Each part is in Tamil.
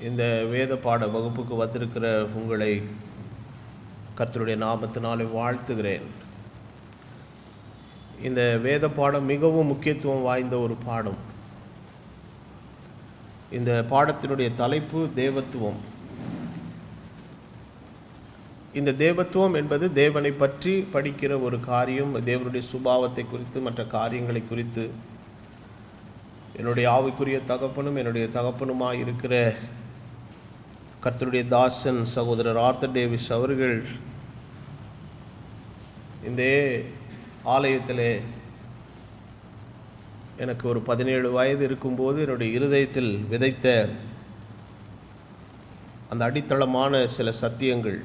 இந்த வேத பாட வகுப்புக்கு வந்திருக்கிற உங்களை கர்த்தருடைய நாமத்தினாலே வாழ்த்துகிறேன். இந்த வேத பாடம் மிகவும் முக்கியத்துவம் வாய்ந்த ஒரு பாடம். இந்த பாடத்தினுடைய தலைப்பு தேவத்துவம். இந்த தேவத்துவம் என்பது தேவனை பற்றி படிக்கிற ஒரு காரியம். தேவனுடைய சுபாவத்தை குறித்து, மற்ற காரியங்களை குறித்து என்னுடைய ஆவிக்குரிய தகப்பனும் என்னுடைய தகப்பனுமாய் இருக்கிற கர்த்தருடைய தாசன் சகோதரர் ஆர்த்தர் டேவிஸ் அவர்கள் இந்த ஆலயத்தில் எனக்கு ஒரு 17 வயது இருக்கும்போது என்னுடைய இருதயத்தில் விதைத்த அந்த அடித்தளமான சில சத்தியங்கள்,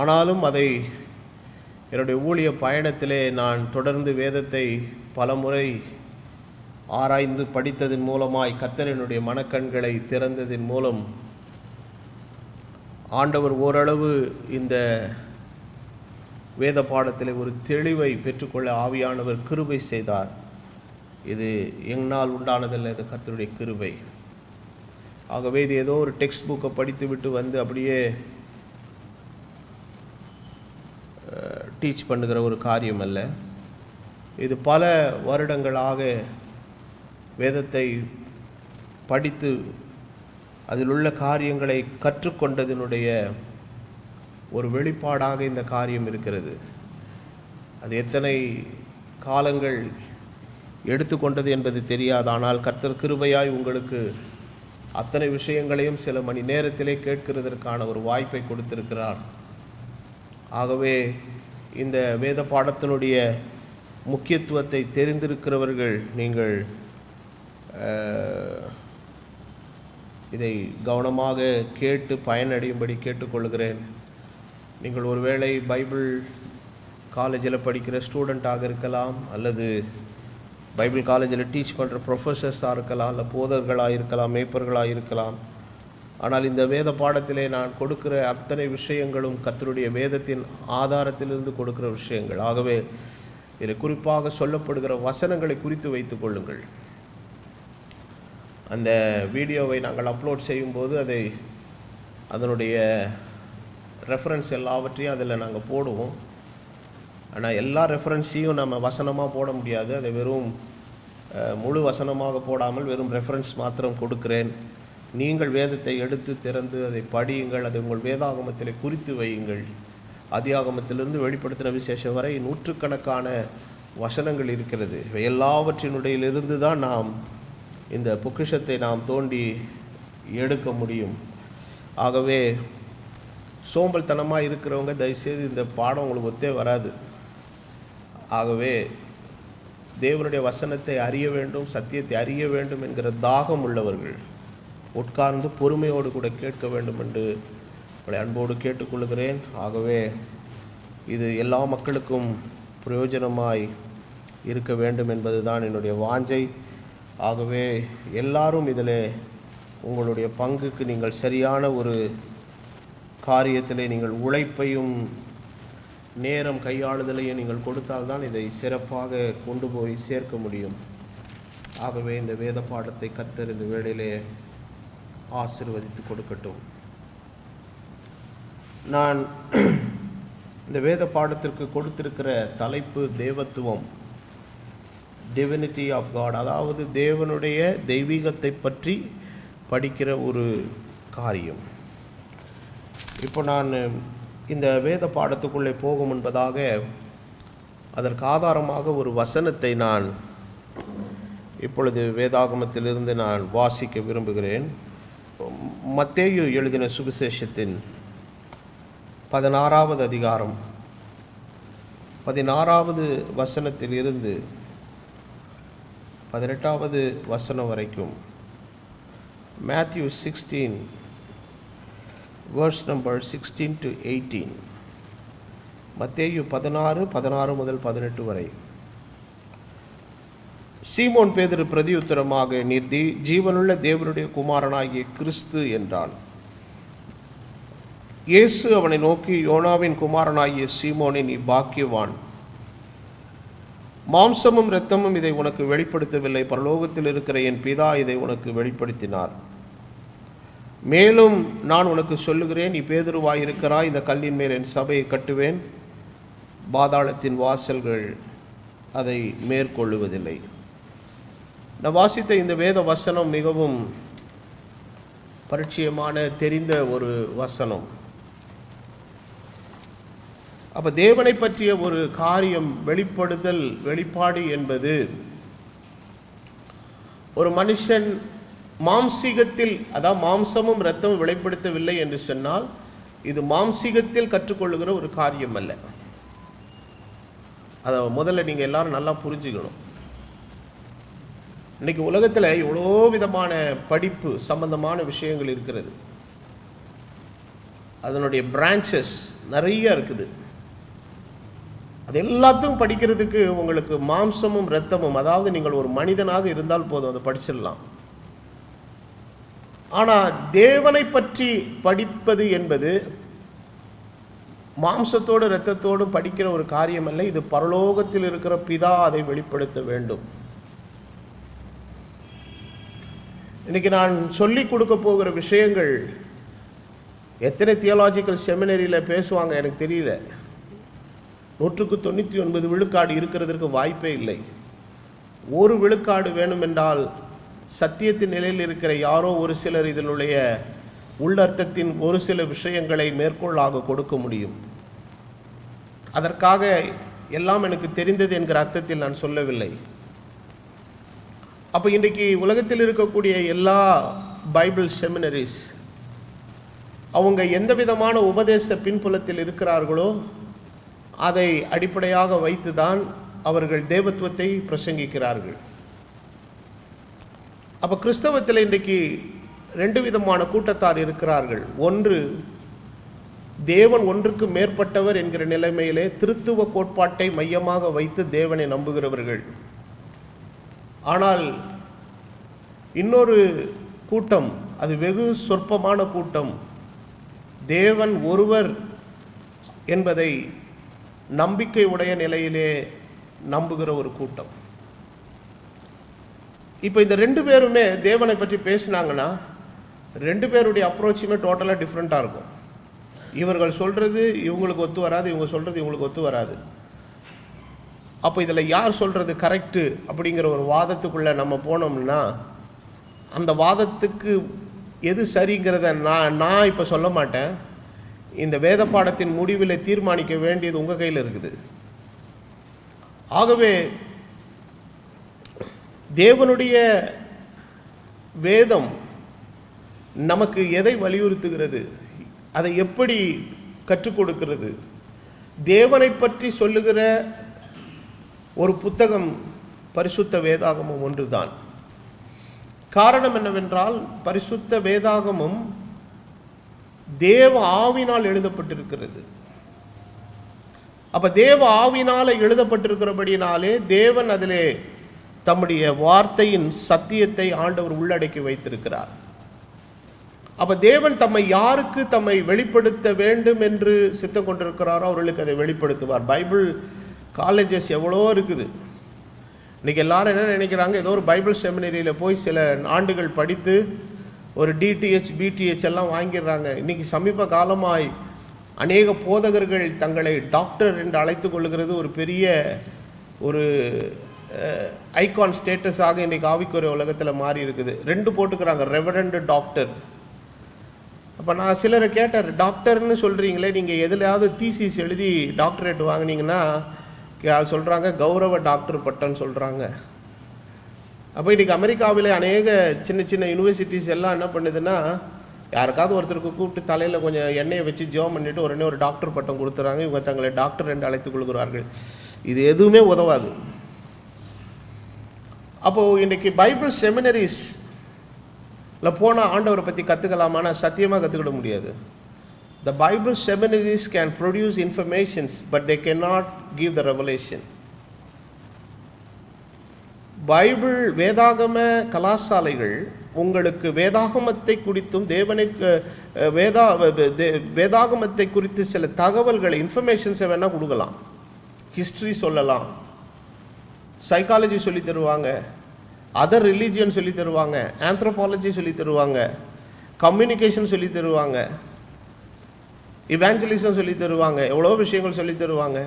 ஆனாலும் அதை என்னுடைய ஊழிய பயணத்திலே நான் தொடர்ந்து வேதத்தை பலமுறை ஆராய்ந்து படித்ததன் மூலமாய் கர்த்தர் என்னுடைய மனக்கண்களை திறந்ததின் மூலம் ஆண்டவர் ஓரளவு இந்த வேத பாடத்தில் ஒரு தெளிவை பெற்றுக்கொள்ள ஆவியானவர் கிருபை செய்தார். இது என்னால் உண்டானதில்லை, இது கர்த்தருடைய கிருபை. ஆகவே இது ஏதோ ஒரு டெக்ஸ்ட் புக்கை படித்து விட்டு வந்து அப்படியே டீச் பண்ணுகிற ஒரு காரியம் அல்ல. இது பல வருடங்களாக வேதத்தை படித்து அதில் உள்ள காரியங்களை கற்றுக்கொண்டதினுடைய ஒரு வெளிப்பாடாக இந்த காரியம் இருக்கிறது. அது எத்தனை காலங்கள் எடுத்துக்கொண்டது என்பது தெரியாது. ஆனால் கர்த்தர் கிருபையாய் உங்களுக்கு அத்தனை விஷயங்களையும் சில மணி நேரத்திலே கேட்கிறதற்கான ஒரு வாய்ப்பை கொடுத்திருக்கிறார். ஆகவே இந்த வேத பாடத்தினுடைய முக்கியத்துவத்தை தெரிந்திருக்கிறவர்கள் நீங்கள் இதை கவனமாக கேட்டு பயனடையும்படி கேட்டுக்கொள்கிறேன். நீங்கள் ஒருவேளை பைபிள் காலேஜில் படிக்கிற ஸ்டூடெண்ட்டாக இருக்கலாம், அல்லது பைபிள் காலேஜில் டீச் பண்ணுற ப்ரொஃபஸர்ஸாக இருக்கலாம், இல்லை போதகர்களாக இருக்கலாம், மேய்ப்பர்களாக இருக்கலாம். ஆனால் இந்த வேத பாடத்திலே நான் கொடுக்கிற அத்தனை விஷயங்களும் கர்த்தருடைய வேதத்தின் ஆதாரத்திலிருந்து கொடுக்கிற விஷயங்கள். ஆகவே இதை குறிப்பாக சொல்லப்படுகிற வசனங்களை குறித்து வைத்துக் கொள்ளுங்கள். அந்த வீடியோவை நாங்கள் அப்லோட் செய்யும்போது அதனுடைய ரெஃபரன்ஸ் எல்லாவற்றையும் அதில் நாங்கள் போடுவோம். ஆனால் எல்லா ரெஃபரன்ஸையும் நம்ம வசனமாக போட முடியாது. அதை வெறும் முழு வசனமாக போடாமல் வெறும் ரெஃபரன்ஸ் மாத்திரம் கொடுக்கிறேன். நீங்கள் வேதத்தை எடுத்து திறந்து அதை படியுங்கள், அதை உங்கள் வேதாகமத்தில் குறித்து வையுங்கள். ஆதியாகமத்திலிருந்து வெளிப்படுத்தின விசேஷம் வரை நூற்றுக்கணக்கான வசனங்கள் இருக்கிறது. இவை எல்லாவற்றினுடையிலிருந்து தான் நாம் இந்த பொக்கிஷத்தை நாம் தோண்டி எடுக்க முடியும். ஆகவே சோம்பல்தனமாக இருக்கிறவங்க தயவுசெய்து இந்த பாடம் உங்களுக்கு ஒத்தே வராது. ஆகவே தேவனுடைய வசனத்தை அறிய வேண்டும், சத்தியத்தை அறிய வேண்டும் என்கிற தாகம் உள்ளவர்கள் உட்கார்ந்து பொறுமையோடு கூட கேட்க வேண்டும் என்று உங்களை அன்போடு கேட்டுக்கொள்கிறேன். ஆகவே இது எல்லா மக்களுக்கும் பிரயோஜனமாய் இருக்க வேண்டும் என்பது தான் என்னுடைய வாஞ்சை. ஆகவே எல்லாரும் இதில் உங்களுடைய பங்குக்கு நீங்கள் சரியான ஒரு காரியத்திலே நீங்கள் உழைப்பையும் நேரம் கையாளுதலையும் நீங்கள் கொடுத்தால்தான் இதை சிறப்பாக கொண்டு போய் சேர்க்க முடியும். ஆகவே இந்த வேத பாடத்தை கர்த்தர் இந்த வேளையிலே ஆசீர்வதித்து கொடுக்கட்டும். நான் இந்த வேத பாடத்திற்கு கொடுத்திருக்கிற தலைப்பு தேவத்துவம், டிவினிட்டி ஆஃப் காட். அதாவது தேவனுடைய தெய்வீகத்தை பற்றி படிக்கிற ஒரு காரியம். இப்போ நான் இந்த வேத பாடத்துக்குள்ளே போகும் என்பதாக அதற்கு ஆதாரமாக ஒரு வசனத்தை நான் இப்பொழுது வேதாகமத்திலிருந்து நான் வாசிக்க விரும்புகிறேன். மத்தேயு எழுதின சுவிசேஷத்தின் 16வது அதிகாரம் 16வது வசனத்தில் இருந்து 18வது வசனம் வரைக்கும். Matthew 16 verse number 16 to 18. மத்தேயு 16 முதல் 18 வரை. சீமோன் பேதுரு பிரதியுத்தரமாக, நீர் ஜீவனுள்ள தேவனுடைய குமாரனாகிய கிறிஸ்து என்றான். இயேசு அவனை நோக்கி, யோனாவின் குமாரனாகிய சீமோனே, நீ பாக்கியவான். மாம்சமும் இரத்தமும் இதை உனக்கு வெளிப்படுத்தவில்லை, பரலோகத்தில் இருக்கிற என் பிதா இதை உனக்கு வெளிப்படுத்தினார். மேலும் நான் உனக்கு சொல்லுகிறேன், நீ பேதுருவாய் இருக்கிறாய், இந்த கல்லின் மேல் என் சபையை கட்டுவேன், பாதாளத்தின் வாசல்கள் அதை மேற்கொள்ளுவதில்லை. நான் வாசித்த இந்த வேத வசனம் மிகவும் பரிச்சயமான தெரிந்த ஒரு வசனம். அப்போ தேவனை பற்றிய ஒரு காரியம் வெளிப்பாடு என்பது ஒரு மனுஷன் மாம்சீகத்தில், அதாவது மாம்சமும் இரத்தமும் வெளிப்படுத்தவில்லை என்று சொன்னால் இது மாம்சீகத்தில் கற்றுக்கொள்ளுகிற ஒரு காரியம் அல்ல. அதை முதல்ல நீங்கள் எல்லாரும் நல்லா புரிஞ்சுக்கணும். இன்றைக்கி உலகத்தில் எவ்வளோ விதமான படிப்பு சம்பந்தமான விஷயங்கள் இருக்கிறது. அதனுடைய பிரான்ச்சஸ் நிறைய இருக்குது. அது எல்லாத்தையும் படிக்கிறதுக்கு உங்களுக்கு மாம்சமும் இரத்தமும், அதாவது நீங்கள் ஒரு மனிதனாக இருந்தால் போதும், அதை படிச்சிடலாம். ஆனால் தேவனை பற்றி படிப்பது என்பது மாம்சத்தோடு இரத்தத்தோடு படிக்கிற ஒரு காரியம் அல்ல. இது பரலோகத்தில் இருக்கிற பிதா அதை வெளிப்படுத்த வேண்டும். இன்னைக்கு நான் சொல்லி கொடுக்க போகிற விஷயங்கள் எத்தனை தியோலாஜிக்கல் செமினரியில் பேசுவாங்க எனக்கு தெரியல. 199 விழுக்காடு இருக்கிறதுக்கு வாய்ப்பே இல்லை. ஒரு விழுக்காடு வேணுமென்றால் சத்தியத்தின் நிலையில் இருக்கிற யாரோ ஒரு சிலர் இதனுடைய உள்ளர்த்தத்தின் ஒரு சில விஷயங்களை மேற்கோளாக கொடுக்க முடியும். அதற்காக எல்லாம் எனக்கு தெரிந்தது என்கிற அர்த்தத்தில் நான் சொல்லவில்லை. அப்போ இன்றைக்கு உலகத்தில் இருக்கக்கூடிய எல்லா பைபிள் செமினரிஸ் அவங்க எந்த விதமான உபதேச பின்புலத்தில் இருக்கிறார்களோ அதை அடிப்படையாக வைத்து தான் அவர்கள் தேவத்துவத்தை பிரசங்கிக்கிறார்கள். அப்போ கிறிஸ்தவத்தில் இன்றைக்கு 2 விதமான கூட்டத்தார் இருக்கிறார்கள். ஒன்று, தேவன் ஒன்றுக்கு மேற்பட்டவர் என்கிற நிலைமையிலே திருத்துவ கோட்பாட்டை மையமாக வைத்து தேவனை நம்புகிறவர்கள். ஆனால் இன்னொரு கூட்டம், அது வெகு சொற்பமான கூட்டம், தேவன் ஒருவர் என்பதை நம்பிக்கை உடைய நிலையிலே நம்புகிற ஒரு கூட்டம். இப்போ இந்த 2 பேருமே தேவனை பற்றி பேசினாங்கன்னா 2 பேருடைய அப்ரோச்சுமே டோட்டலாக டிஃப்ரெண்ட்டாக இருக்கும். இவர்கள் சொல்கிறது இவங்களுக்கு ஒத்து வராது, இவங்க சொல்கிறது இவங்களுக்கு ஒத்து வராது. அப்போ இதில் யார் சொல்கிறது கரெக்டு அப்படிங்கிற ஒரு வாதத்துக்குள்ளே நம்ம போனோம்னா அந்த வாதத்துக்கு எது சரிங்கிறத நான் இப்போ சொல்ல மாட்டேன். இந்த வேத பாடத்தின் முடிவில் தீர்மானிக்க வேண்டியது உங்கள் கையில் இருக்குது. ஆகவே தேவனுடைய வேதம் நமக்கு எதை வலியுறுத்துகிறது, அதை எப்படி கற்றுக் கொடுக்கிறது? தேவனை பற்றி சொல்லுகிற ஒரு புத்தகம் பரிசுத்த வேதாகமம் ஒன்றுதான். காரணம் என்னவென்றால் பரிசுத்த வேதாகமம் தேவ ஆவினால் எழுதப்பட்டிருக்கிறது. அப்போ தேவ ஆவினால் எழுதப்பட்டிருக்கிறபடினாலே தேவன் அதிலே தம்முடைய வார்த்தையின் சத்தியத்தை ஆண்டவர் உள்ளடக்கி வைத்திருக்கிறார். அப்போ தேவன் யாருக்கு தம்மை வெளிப்படுத்த வேண்டும் என்று சித்தம் கொண்டிருக்கிறாரோ அவர்களுக்கு அதை வெளிப்படுத்துவார். பைபிள் காலேஜஸ் எவ்வளோ இருக்குது. இன்றைக்கி எல்லாரும் என்ன நினைக்கிறாங்க, ஏதோ ஒரு பைபிள் செமினரியில் போய் சில ஆண்டுகள் படித்து ஒரு டிடிஹெச் பிடிஹெச் எல்லாம் வாங்கிடுறாங்க. இன்றைக்கி சமீப காலமாய் அநேக போதகர்கள் தங்களை டாக்டர் என்று அழைத்து கொள்ளுகிறது ஒரு பெரிய ஒரு ஐகான் ஸ்டேட்டஸாக இன்றைக்கி ஆவிக்குரிய உலகத்தில் மாறி இருக்குது. 2 போட்டுக்கிறாங்க, ரெவரண்ட் டாக்டர். அப்போ நான் சிலரை கேட்டார், டாக்டர்னு சொல்கிறீங்களே, நீங்கள் எதுலையாவது தீசிஸ் எழுதி டாக்டரேட் வாங்கினீங்கன்னா சொல்கிறாங்க கௌரவ டாக்டர் பட்டம்னு சொல்கிறாங்க. அப்போ இன்றைக்கி அமெரிக்காவில் அநேக சின்ன சின்ன யூனிவர்சிட்டிஸ் எல்லாம் என்ன பண்ணுதுன்னா யாருக்காவது ஒருத்தருக்கு கூப்பிட்டு தலையில் கொஞ்சம் எண்ணெயை வச்சு ஜோம் பண்ணிவிட்டு உடனே ஒரு டாக்டர் பட்டம் கொடுத்துறாங்க. இவங்க தங்களை டாக்டர் என்று அழைத்துக் கொள்கிறார்கள். இது எதுவுமே உதவாது. அப்போது இன்றைக்கி பைபிள் செமினரிஸில் போனால் ஆண்டவரை பற்றி கற்றுக்கலாமான்னா சத்தியமாக கற்றுக்கிட முடியாது. The Bible seminaries can produce informations, but they cannot give the revelation. Bible வேதாகம கலாசாலைகள் உங்களுக்கு வேதாகமத்தை குறித்தும் வேதாகமத்தை குறித்து சில தகவல்களை இன்ஃபர்மேஷன்ஸை வேணால் கொடுக்கலாம், ஹிஸ்ட்ரி சொல்லலாம். சைக்காலஜி சொல்லி தருவாங்க, அதர் ரிலீஜியன் சொல்லி தருவாங்க, ஆந்த்ரோபாலஜி சொல்லி தருவாங்க, கம்யூனிகேஷன் சொல்லி தருவாங்க, இவாஞ்சலிசம் சொல்லி தருவாங்க, எவ்வளோ விஷயங்கள் சொல்லி தருவாங்க.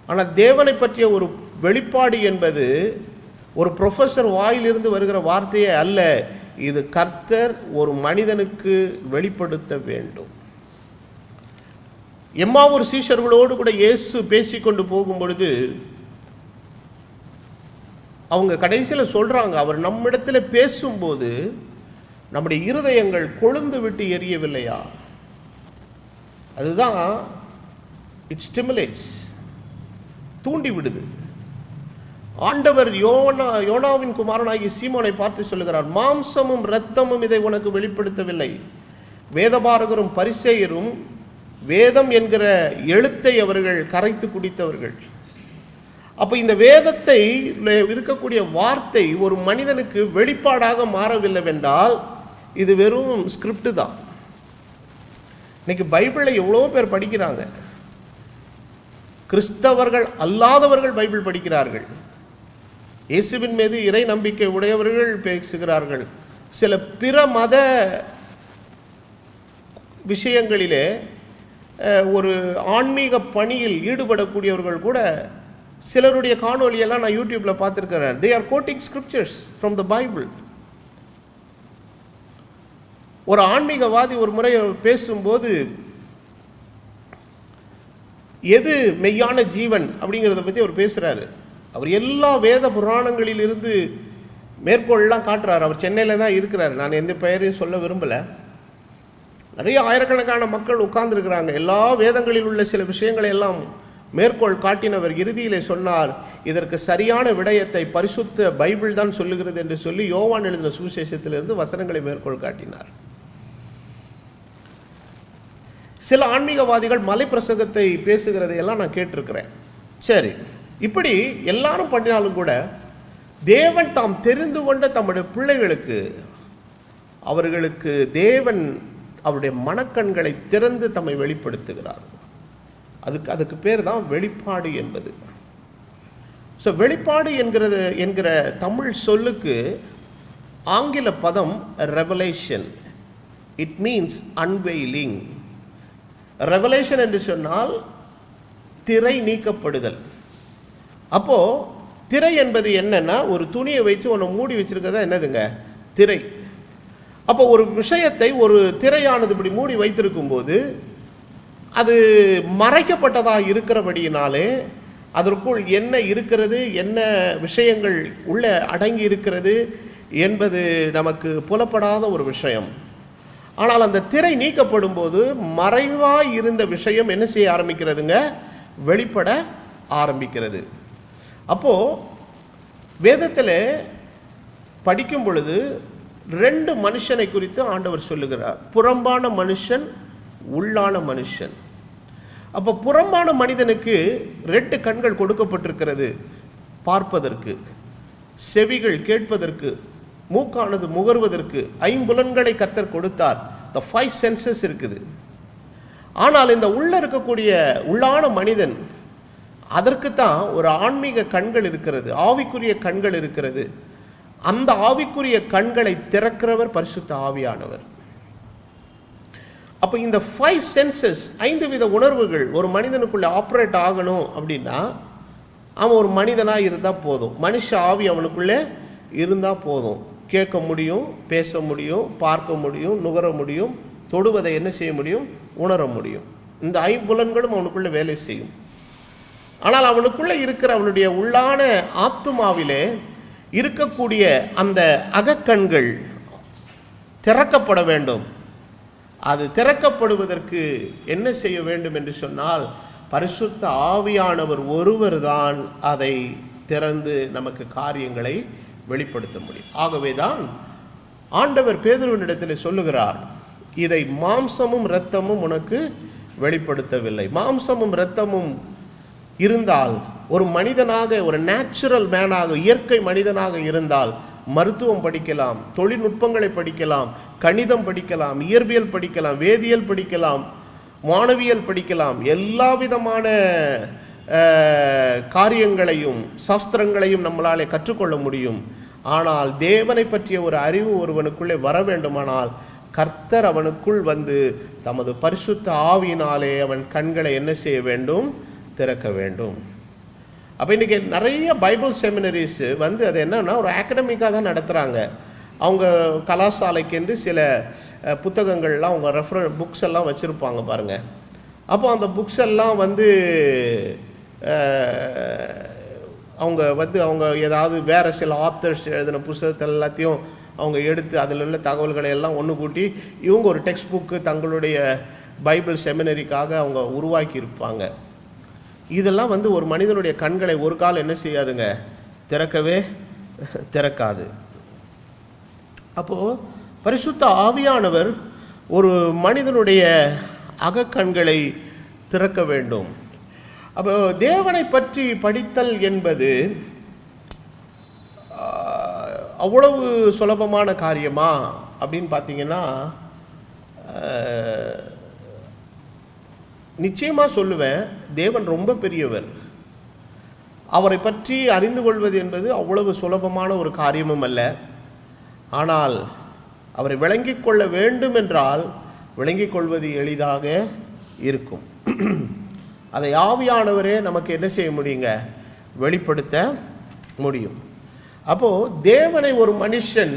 ஆனால் தேவனை பற்றிய ஒரு வெளிப்பாடு என்பது ஒரு ப்ரொஃபஸர் வாயிலிருந்து வருகிற வார்த்தையே அல்ல. இது கர்த்தர் ஒரு மனிதனுக்கு வெளிப்படுத்த வேண்டும். எம்மாவூர் சீஷர்களோடு கூட இயேசு பேசிக்கொண்டு போகும் பொழுது அவங்க கடைசியில் சொல்கிறாங்க, அவர் நம்மிடத்தில் பேசும்போது நம்முடைய இருதயங்கள் கொழுந்து விட்டு எரியவில்லையா? அதுதான் இட் ஸ்டிமுலேட்ஸ், தூண்டி விடுது. ஆண்டவர் யோனாவின் குமாரனாகிய சீமோனை பார்த்து சொல்லுகிறார், மாம்சமும் இரத்தமும் இதை உனக்கு வெளிப்படுத்தவில்லை, வேதபாரகரும் பரிசேயரும் வேதம் என்கிற எழுத்தை அவர்கள் கரைத்து குடித்தவர்கள். அப்போ இந்த வேதத்தை இருக்கக்கூடிய வார்த்தை ஒரு மனிதனுக்கு வெளிப்பாடாக மாறவில்லை என்றால் இது வெறும் ஸ்கிரிப்ட் தான். இன்னைக்கு பைபிளை எவ்வளோ பேர் படிக்கிறாங்க. கிறிஸ்தவர்கள் அல்லாதவர்கள் பைபிள் படிக்கிறார்கள். இயேசுவின் மீது இறை நம்பிக்கை உடையவர்கள் பேசுகிறார்கள். சில பிற மத விஷயங்களிலே ஒரு ஆன்மீக பணியில் ஈடுபடக்கூடியவர்கள் கூட சிலருடைய காணொலியெல்லாம் நான் யூடியூப்பில் பார்த்துருக்கிறேன். They are coating scriptures from the Bible. ஒரு ஆன்மீகவாதி ஒரு முறை பேசும்போது எது மெய்யான ஜீவன் அப்படிங்கிறத பற்றி அவர் பேசுகிறாரு. அவர் எல்லா வேத புராணங்களிலிருந்து மேற்கோள்லாம் காட்டுறாரு. அவர் சென்னையில் தான் இருக்கிறார், நான் எந்த பெயரையும் சொல்ல விரும்பலை. நிறைய ஆயிரக்கணக்கான மக்கள் உட்கார்ந்துருக்கிறாங்க. எல்லா வேதங்களில் உள்ள சில விஷயங்களை எல்லாம் மேற்கோள் காட்டினவர் இறுதியிலே சொன்னார், இதற்கு சரியான விடயத்தை பரிசுத்த பைபிள் தான் சொல்லுகிறது என்று சொல்லி யோவான் எழுதின சுவிசேஷத்திலிருந்து வசனங்களை மேற்கோள் காட்டினார். சில ஆன்மீகவாதிகள் மலை பிரசங்கத்தை பேசுகிறதையெல்லாம் நான் கேட்டிருக்கிறேன். சரி, இப்படி எல்லாரும் பண்ணினாலும் கூட தேவன் தாம் தெரிந்து கொண்ட தம்முடைய பிள்ளைகளுக்கு அவர்களுக்கு தேவன் அவருடைய மனக்கண்களை திறந்து தம்மை வெளிப்படுத்துகிறார். அதுக்கு பேர் தான் வெளிப்பாடு என்பது. ஸோ வெளிப்பாடு என்கிற தமிழ் சொல்லுக்கு ஆங்கில பதம் revelation. It means unveiling. Revelation என்று சொன்னால் திரை நீக்கப்படுதல். அப்போது திரை என்பது என்னன்னா, ஒரு துணியை வச்சு ஒன்று மூடி வச்சிருக்கதா என்னதுங்க திரை. அப்போ ஒரு விஷயத்தை ஒரு திரையானது இப்படி மூடி வைத்திருக்கும் போது அது மறைக்கப்பட்டதாக இருக்கிறபடியினாலே அதற்குள் என்ன இருக்கிறது, என்ன விஷயங்கள் உள்ள அடங்கி இருக்கிறது என்பது நமக்கு புலப்படாத ஒரு விஷயம். ஆனால் அந்த திரை நீக்கப்படும் போது மறைவாய் இருந்த விஷயம் என்ன செய்ய ஆரம்பிக்கிறதுங்க, வெளிப்பட ஆரம்பிக்கிறது. அப்போது வேதத்தில் படிக்கும் பொழுது ரெண்டு மனுஷனை குறித்து ஆண்டவர் சொல்லுகிறார், புறம்பான மனுஷன், உள்ளான மனுஷன். அப்போ புறம்பான மனிதனுக்கு ரெண்டு கண்கள் கொடுக்கப்பட்டிருக்கிறது, பார்ப்பதற்கு, செவிகள் கேட்பதற்கு, மூக்கானது முகர்வதற்கு, ஐம்புலன்களை கர்த்தர் கொடுத்தார். the 5 senses இருக்குது. ஆனால் இந்த உள்ள இருக்கக்கூடிய உள்ளான மனிதன், அதற்குத்தான் ஒரு ஆன்மீக கண்கள் இருக்கிறது, ஆவிக்குரிய கண்கள் இருக்கிறது. அந்த ஆவிக்குரிய கண்களை திறக்கிறவர் பரிசுத்த ஆவியானவர். அப்போ இந்த 5 senses, 5 வித உணர்வுகள் ஒரு மனிதனுக்குள்ளே ஆப்ரேட் ஆகணும் அப்படின்னா அவன் ஒரு மனிதனாக இருந்தால் போதும், மனுஷ ஆவி அவனுக்குள்ளே இருந்தால் போதும். கேட்க முடியும், பேச முடியும், பார்க்க முடியும், நுகர முடியும், தொடுவதை என்ன செய்ய முடியும், உணர முடியும். இந்த ஐம்புலன்களும் அவனுக்குள்ளே வேலை செய்யும். ஆனால் அவனுக்குள்ளே இருக்கிற அவனுடைய உள்ளான ஆத்துமாவிலே இருக்கக்கூடிய அந்த அகக்கண்கள் திறக்கப்பட வேண்டும். அது திறக்கப்படுவதற்கு என்ன செய்ய வேண்டும் என்று சொன்னால், பரிசுத்த ஆவியானவர் ஒருவர் தான் அதை திறந்து நமக்கு காரியங்களை வெளிப்படுத்த முடியும். ஆகவே தான் ஆண்டவர் பேதுருவினிடத்தில் சொல்லுகிறார், இதை மாம்சமும் இரத்தமும் உனக்கு வெளிப்படுத்தவில்லை. மாம்சமும் இரத்தமும் இருந்தால் ஒரு மனிதனாக, ஒரு நேச்சுரல் மேனாக, இயற்கை மனிதனாக இருந்தால் மருத்துவம் படிக்கலாம், தொழில்நுட்பங்களை படிக்கலாம், கணிதம் படிக்கலாம், இயற்பியல் படிக்கலாம், வேதியியல் படிக்கலாம், மாணவியல் படிக்கலாம், எல்லா விதமான காரியங்களையும் சாஸ்திரங்களையும் நம்மளாலே கற்றுக்கொள்ள முடியும். ஆனால் தேவனை பற்றிய ஒரு அறிவு ஒருவனுக்குள்ளே வர வேண்டுமானால் கர்த்தர் அவனுக்குள் வந்து தமது பரிசுத்த ஆவியினாலே அவன் கண்களை என்ன செய்ய வேண்டும்? திறக்க வேண்டும். அப்போ இன்றைக்கி நிறைய பைபிள் செமினரிஸ் வந்து அது என்னன்னா ஒரு அகடமிக்காக தான் நடத்துகிறாங்க. அவங்க கலாசாலைக்கென்று சில புத்தகங்கள்லாம் அவங்க புக்ஸ் எல்லாம் வச்சுருப்பாங்க பாருங்கள். அப்போ அந்த புக்ஸ் எல்லாம் வந்து அவங்க ஏதாவது வேறு சில ஆத்தர்ஸ் எழுதின புத்தகத்தை எல்லாத்தையும் அவங்க எடுத்து அதில் உள்ள தகவல்களை எல்லாம் ஒன்று கூட்டி இவங்க ஒரு டெக்ஸ்ட் புக்கு தங்களுடைய பைபிள் செமினரிக்காக அவங்க உருவாக்கியிருப்பாங்க. இதெல்லாம் வந்து ஒரு மனிதனுடைய கண்களை ஒரு காலம் என்ன செய்யாதுங்க? திறக்கவே திறக்காது. அப்போது பரிசுத்த ஆவியானவர் ஒரு மனிதனுடைய அகக்கண்களை திறக்க வேண்டும். அப்போ தேவனை பற்றி படித்தல் என்பது அவ்வளவு சுலபமான காரியமா அப்படின்னு பார்த்தீங்கன்னா, நிச்சயமாக சொல்லுவேன், தேவன் ரொம்ப பெரியவர். அவரை பற்றி அறிந்து கொள்வது என்பது அவ்வளவு சுலபமான ஒரு காரியமும் அல்ல. ஆனால் அவரை விளங்கிக் கொள்ள வேண்டும் என்றால் விளங்கிக் கொள்வது எளிதாக இருக்கும். அதை ஆவியானவரே நமக்கு என்ன செய்ய முடியுங்க? வெளிப்படுத்த முடியும். அப்போது தேவனை ஒரு மனுஷன்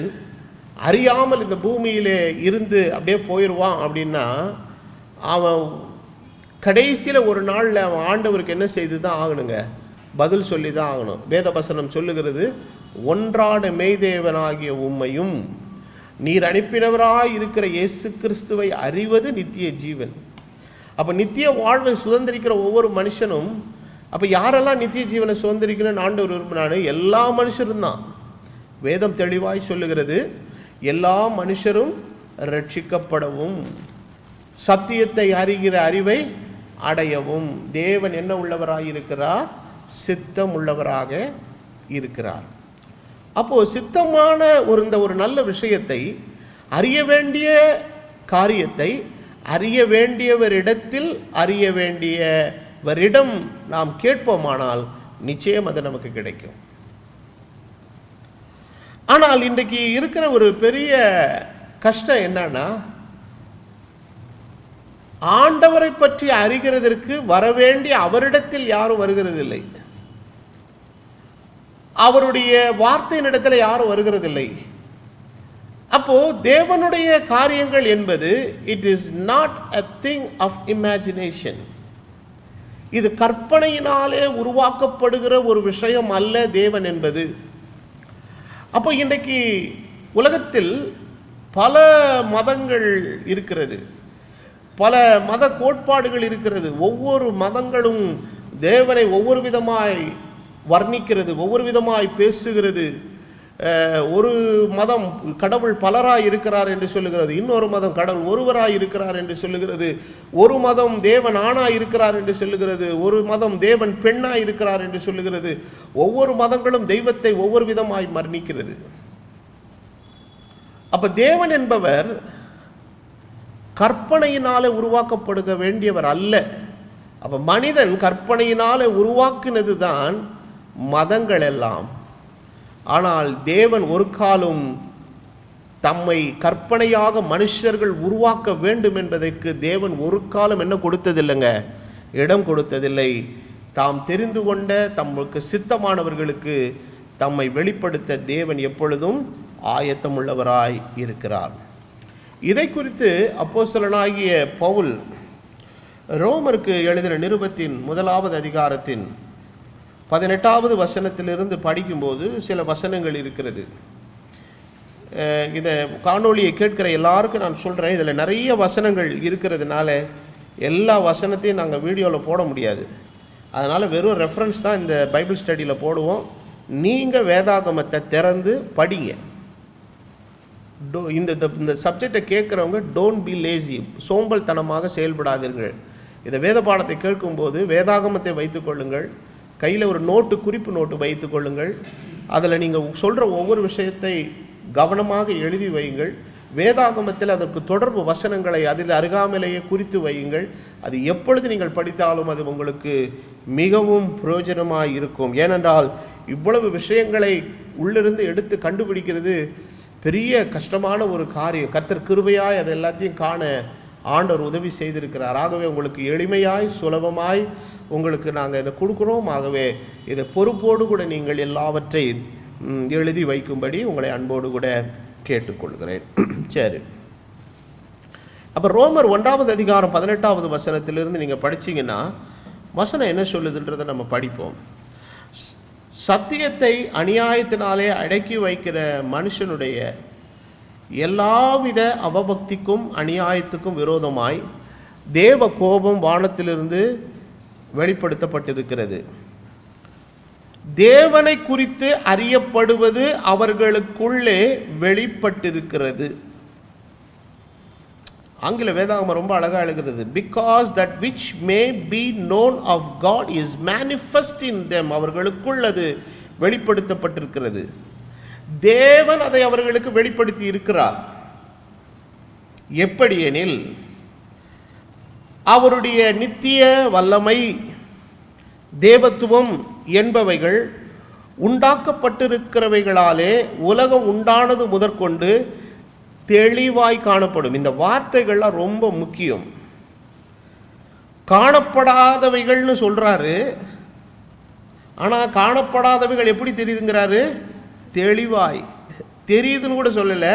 அறியாமல் இந்த பூமியிலே இருந்து அப்படியே போயிடுவான் அப்படின்னா, அவன் கடைசியில் ஒரு நாளில் அவன் ஆண்டவருக்கு என்ன செய்து தான் ஆகணுங்க? பதில் சொல்லி தான் ஆகணும். வேதவசனம் சொல்லுகிறது, ஒன்றாட மெய்தேவனாகிய உம்மையும் நீர் அனுப்பினவராய் இருக்கிற இயேசு கிறிஸ்துவை அறிவது நித்திய ஜீவன். அப்போ நித்திய வாழ்வை சுதந்திரிக்கிற ஒவ்வொரு மனுஷனும், அப்போ யாரெல்லாம் நித்திய ஜீவனை சுதந்திரிக்கணும்னு ஆண்டவர் விரும்பினாரு? எல்லா மனுஷரும் தான். வேதம் தெளிவாய் சொல்லுகிறது, எல்லா மனுஷரும் ரட்சிக்கப்படவும் சத்தியத்தை அறிகிற அறிவை அடையவும் தேவன் என்ன உள்ளவராக இருக்கிறார்? சித்தம் உள்ளவராக இருக்கிறார். அப்போது சித்தமான ஒரு நல்ல விஷயத்தை, அறிய வேண்டிய காரியத்தை அறிய வேண்டியவரிடத்தில் அறிய வேண்டியவரிடம் நாம் கேட்போமானால் நிச்சயம் அது நமக்கு கிடைக்கும். ஆனால் இன்றைக்கு இருக்கிற ஒரு பெரிய கஷ்டம் என்னன்னா, ஆண்டவரை பற்றி அறிகிறதற்கு வரவேண்டிய அவரிடத்தில் யாரும் வருகிறதில்லை. அவருடைய வார்த்தையினிடத்தில் யாரும் வருகிறதில்லை. அப்போ தேவனுடைய காரியங்கள் என்பது it is not a thing of imagination. இது கற்பனையினாலே உருவாக்கப்படுகிற ஒரு விஷயம் அல்ல தேவன் என்பது. அப்போ இன்றைக்கு உலகத்தில் பல மதங்கள் இருக்கிறது, பல மத கோட்பாடுகள் இருக்கிறது. ஒவ்வொரு மதங்களும் தேவனை ஒவ்வொரு விதமாய் வர்ணிக்கிறது, ஒவ்வொரு விதமாய் பேசுகிறது. ஒரு மதம் கடவுள் பலராய் இருக்கிறார் என்று சொல்லுகிறது, இன்னொரு மதம் கடவுள் ஒருவராய் இருக்கிறார் என்று சொல்லுகிறது, ஒரு மதம் தேவன் ஆணாய் இருக்கிறார் என்று சொல்லுகிறது, ஒரு மதம் தேவன் பெண்ணாய் இருக்கிறார் என்று சொல்லுகிறது. ஒவ்வொரு மதங்களும் தெய்வத்தை ஒவ்வொரு விதமாய் வர்ணிக்கிறது. அப்ப தேவன் என்பவர் கற்பனையினாலே உருவாக்கப்படுக வேண்டியவர் அல்ல. அப்ப மனிதன் கற்பனையினாலே உருவாக்கினது தான் மதங்கள் எல்லாம். ஆனால் தேவன் ஒரு காலம் தம்மை கற்பனையாக மனுஷர்கள் உருவாக்க வேண்டும் என்பதற்கு தேவன் ஒரு காலம் என்ன கொடுத்ததில்லைங்க? இடம் கொடுத்ததில்லை. தாம் தெரிந்து கொண்ட தமக்கு சித்தமானவர்களுக்கு தம்மை வெளிப்படுத்த தேவன் எப்பொழுதும் ஆயத்தம் உள்ளவராய் இருக்கிறார். இதை குறித்து அப்போஸ்தலனாகிய பவுல் ரோமருக்கு எழுதின நிருபத்தின் 1வது அதிகாரத்தின் 18வது வசனத்திலிருந்து படிக்கும்போது சில வசனங்கள் இருக்கிறது. இதை காணொளியை கேட்கிற எல்லாருக்கும் நான் சொல்கிறேன், இதில் நிறைய வசனங்கள் இருக்கிறதுனால எல்லா வசனத்தையும் நாங்கள் வீடியோவில் போட முடியாது. அதனால் வெறும் ரெஃபரன்ஸ் தான் இந்த பைபிள் ஸ்டடியில் போடுவோம். நீங்கள் வேதாகமத்தை திறந்து படிங்க. இந்த சப்ஜெக்டை கேட்குறவங்க டோன்ட் பி லேசி, சோம்பல்தனமாக செயல்படாதீர்கள். இதை வேத பாடத்தை கேட்கும்போது வேதாகமத்தை வைத்துக்கொள்ளுங்கள், கையில் ஒரு குறிப்பு நோட்டு வைத்துக்கொள்ளுங்கள். அதில் நீங்கள் சொல்கிற ஒவ்வொரு விஷயத்தை கவனமாக எழுதி வையுங்கள். வேதாகமத்தில் அதற்கு தொடர்பு வசனங்களை அதில் அருகாமையிலேயே குறித்து வையுங்கள். அது எப்பொழுது நீங்கள் படித்தாலும் அது உங்களுக்கு மிகவும் பிரயோஜனமாக இருக்கும். ஏனென்றால் இவ்வளவு விஷயங்களை உள்ளிருந்து எடுத்து கண்டுபிடிக்கிறது பெரிய கஷ்டமான ஒரு காரியம். கர்த்தர் கிருபையாய் அது எல்லாத்தையும் காண ஆண்டவர் உதவி செய்திருக்கிறார். ஆகவே உங்களுக்கு எளிமையாய் சுலபமாய் உங்களுக்கு நாங்கள் இதை கொடுக்குறோம். ஆகவே இதை பொறுப்போடு கூட நீங்கள் எல்லாவற்றையும் எழுதி வைக்கும்படி உங்களை அன்போடு கூட கேட்டுக்கொள்கிறேன். சரி, அப்போ ரோமர் 1வது அதிகாரம் 18வது வசனத்திலிருந்து நீங்கள் படிச்சிங்கன்னா வசனம் என்ன சொல்லுதுன்றதை நம்ம படிப்போம். சத்தியத்தை அநியாயத்தினாலே அடக்கி வைக்கிற மனுஷனுடைய எல்லாவித அவபக்திக்கும் அநியாயத்துக்கும் விரோதமாய் தேவ கோபம் வானத்திலிருந்து வெளிப்படுத்தப்பட்டிருக்கிறது. தேவனை குறித்து அறியப்படுவது அவர்களுக்குள்ளே வெளிப்பட்டிருக்கிறது. ஆங்கில வேதாகமம் ரொம்ப அழகாக எழுகிறது. Because that which may be known of God is manifest in them. அவர்களுக்குள் அது வெளிப்படுத்தப்பட்டிருக்கிறது. தேவன் அதை அவர்களுக்கு வெளிப்படுத்தி இருக்கிறார். எப்படி எனில் அவருடைய நித்திய வல்லமை, தேவத்துவம் என்பவைகள் உண்டாக்கப்பட்டிருக்கிறவைகளாலே உலகம் உண்டானது முதற்கொண்டு தெளிவாய் காணப்படும். இந்த வார்த்தைகள்லாம் ரொம்ப முக்கியம். காணப்படாதவைகள்னு சொல்றாரு, ஆனால் காணப்படாதவைகள் எப்படி தெரியுதுங்கிறாரு? தெளிவாய். தெரியுதுன்னு கூட சொல்லல,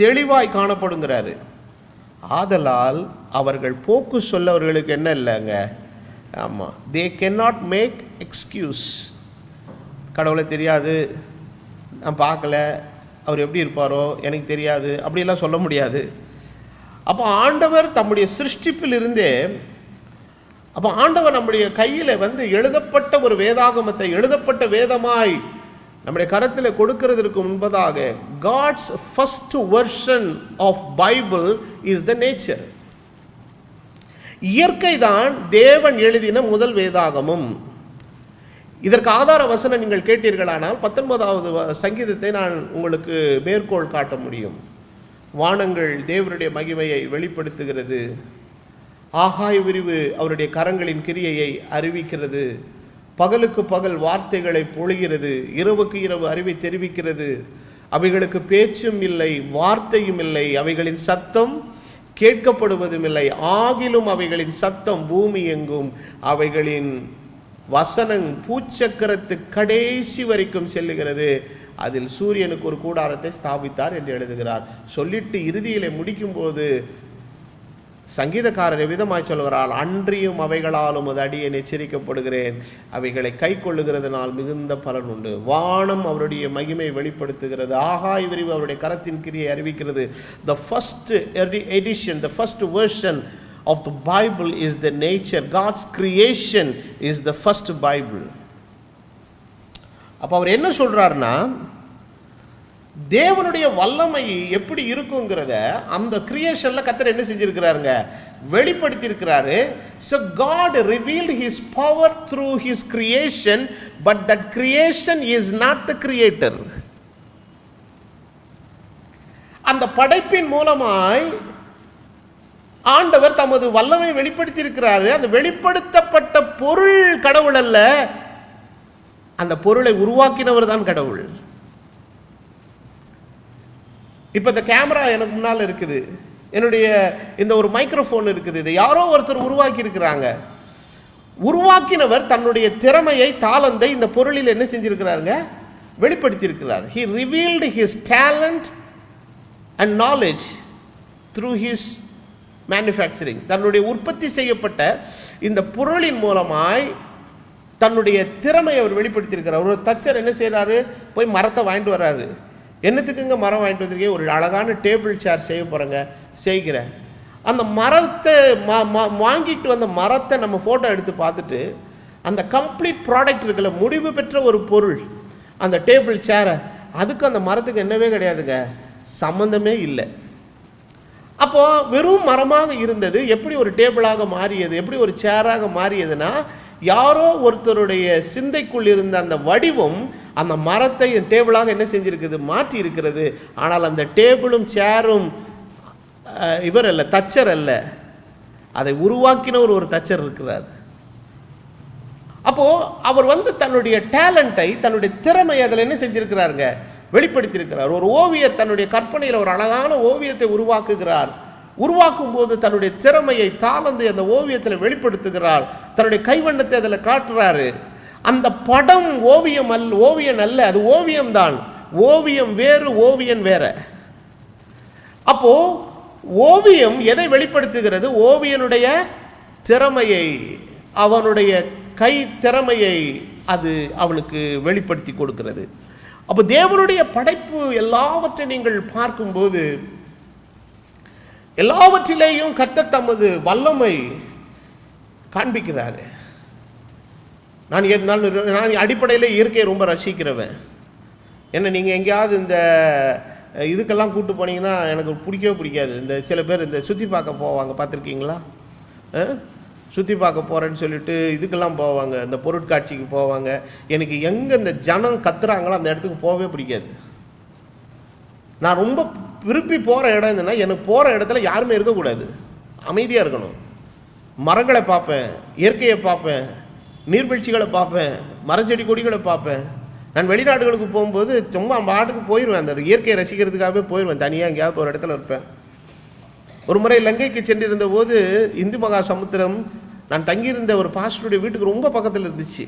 தெளிவாய் காணப்படுங்கிறாரு. ஆதலால் அவர்கள் போக்கு சொல்ல அவர்களுக்கு என்ன இல்லைங்க, ஆமாம், தே கேனாட் மேக் எக்ஸ்கியூஸ். கடவுளை தெரியாது, நான் பார்க்கல, அவர் எப்படி இருப்பாரோ எனக்கு தெரியாது, அப்படிலாம் சொல்ல முடியாது. அப்போ ஆண்டவர் தம்முடைய சிருஷ்டிப்பில் இருந்தே, அப்போ ஆண்டவர் நம்முடைய கையில் எழுதப்பட்ட ஒரு வேதாகமத்தை எழுதப்பட்ட வேதமாய் நம்முடைய கரத்தில் கொடுக்கிறதுக்கு முன்பதாக God's first version of Bible is the nature. இயற்கை தான் தேவன் எழுதின முதல் வேதாகமம். இதற்கு ஆதார வசனம் நீங்கள் கேட்டீர்களானால் 19வது சங்கீதத்தை நான் உங்களுக்கு மேற்கோள் காட்ட முடியும். வானங்கள் தேவனுடைய மகிமையை வெளிப்படுத்துகிறது, ஆகாய விரிவு அவருடைய கரங்களின் கிரியையை அறிவிக்கிறது, பகலுக்கு பகல் வார்த்தைகளை பொழிகிறது, இரவுக்கு இரவு அறிவை தெரிவிக்கிறது. அவைகளுக்கு பேச்சும் இல்லை, வார்த்தையும் இல்லை, அவைகளின் சத்தம் கேட்கப்படுவதும் இல்லை. ஆகிலும் அவைகளின் சத்தம் பூமி எங்கும், அவைகளின் வசனம் பூச்சக்கரத்து கடைசி வரைக்கும் செல்லுகிறது. அதில் சூரியனுக்கு ஒரு கூடாரத்தை ஸ்தாபித்தார் என்று எழுதுகிறார். சொல்லிட்டு இறுதியிலே முடிக்கும்போது சங்கீதக்காரர் விதமாய் சொல்கிறார், அன்றியும் அவைகளாலும் அது அடியேன் எச்சரிக்கப்படுகிறேன், அவைகளை கை கொள்ளுகிறதுனால் மிகுந்த பலன் உண்டு. வானம் அவருடைய மகிமை வெளிப்படுத்துகிறது, ஆகாய விரிவு அவருடைய கரத்தின் கிரியை அறிவிக்கிறது. The first edition, the first version of the Bible is the nature. God's creation is the first Bible. அப்போ அவர் என்ன சொல்றாருன்னா, தேவனுடைய வல்லமை எப்படி இருக்குங்கிறத அந்த கிரியேஷன்ல கர்த்தர் என்ன செஞ்சிருக்கிறாருங்க, வெளிப்படுத்தி இருக்கிறாரு. So God revealed his power through his creation, but that creation is not the creator. அந்த படைப்பின் மூலமாய் ஆண்டவர் தமது வல்லமை வெளிப்படுத்தி இருக்கிறாரு. அந்த வெளிப்படுத்தப்பட்ட பொருள் கடவுள் அல்ல, அந்த பொருளை உருவாக்கினவர் தான் கடவுள். இப்போ இந்த கேமரா எனக்கு முன்னால் இருக்குது, என்னுடைய இந்த ஒரு மைக்ரோஃபோன் இருக்குது, இதை யாரோ ஒருத்தர் உருவாக்கி இருக்கிறாங்க. உருவாக்கினவர் தன்னுடைய திறமையை, தாளந்தை இந்த பொருளில் என்ன செஞ்சிருக்கிறாருங்க, வெளிப்படுத்தி இருக்கிறார். He revealed his talent and knowledge through his manufacturing. தன்னுடைய உற்பத்தி செய்யப்பட்ட இந்த பொருளின் மூலமாய் தன்னுடைய திறமையை அவர் வெளிப்படுத்தி இருக்கிறார். ஒரு தச்சர் என்ன செய்கிறாரு, போய் மரத்தை வாங்கிட்டு வர்றாரு. என்னத்துக்குங்க மரம் வாங்கிட்டு வந்திருக்கீங்க, ஒரு அழகான டேபிள் சேர் செய்ய போகிறேங்க, செய்கிறேன். அந்த மரத்தை வாங்கிட்டு வந்த மரத்தை நம்ம ஃபோட்டோ எடுத்து பார்த்துட்டு அந்த கம்ப்ளீட் ப்ராடக்ட் இருக்குல்ல, முடிவு பெற்ற ஒரு பொருள், அந்த டேபிள் சேரை, அதுக்கு அந்த மரத்துக்கு என்னவே கிடையாதுங்க, சம்மந்தமே இல்லை. அப்போது வெறும் மரமாக இருந்தது எப்படி ஒரு டேபிளாக மாறியது, எப்படி ஒரு சேராக மாறியதுன்னா, யாரோ ஒருத்தருடைய சிந்தைக்குள் இருந்த அந்த வடிவம் அந்த மரத்தை டேபிளாக என்ன செஞ்சிருக்குது, மாற்றி இருக்கிறது. ஆனால் அந்த டேபிளும் சேரும் இவர் அல்ல, தச்சர் அல்ல, அதை உருவாக்கின ஒரு தச்சர் இருக்கிறார். அப்போ அவர் தன்னுடைய டேலண்ட்டை, தன்னுடைய திறமை அதில் என்ன செஞ்சிருக்கிறாருங்க, வெளிப்படுத்தியிருக்கிறார். ஒரு ஓவியர் தன்னுடைய கற்பனையில் ஒரு அழகான ஓவியத்தை உருவாக்குகிறார். உருவாக்கும் போது தன்னுடைய திறமையை தாளந்து அந்த ஓவியத்தில் வெளிப்படுத்துகிறார். தன்னுடைய கைவண்ணத்தை அதில் காட்டுறாரு. அந்த படம் ஓவியம் அல்ல, அது ஓவியம்தான். ஓவியம் வேறு, ஓவியன் வேற. அப்போ ஓவியம் எதை வெளிப்படுத்துகிறது? ஓவியனுடைய திறமையை, அவனுடைய கை திறமையை அது அவனுக்கு வெளிப்படுத்தி கொடுக்கிறது. அப்போ தேவனுடைய படைப்பு எல்லாவற்றை நீங்கள் பார்க்கும்போது எல்லாவற்றிலேயும் கர்த்தர் தமது வல்லமை காண்பிக்கிறாரு. நான் அடிப்படையில் இயற்கையை ரொம்ப ரசிக்கிறவன். என்ன நீங்கள் எங்கேயாவது இந்த இதுக்கெல்லாம் கூப்பிட்டு போனீங்கன்னா எனக்கு பிடிக்கவே பிடிக்காது. இந்த சில பேர் இந்த சுற்றி பார்க்க போவாங்க, பார்த்துருக்கீங்களா? சுற்றி பார்க்க போகிறேன்னு சொல்லிட்டு இதுக்கெல்லாம் போவாங்க, இந்த பொருட்காட்சிக்கு போவாங்க. எனக்கு எங்கே இந்த ஜனம் கத்துறாங்களோ அந்த இடத்துக்கு போகவே பிடிக்காது. நான் ரொம்ப விரும்பி போகிற இடம் என்னன்னா, எனக்கு போகிற இடத்துல யாருமே இருக்கக்கூடாது, அமைதியாக இருக்கணும். மரங்களை பார்ப்பேன், இயற்கையை பார்ப்பேன், நீர்வீழ்ச்சிகளை பார்ப்பேன், மரச்செடி கொடிகளை பார்ப்பேன். நான் வெளிநாடுகளுக்கு போகும்போது சும்மா பாட்டுக்கு போயிடுவேன், அந்த இயற்கையை ரசிக்கிறதுக்காகவே போயிடுவேன். தனியாக எங்கேயாவது ஒரு இடத்துல இருப்பேன். ஒரு முறை இலங்கைக்கு சென்றிருந்த போது இந்து மகா சமுத்திரம், நான் தங்கியிருந்த ஒரு பாஸ்டருடைய வீட்டுக்கு ரொம்ப பக்கத்தில் இருந்துச்சு.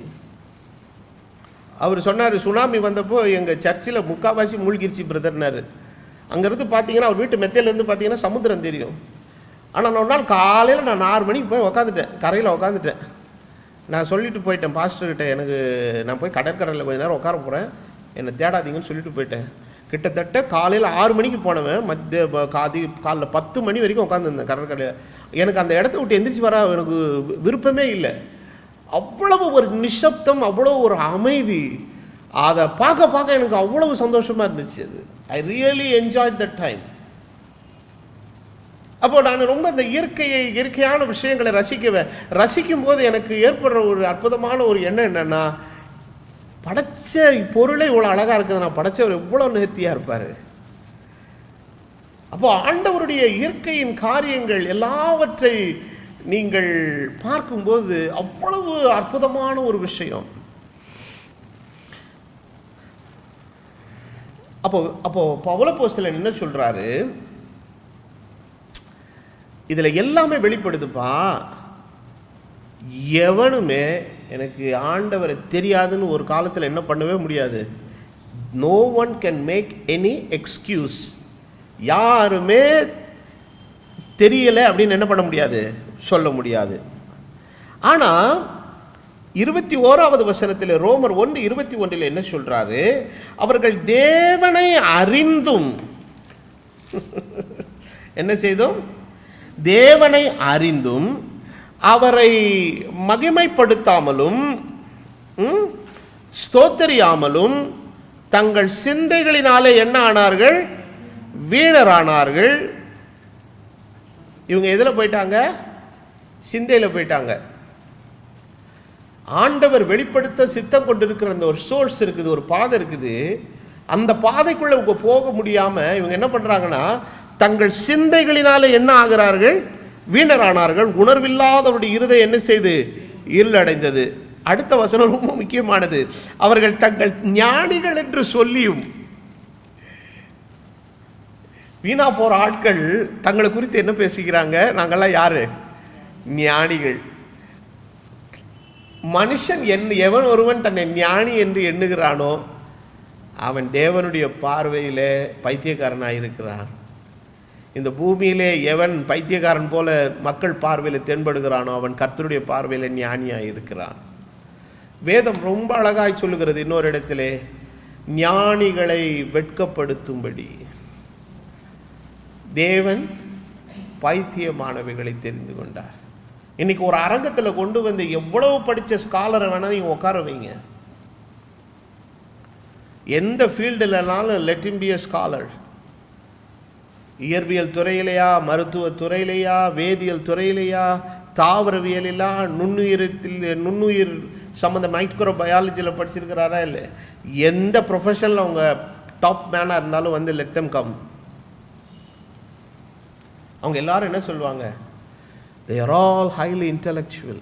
அவர் சொன்னார், சுனாமி வந்தப்போ எங்கள் சர்ச்சில் முக்கால்வாசி மூழ்கிருச்சு பிரதர்னார். அங்கேருந்து பார்த்தீங்கன்னா அவர் வீட்டு மெத்தையிலேருந்து பார்த்தீங்கன்னா சமுத்திரம் தெரியும். ஆனால் நான் ஒரு நாள் காலையில் நான் 6 மணிக்கு போய் உக்காந்துட்டேன், கரையில் உக்காந்துட்டேன். நான் சொல்லிட்டு போயிட்டேன் பாஸ்டர்கிட்ட, நான் போய் கடற்கரையில் கொஞ்சம் நேரம் உட்கார போகிறேன், என்னை தேடாதீங்கன்னு சொல்லிட்டு போயிட்டேன். கிட்டத்தட்ட காலையில் 6 மணிக்கு போனவன் காலைல 10 மணி வரைக்கும் உட்காந்துருந்தேன் கடற்கரையில். எனக்கு அந்த இடத்த விட்டு எந்திரிச்சு வர எனக்கு விருப்பமே இல்லை. அவ்வளவு ஒரு நிசப்தம், அவ்வளோ ஒரு அமைதி. அதை பார்க்க எனக்கு அவ்வளவு சந்தோஷமாக இருந்துச்சு. அது I really enjoyed that time. அப்போ நான் ரொம்ப இந்த இயற்கையான விஷயங்களை ரசிக்கும் போது எனக்கு ஏற்படுற ஒரு அற்புதமான ஒரு எண்ணம் என்னன்னா, படைச்ச பொருளே இவ்வளோ அழகாக இருக்குது, நான் படைச்சவர் எவ்வளோ நேர்த்தியாக இருப்பார். அப்போ ஆண்டவருடைய இயற்கையின் காரியங்கள் எல்லாவற்றை நீங்கள் பார்க்கும்போது அவ்வளவு அற்புதமான ஒரு விஷயம். அப்போ பவுலப்போஸ்தலன் என்ன சொல்றாரு, இதுல எல்லாமே வெளிப்படுதுப்பா. எவனுமே எனக்கு ஆண்டவரை தெரியாதுன்னு ஒரு காலத்தில் என்ன பண்ணவே முடியாது. No one can make any excuse. யாருமே தெரியலை அப்படின்னு என்ன பண்ண முடியாது, சொல்ல முடியாது. ஆனால் 21வது வசனத்தில், ரோமர் 1:21 என்ன சொல்றாரு, அவர்கள் தேவனை அறிந்தும் என்ன செய்தோம், தேவனை அறிந்தும் அவரை மகிமைப்படுத்தாமலும் ஸ்தோத்தரியாமலும் தங்கள் சிந்தைகளினாலே என்ன ஆனார்கள், வீணரானார்கள். இவங்க எதில் போயிட்டாங்க, சிந்தையில் போயிட்டாங்க. ஆண்டவர் வெளிப்படுத்த சித்தம் கொண்டிருக்கிற அந்த ஒரு சோர்ஸ் இருக்குது, ஒரு பாதை இருக்குது. அந்த பாதைக்குள்ளே இவங்க போக முடியாமல் இவங்க என்ன பண்ணுறாங்கன்னா, தங்கள் சிந்தைகளினாலே என்ன ஆகிறார்கள், வீணரானார்கள். உணர்வில்லாதவருடைய இருதயம் என்ன செய்து, இருளடைந்தது. அடுத்த வசனம் ரொம்ப முக்கியமானது, அவர்கள் தங்கள் ஞானிகள் என்று சொல்லியும். வீணா போகிற ஆட்கள் தங்களை குறித்து என்ன பேசுகிறாங்க, நாங்கள்லாம் யாரு, ஞானிகள். மனுஷன் எவன் ஒருவன் தன்னை ஞானி என்று எண்ணுகிறானோ அவன் தேவனுடைய பார்வையிலே பைத்தியக்காரனாக இருக்கிறான். இந்த பூமியிலே எவன் பைத்தியக்காரன் போல மக்கள் பார்வையில் தென்படுகிறானோ அவன் கர்த்தருடைய பார்வையில் ஞானியாக இருக்கிறான். வேதம் ரொம்ப அழகாய் சொல்லுகிறது இன்னொரு இடத்திலே, ஞானிகளை வெட்கப்படுத்தும்படி தேவன் பைத்தியமானவைகளை தெரிந்து கொண்டார். இன்னைக்கு ஒரு அரங்கத்தில் கொண்டு வந்து எவ்வளவு படித்த ஸ்காலரை வேணால் நீங்கள் உட்கார வைங்க, எந்த ஃபீல்டுலனாலும் let him be a scholar. இயற்பியல் துறையிலையா, மருத்துவ துறையிலையா, வேதியியல் துறையிலையா, தாவரவியலிலா, நுண்ணுயிர் சம்மந்த மைக்ரோ பயாலஜியில் படிச்சிருக்கிறாரா இல்லை, எந்த ப்ரொஃபஷனில் அவங்க டாப் மேனாக இருந்தாலும் வந்து லெட் தெம் கம். அவங்க எல்லாரும் என்ன சொல்லுவாங்க, they are all highly intellectual,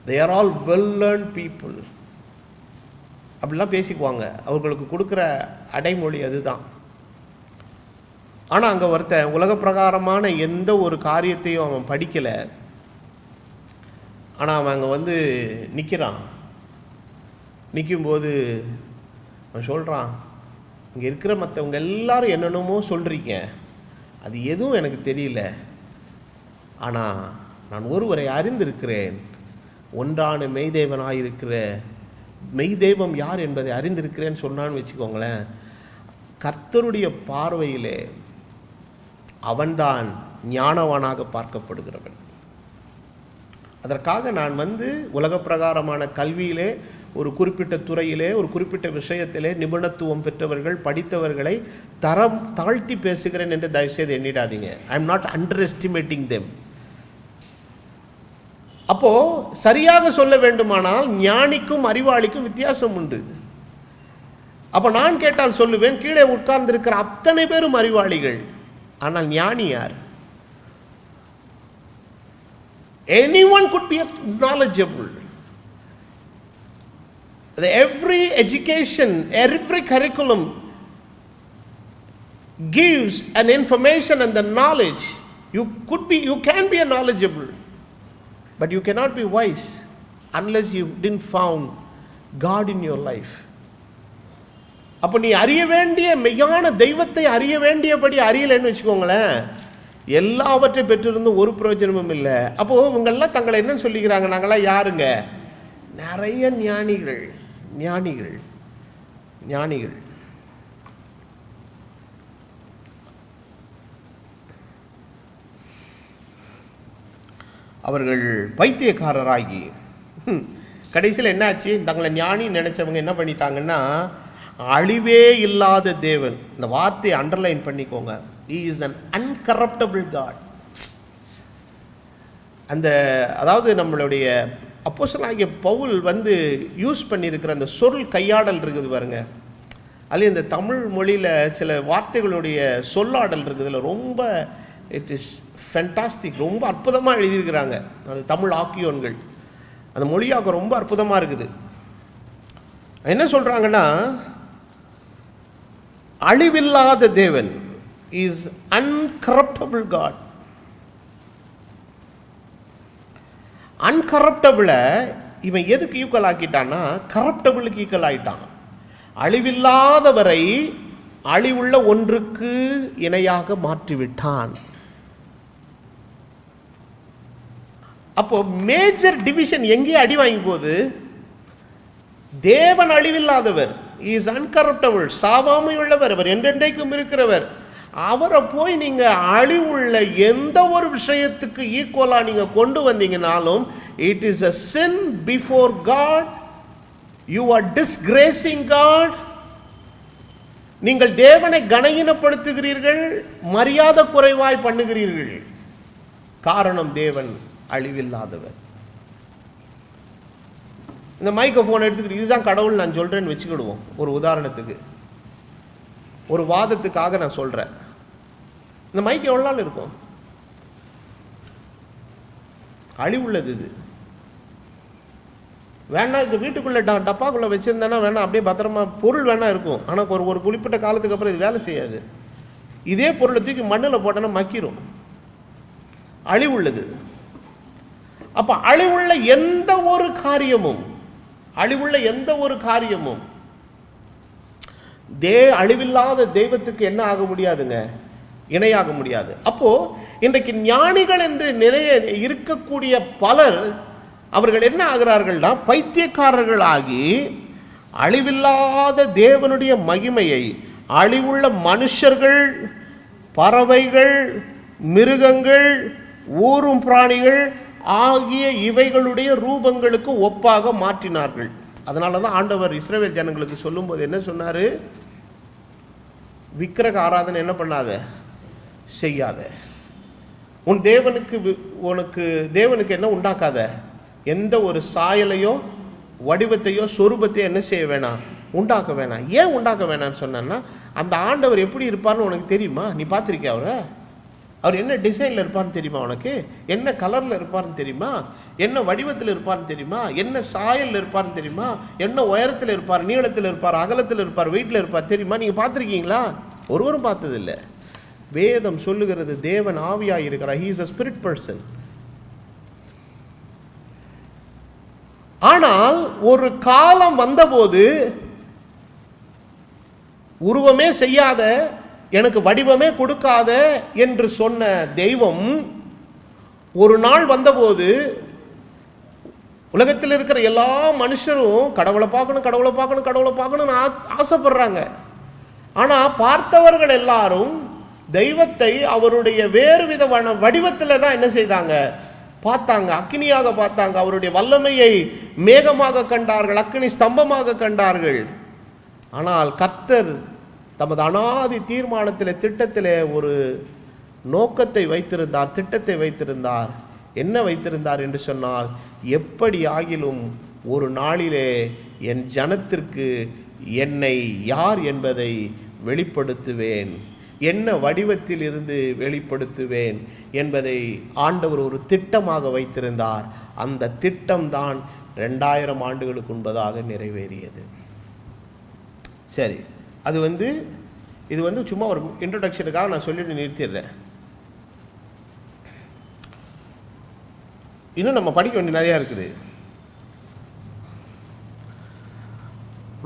they are all well learned people அப்படிலாம் பேசிக்குவாங்க. அவர்களுக்கு கொடுக்குற அடைமொழி அதுதான். ஆனால் அங்கே ஒருத்தன் உலக பிரகாரமான எந்த ஒரு காரியத்தையும் அவன் படிக்கலை, ஆனால் அவன் அங்கே வந்து நிற்கிறான். நிற்கும்போது அவன் சொல்கிறான், இங்கே இருக்கிற மற்றவங்க எல்லாரும் என்னென்னமோ சொல்கிறீங்க, அது எதுவும் எனக்கு தெரியல, ஆனால் நான் ஒருவரை அறிந்திருக்கிறேன், ஒன்றான மெய்தேவனாயிருக்கிற மெய்தெய்வம் யார் என்பதை அறிந்திருக்கிறேன்னு சொன்னான்னு வச்சுக்கோங்களேன். கர்த்தருடைய பார்வையிலே அவன்தான் ஞானவானாக பார்க்கப்படுகிறவன். அதற்காக நான் வந்து உலக பிரகாரமான கல்வியிலே ஒரு குறிப்பிட்ட துறையிலே ஒரு குறிப்பிட்ட விஷயத்திலே நிபுணத்துவம் பெற்றவர்கள் படித்தவர்களை தரம் தாழ்த்தி பேசுகிறேன் என்று தயவுசெய்து எண்ணிடாதீங்க. I am not underestimating them. அப்போது சரியாக சொல்ல வேண்டுமானால் ஞானிக்கும் அறிவாளிக்கும் வித்தியாசம் உண்டு. அப்போ நான் கேட்டால் சொல்லுவேன், கீழே உட்கார்ந்திருக்கிற அத்தனை பேரும் அறிவாளிகள், ஆனால் ஞானி யார்? Anyone could be knowledgeable. Every education, every curriculum gives an information and the knowledge. You can be a knowledgeable, but you cannot be wise unless you didn't found God in your life. அப்போ நீ அறிய வேண்டிய மெய்யான தெய்வத்தை அறிய வேண்டியபடி அறியலைன்னு வச்சுக்கோங்களேன், எல்லாவற்றை பெற்றிருந்து ஒரு பிரயோஜனமும் இல்லை. அப்போது இவங்கெல்லாம் தங்களை என்னன்னு சொல்லிக்கிறாங்க, நாங்களாம் யாருங்க? நிறைய ஞானிகள். ஞானிகள் ஞானிகள் அவர்கள் பைத்தியக்காரராகி கடைசியில் என்னாச்சு, தங்களை ஞானி நினைச்சவங்க என்ன பண்ணிட்டாங்கன்னா, அழிவே இல்லாத தேவன், இந்த வார்த்தையை அண்டர்லைன் பண்ணிக்கோங்க, he is an uncorruptible God. அதாவது நம்மளுடைய அப்போஸ்தலனாகிய பவுல் வந்து யூஸ் பண்ணியிருக்கிற அந்த சொல் கையாடல் இருக்குது பாருங்க, அதில் இந்த தமிழ் மொழியில் சில வார்த்தைகளுடைய சொல்லாடல் இருக்குதுல, ரொம்ப இட் இஸ் ஃபென்டாஸ்டிக், ரொம்ப அற்புதமாக எழுதியிருக்கிறாங்க. அது தமிழ் ஆக்கியோன்கள், அந்த மொழியாக்கம் ரொம்ப அற்புதமாக இருக்குது. என்ன சொல்கிறாங்கன்னா, அழிவில்லாத தேவன் is uncorruptible God. அன்கரப்டபிளை இவன் எதுக்கு ஈக்குவல் ஆக்கிட்டான்னா, கரப்டபிளுக்கு ஈக்குவல் ஆகிட்டான். அழிவில்லாதவரை அழிவுள்ள ஒன்றுக்கு இணையாக மாற்றிவிட்டான். அப்போ மேஜர் டிவிஷன் எங்கே அடி வாங்கி போகுது? தேவன் அழிவில்லாதவர், இஸ் அன்கரப்டபிள், சாவாமை உள்ளவர், அவர் என்றென்றைக்கும் இருக்கிறவர். அவரை போய் நீங்கள் அழிவுள்ள எந்த ஒரு விஷயத்துக்கு ஈக்குவலாக நீங்கள் கொண்டு வந்தீங்கனாலும் it is a sin before God. You are disgracing God. நீங்கள் தேவனை கனவீனப்படுத்துகிறீர்கள், மரியாதை குறைவாய் பண்ணுகிறீர்கள். காரணம், தேவன் அழிவில்லாதவர். இந்த மைக்ரோஃபோன் எடுத்துக்கிட்டு இதுதான் கடவுள் நான் சொல்கிறேன்னு வச்சுக்கிடுவோம். ஒரு உதாரணத்துக்கு, ஒரு வாதத்துக்காக நான் சொல்கிறேன். இந்த மைக் எவ்வளோ நாள் இருக்கும்? அழிவுள்ளது இது. வேணா இந்த வீட்டுக்குள்ளே டப்பாக்குள்ளே வச்சுருந்தேன்னா வேணா அப்படியே பத்திரமா பொருள் வேணா இருக்கும், ஆனால் ஒரு குறிப்பிட்ட காலத்துக்கு அப்புறம் இது வேலை செய்யாது. இதே பொருளை தூக்கி மண்ணில் போட்டோன்னா மக்கிரும். அழிவுள்ளது. அப்போ அழிவுள்ள எந்த ஒரு காரியமும் அழிவில்லாத தெய்வத்துக்கு என்ன ஆக முடியாதுங்க, இணையாக முடியாது. அப்போ இன்றைக்கு ஞானிகள் என்று நிலைய இருக்கக்கூடிய பலர் அவர்கள் என்ன ஆகிறார்கள்னா, பைத்தியக்காரர்கள் ஆகி அழிவில்லாத தேவனுடைய மகிமையை அழிவுள்ள மனுஷர்கள், பறவைகள், மிருகங்கள், ஊரும் பிராணிகள் ஆகிய இவைகளுடைய ரூபங்களுக்கு ஒப்பாக மாற்றினார்கள். அதனால தான் ஆண்டவர் இஸ்ரவேல் ஜனங்களுக்கு சொல்லும்போது என்ன சொன்னார்? விக்கிரக ஆராதனை என்ன பண்ணாத, செய்யாத. தேவனுக்கு என்ன உண்டாக்காத, எந்த ஒரு சாயலையோ வடிவத்தையோ சொரூபத்தையோ என்ன செய்ய வேணாம், உண்டாக்க வேணாம். ஏன் உண்டாக்க வேணாம்னு சொன்னா, அந்த ஆண்டவர் எப்படி இருப்பார்னு உனக்கு தெரியுமா? நீ பார்த்துருக்கியா அவரை? அவர் என்ன டிசைனில் இருப்பார்னு தெரியுமா உனக்கு? என்ன கலரில் இருப்பார்னு தெரியுமா? என்ன வடிவத்தில் இருப்பார்னு தெரியுமா? என்ன சாயலில் இருப்பார்னு தெரியுமா? என்ன உயரத்தில் இருப்பார், நீளத்தில் இருப்பார், அகலத்தில் இருப்பார், வெயிட்டில் இருப்பார் தெரியுமா? நீங்கள் பார்த்துருக்கீங்களா? ஒருவரும் பார்த்ததில்லை. வேதம் சொல்லுகிறது தேவன் ஆவியாக இருக்கிறார். He is a spirit person. ஆனால் ஒரு காலம் வந்தபோது உருவமே செய்யாத, எனக்கு வடிவமே கொடுக்காத என்று சொன்ன தெய்வம் ஒரு நாள் வந்தபோது உலகத்தில் இருக்கிற எல்லா மனுஷரும் கடவுளை பார்க்கணும், கடவுளை பார்க்கணும், கடவுளை பார்க்கணும்னு ஆசைப்படுறாங்க. ஆனால் பார்த்தவர்கள் எல்லாரும் தெய்வத்தை அவருடைய வேறு விதமான வடிவத்தில் தான் என்ன செய்தாங்க, பார்த்தாங்க. அக்கினியாக பார்த்தாங்க. அவருடைய வல்லமையை மேகமாக கண்டார்கள், அக்கினி ஸ்தம்பமாக கண்டார்கள். ஆனால் கர்த்தர் தமது அனாதி தீர்மானத்தில், திட்டத்தில் ஒரு நோக்கத்தை வைத்திருந்தார், திட்டத்தை வைத்திருந்தார். என்ன வைத்திருந்தார் என்று சொன்னால், எப்படி ஆகிலும் ஒரு நாளிலே என் ஜனத்திற்கு என்னை யார் என்பதை வெளிப்படுத்துவேன், என்ன வடிவத்தில் இருந்து வெளிப்படுத்துவேன் என்பதை ஆண்டவர் ஒரு திட்டமாக வைத்திருந்தார். அந்த திட்டம்தான் 2000 ஆண்டுகளுக்கு முன்பதாக நிறைவேறியது. சரி, இது சும்மா ஒரு இன்ட்ரோடக்ஷனுக்காக நான் சொல்லிட்டு நிறுத்திடுறேன். இன்னும் நம்ம படிக்க வேண்டிய நிறையா இருக்குது.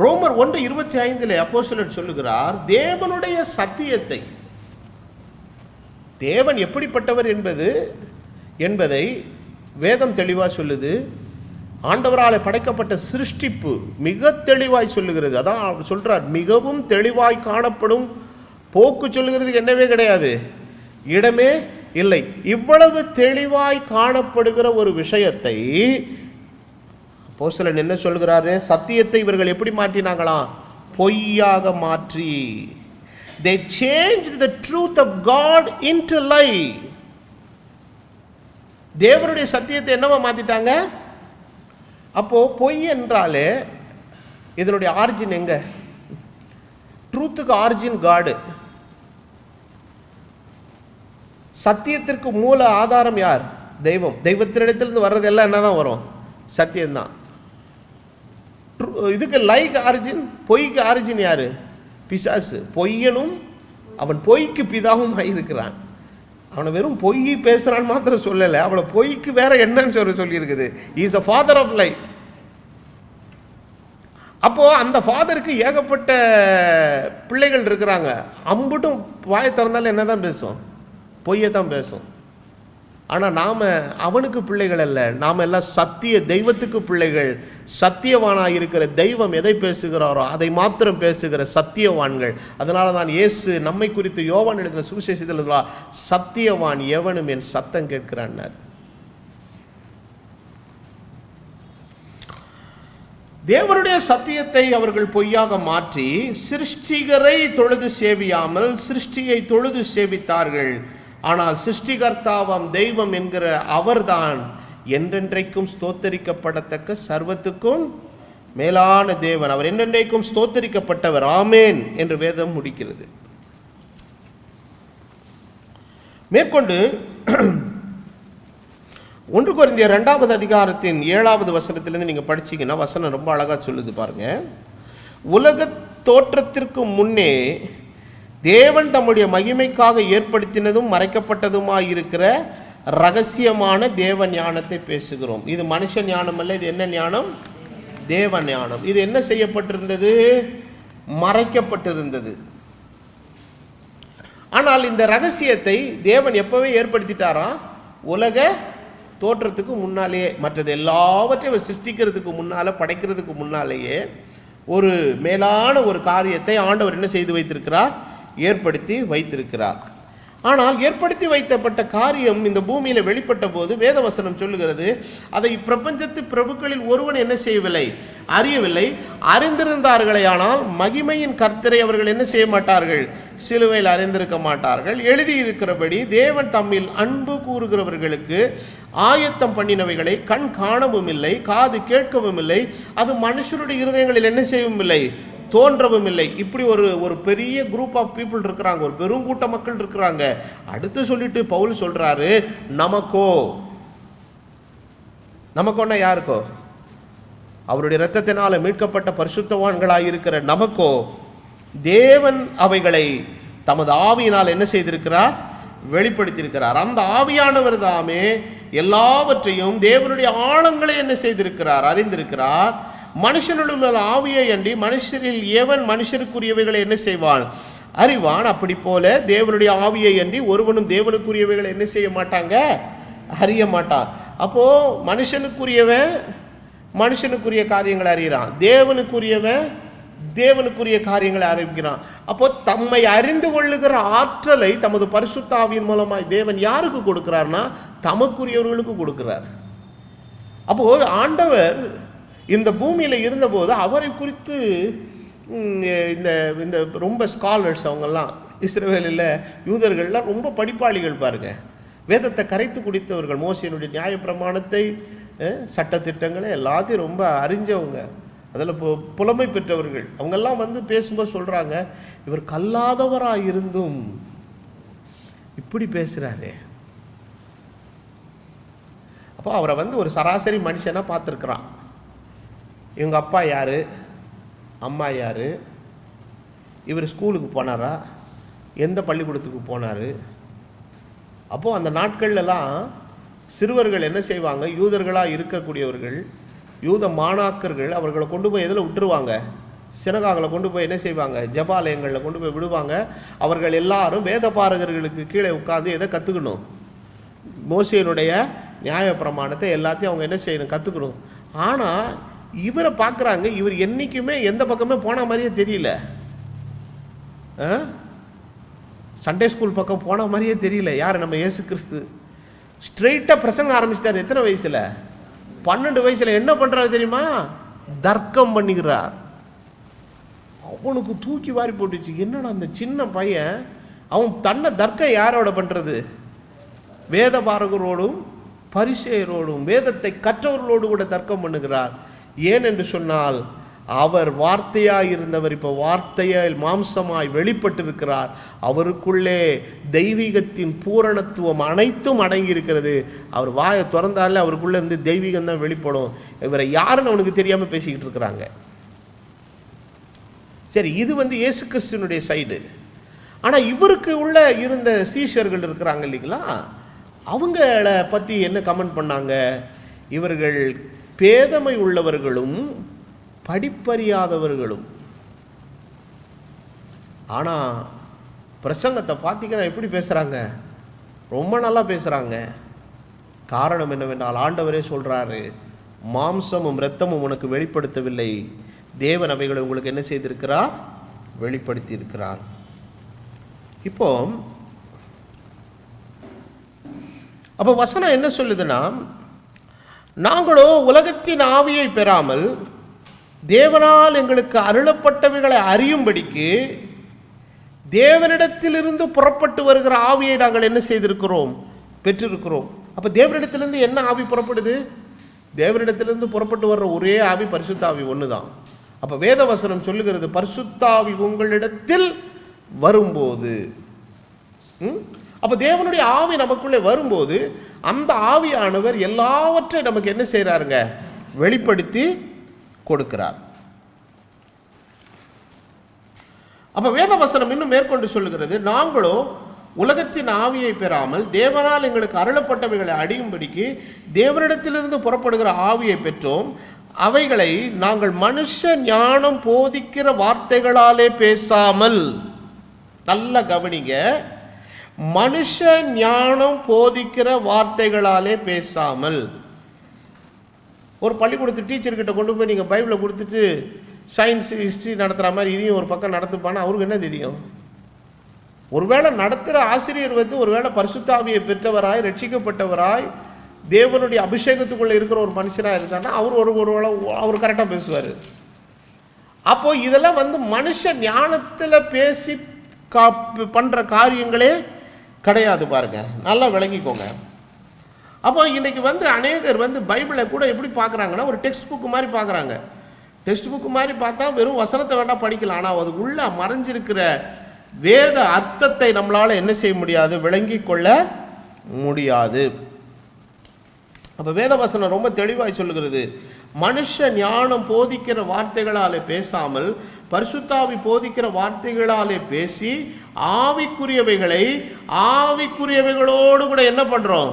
ரோமர் 1:25 அப்போஸ்தலர் சொல்லுகிறார், தேவனுடைய சத்தியத்தை, தேவன் எப்படிப்பட்டவர் என்பதை வேதம் தெளிவாக சொல்லுது. ஆண்டவரால் படைக்கப்பட்ட சிருஷ்டிப்பு மிக தெளிவாய் சொல்லுகிறது. அதான் சொல்றார், மிகவும் தெளிவாய் காணப்படும் போக்கு சொல்லுகிறதுக்கு என்னவே கிடையாது, இடமே இல்லை. இவ்வளவு தெளிவாய் காணப்படுகிற ஒரு விஷயத்தை அப்போஸ்தலன் என்ன சொல்கிறாரு, சத்தியத்தை இவர்கள் எப்படி மாற்றினாங்களாம், பொய்யாக மாற்றி. they changed the truth of God into lie. தேவனுடைய சத்தியத்தை என்னவா மாத்திட்டாங்க? அப்போ பொய் என்றாலே இதனுடைய ஆரிஜின் எங்க? ட்ரூத்துக்கு ஆரிஜின் காடு. சத்தியத்திற்கு மூல ஆதாரம் யார்? தெய்வம். தெய்வத்தினிடத்திலிருந்து வர்றது எல்லாம் என்னதான் வரும்? சத்தியம்தான். இதுக்கு லைக் ஆரிஜின், பொய்க்கு ஆரிஜின் யாரு? பிசாசு. பொய்யனும் அவன் பொய்க்கு பிதாவும் இருக்கிறான். அவனை வெறும் பொய் பேசுறான்னு மாத்திரம் சொல்லலை, அவளை பொய்க்கு வேற என்னன்னு சொல்லியிருக்குது. இஸ் அ ஃபாதர் ஆஃப் லை. அப்போ அந்த ஃபாதருக்கு ஏகப்பட்ட பிள்ளைகள் இருக்கிறாங்க. அம்புட்டும் வாயை திறந்தாலும் என்னதான் பேசும்? பொய்யை தான் பேசும். ஆனால் நாம் அவனுக்கு பிள்ளைகள் அல்ல, நாம் எல்லாம் சத்திய தெய்வத்துக்கு பிள்ளைகள். சத்தியவானாக இருக்கிற தெய்வம் எதை பேசுகிறாரோ அதை மாத்திரம் பேசுகிற சத்தியவான்கள். அதனால தான் இயேசு நம்மை குறித்து யோவான் எழுதின சுவிசேஷத்தில் சத்தியவான் எவனும் என் சத்தம் கேட்கிறான். தேவனுடைய சத்தியத்தை அவர்கள் பொய்யாக மாற்றி சிருஷ்டிகரை தொழுது சேவியாமல் சிருஷ்டியை தொழுது சேவித்தார்கள். ஆனால் சிருஷ்டிகர்த்தாவாம் தெய்வம் என்கிற அவர்தான் என்றென்றைக்கும் ஸ்தோத்தரிக்கப்படத்தக்க சர்வத்துக்கும் மேலான தேவன். அவர் என்றென்றைக்கும் ஸ்தோத்தரிக்கப்பட்டவர். ஆமேன் என்று வேதம் முடிக்கிறது. மேற்கொண்டு 1 கொரிந்தியர் 2வது அதிகாரத்தின் 7வது வசனத்திலிருந்து நீங்கள் படிச்சீங்கன்னா வசனம் ரொம்ப அழகாக சொல்லுது பாருங்க. உலக தோற்றத்திற்கு முன்னே தேவன் தம்முடைய மகிமைக்காக ஏற்படுத்தினதும் மறைக்கப்பட்டதுமாய் இருக்கிற ரகசியமான தேவ ஞானத்தை பேசுகிறோம். இது மனுஷ ஞானம் அல்ல. இது என்ன ஞானம்? தேவ ஞானம். இது என்ன செய்யப்பட்டிருந்தது? மறைக்கப்பட்டிருந்தது. ஆனால் இந்த ரகசியத்தை தேவன் எப்பவே ஏற்படுத்திட்டாராம்? உலக தோற்றத்துக்கு முன்னாலேயே. மற்றது எல்லாவற்றையும் சிருஷ்டிக்கிறதுக்கு முன்னால, படைக்கிறதுக்கு முன்னாலேயே ஒரு மேலான ஒரு காரியத்தை ஆண்டவர் என்ன செய்து வைத்திருக்கிறார்? ஏற்படுத்தி வைத்திருக்கிறார். ஆனால் ஏற்படுத்தி வைக்கப்பட்ட காரியம் இந்த பூமியில வெளிப்பட்ட போது வேதவசனம் சொல்லுகிறது, அதை பிரபஞ்சத்து பிரபுக்களில் ஒருவன் என்ன செய்யவில்லை, அறியவில்லை. அறிந்திருந்தார்களே ஆனால் மகிமையின் கர்த்தரை அவர்கள் என்ன செய்ய மாட்டார்கள், சிலுவையில் அறிந்திருக்க மாட்டார்கள். எழுதியிருக்கிறபடி தேவன் தம்மில் அன்பு கூறுகிறவர்களுக்கு ஆயத்தம் பண்ணினவைகளை கண் காணவும் இல்லை, காது கேட்கவும் இல்லை, அது மனுஷருடைய இருதயங்களில் என்ன செய்யவும் இல்லை, தோன்றவும் இல்லை. இப்படி ஒரு பெரிய குரூப் ஆஃப் பீப்புள் இருக்கிறாங்க, ஒரு பெருங்கூட்ட மக்கள் இருக்கிறாங்க. அடுத்து சொல்லிட்டு பவுல் சொல்றாரு, நமக்கோன்னா யாருக்கோ, அவருடைய இரத்தத்தினால மீட்கப்பட்ட பரிசுத்தவான்களாக இருக்கிற நமக்கோ தேவன் அவைகளை தமது ஆவியினால் என்ன செய்திருக்கிறார், வெளிப்படுத்தியிருக்கிறார். அந்த ஆவியானவர் தாமே எல்லாவற்றையும் தேவனுடைய ஆழங்களை என்ன செய்திருக்கிறார், அறிந்திருக்கிறார். மனுஷனுள்ள ஆவியை அன்றி மனுஷரில் எவன் மனுஷருக்குரியவைகளை என்ன செய்வான், அறிவான். அப்படி போல தேவனுடைய ஆவியை அன்றி ஒருவனும் தேவனுக்குரியவைகளை என்ன செய்ய மாட்டாங்க, அறிய மாட்டான். அப்போ மனுஷனுக்குரியவன் மனுஷனுக்குரிய காரியங்களை அறிகிறான், தேவனுக்குரியவன் தேவனுக்குரிய காரியங்களை அறிவிக்கிறான். அப்போ தம்மை அறிந்து கொள்ளுகிற ஆற்றலை தமது பரிசுத்த ஆவியின் மூலமாய் தேவன் யாருக்கு கொடுக்கிறார்னா தமக்குரியவர்களுக்கு கொடுக்கிறார். அப்போ ஆண்டவர் இந்த பூமியில் இருந்தபோது அவரை குறித்து இந்த இந்த ரொம்ப ஸ்காலர்ஸ் அவங்கெல்லாம் இஸ்ரவேலில் யூதர்கள்லாம் ரொம்ப படிப்பாளிகள் பாருங்க, வேதத்தை கரைத்து குடித்தவர்கள், மோசேயினுடைய நியாயப்பிரமாணத்தை சட்டத்திட்டங்களை எல்லாத்தையும் ரொம்ப அறிஞ்சவங்க, அதில் புலமை பெற்றவர்கள். அவங்கெல்லாம் வந்து பேசும்போது சொல்கிறாங்க, இவர் கல்லாதவராக இருந்தும் இப்படி பேசுகிறாரே. அப்போ அவரை வந்து ஒரு சராசரி மனுஷனாக பார்த்துருக்குறான். இவங்க அப்பா யார், அம்மா யார், இவர் ஸ்கூலுக்கு போனாரா, எந்த பள்ளிக்கூடத்துக்கு போனார். அப்போது அந்த நாட்கள்லாம் சிறுவர்கள் என்ன செய்வாங்க, யூதர்களாக இருக்கக்கூடியவர்கள், யூத மாணாக்கர்கள் அவர்களை கொண்டு போய் எதில் விட்டுருவாங்க, சினகாகளை கொண்டு போய் என்ன செய்வாங்க, ஜபாலயங்களில் கொண்டு போய் விடுவாங்க. அவர்கள் எல்லாரும் வேத பாரகர்களுக்கு கீழே உட்காந்து எதை கற்றுக்கணும், மோசேயினுடைய நியாயப்பிரமாணத்தை எல்லாத்தையும் அவங்க என்ன செய்யணும், கற்றுக்கணும். ஆனால் இவரை பார்க்குறாங்க, இவர் என்றைக்குமே எந்த பக்கமே போன மாதிரியே தெரியல, சண்டே ஸ்கூல் பக்கம் போன மாதிரியே தெரியல. யார், நம்ம இயேசு கிறிஸ்து. ஸ்ட்ரெயிட்டாக பிரசங்க ஆரம்பிச்சிட்டார். எத்தனை வயசில், 12 வயசில். என்ன பண்ணுறாரு தெரியுமா, தர்க்கம் பண்ணுகிறார். அவனுக்கு தூக்கி வாரி போட்டுச்சு. என்னடா அந்த சின்ன பையன், அவன் தன்னை தர்க்கம் யாரோட பண்ணுறது, வேத பாரகரோடும் பரிசேயரோடும் வேதத்தை கற்றவர்களோடு கூட தர்க்கம் பண்ணுகிறார். ஏன் என்று சொன்னால் அவர் வார்த்தையாய் இருந்தவர் இப்போ வார்த்தையால் மாம்சமாய் வெளிப்பட்டிருக்கிறார். அவருக்குள்ளே தெய்வீகத்தின் பூரணத்துவம் அனைத்தும் அடங்கி இருக்கிறது. அவர் வாயை திறந்தாலே அவருக்குள்ளே இருந்து தெய்வீகம் தான் வெளிப்படும். இவரை யாருன்னு அவனுக்கு தெரியாமல் பேசிக்கிட்டு இருக்கிறாங்க. சரி, இது வந்து இயேசு கிறிஸ்துவனுடைய சைடு. ஆனால் இவருக்கு உள்ள இருந்த சீஷர்கள் இருக்கிறாங்க இல்லைங்களா, அவங்கள பற்றி என்ன கமெண்ட் பண்ணாங்க, இவர்கள் பேதமை உள்ளவர்களும் படிப்பறியாதவர்களும். ஆனால் பிரசங்கத்தை பார்த்தீங்கன்னா எப்படி பேசுகிறாங்க, ரொம்ப நல்லா பேசுகிறாங்க. காரணம் என்னவென்றால் ஆண்டவரே சொல்கிறாரு, மாம்சமும் இரத்தமும் உனக்கு வெளிப்படுத்தவில்லை, தேவன் அவைகளை உங்களுக்கு என்ன செய்திருக்கிறார், வெளிப்படுத்தி இருக்கிறார். இப்போ அப்போ வசனம் என்ன சொல்லுதுன்னா, நாங்களோ உலகத்தின் ஆவியை பெறாமல் தேவனால் எங்களுக்கு அருளப்பட்டவைகளை அறியும்படிக்கு தேவனிடத்திலிருந்து புறப்பட்டு வருகிற ஆவியை நாங்கள் என்ன செய்திருக்கிறோம், பெற்றிருக்கிறோம். அப்போ தேவனிடத்திலிருந்து என்ன ஆவி புறப்படுது, தேவனிடத்திலிருந்து புறப்பட்டு வர்ற ஒரே ஆவி பரிசுத்த ஆவி ஒன்று தான். அப்போ வேதவசனம் சொல்லுகிறது, பரிசுத்த ஆவி உங்களிடத்தில் வரும்போது, அப்போ தேவனுடைய ஆவி நமக்குள்ளே வரும்போது அந்த ஆவியானவர் எல்லாவற்றையும் நமக்கு என்ன செய்கிறாருங்க, வெளிப்படுத்தி கொடுக்கிறார். அப்போ வேதவசனம் இன்னும் மேற்கொண்டு சொல்லுகிறது, நாங்களோ உலகத்தின் ஆவியை பெறாமல் தேவனால் எங்களுக்கு அருளப்பட்டவைகளை அடையும்படிக்கு தேவனிடத்திலிருந்து புறப்படுகிற ஆவியை பெற்றோம். அவைகளை நாங்கள் மனுஷ ஞானம் போதிக்கிற வார்த்தைகளாலே பேசாமல், நல்ல கவனிங்க, மனுஷ ஞானம் போதிக்கிற வார்த்தைகளாலே பேசாமல். ஒரு பள்ளிக்கூடத்து டீச்சர்கிட்ட கொண்டு போய் நீங்கள் பைபிளை கொடுத்துட்டு சயின்ஸ் ஹிஸ்ட்ரி நடத்துகிற மாதிரி இதையும் ஒரு பக்கம் நடத்துப்பானா அவருக்கு என்ன தெரியும்? ஒருவேளை நடத்துகிற ஆசிரியர் வந்து ஒருவேளை பரிசுத்த ஆவியை பெற்றவராய் ரட்சிக்கப்பட்டவராய் தேவனுடைய அபிஷேகத்துக்குள்ளே இருக்கிற ஒரு மனுஷனாக இருந்தாருன்னா அவர் கரெக்டாக பேசுவார். அப்போது இதெல்லாம் வந்து மனுஷ ஞானத்தில் பேசி பண்ணுற காரியங்களே கிடையாது. பாருங்க, நல்லா விளங்கிக்கோங்க. அப்போ இன்றைக்கி வந்து அநேகர் வந்து பைபிளை கூட எப்படி பார்க்குறாங்கன்னா ஒரு டெக்ஸ்ட் புக்கு மாதிரி பார்க்குறாங்க. டெக்ஸ்ட் புக்கு மாதிரி பார்த்தா வெறும் வசனத்தை வேண்டாம் படிக்கலாம், ஆனால் அது உள்ள மறைஞ்சிருக்கிற வேத அர்த்தத்தை நம்மளால் என்ன செய்ய முடியாது, விளங்கி கொள்ள முடியாது. அப்போ வேத வசனம் ரொம்ப தெளிவாய் சொல்லுகிறது, மனுஷ ஞானம் போதிக்கிற வார்த்தைகளாலே பேசாமல் பரிசுத்தாவி போதிக்கிற வார்த்தைகளாலே பேசி ஆவிக்குரியவைகளை ஆவிக்குரியவைகளோடு கூட என்ன பண்ணுறோம்,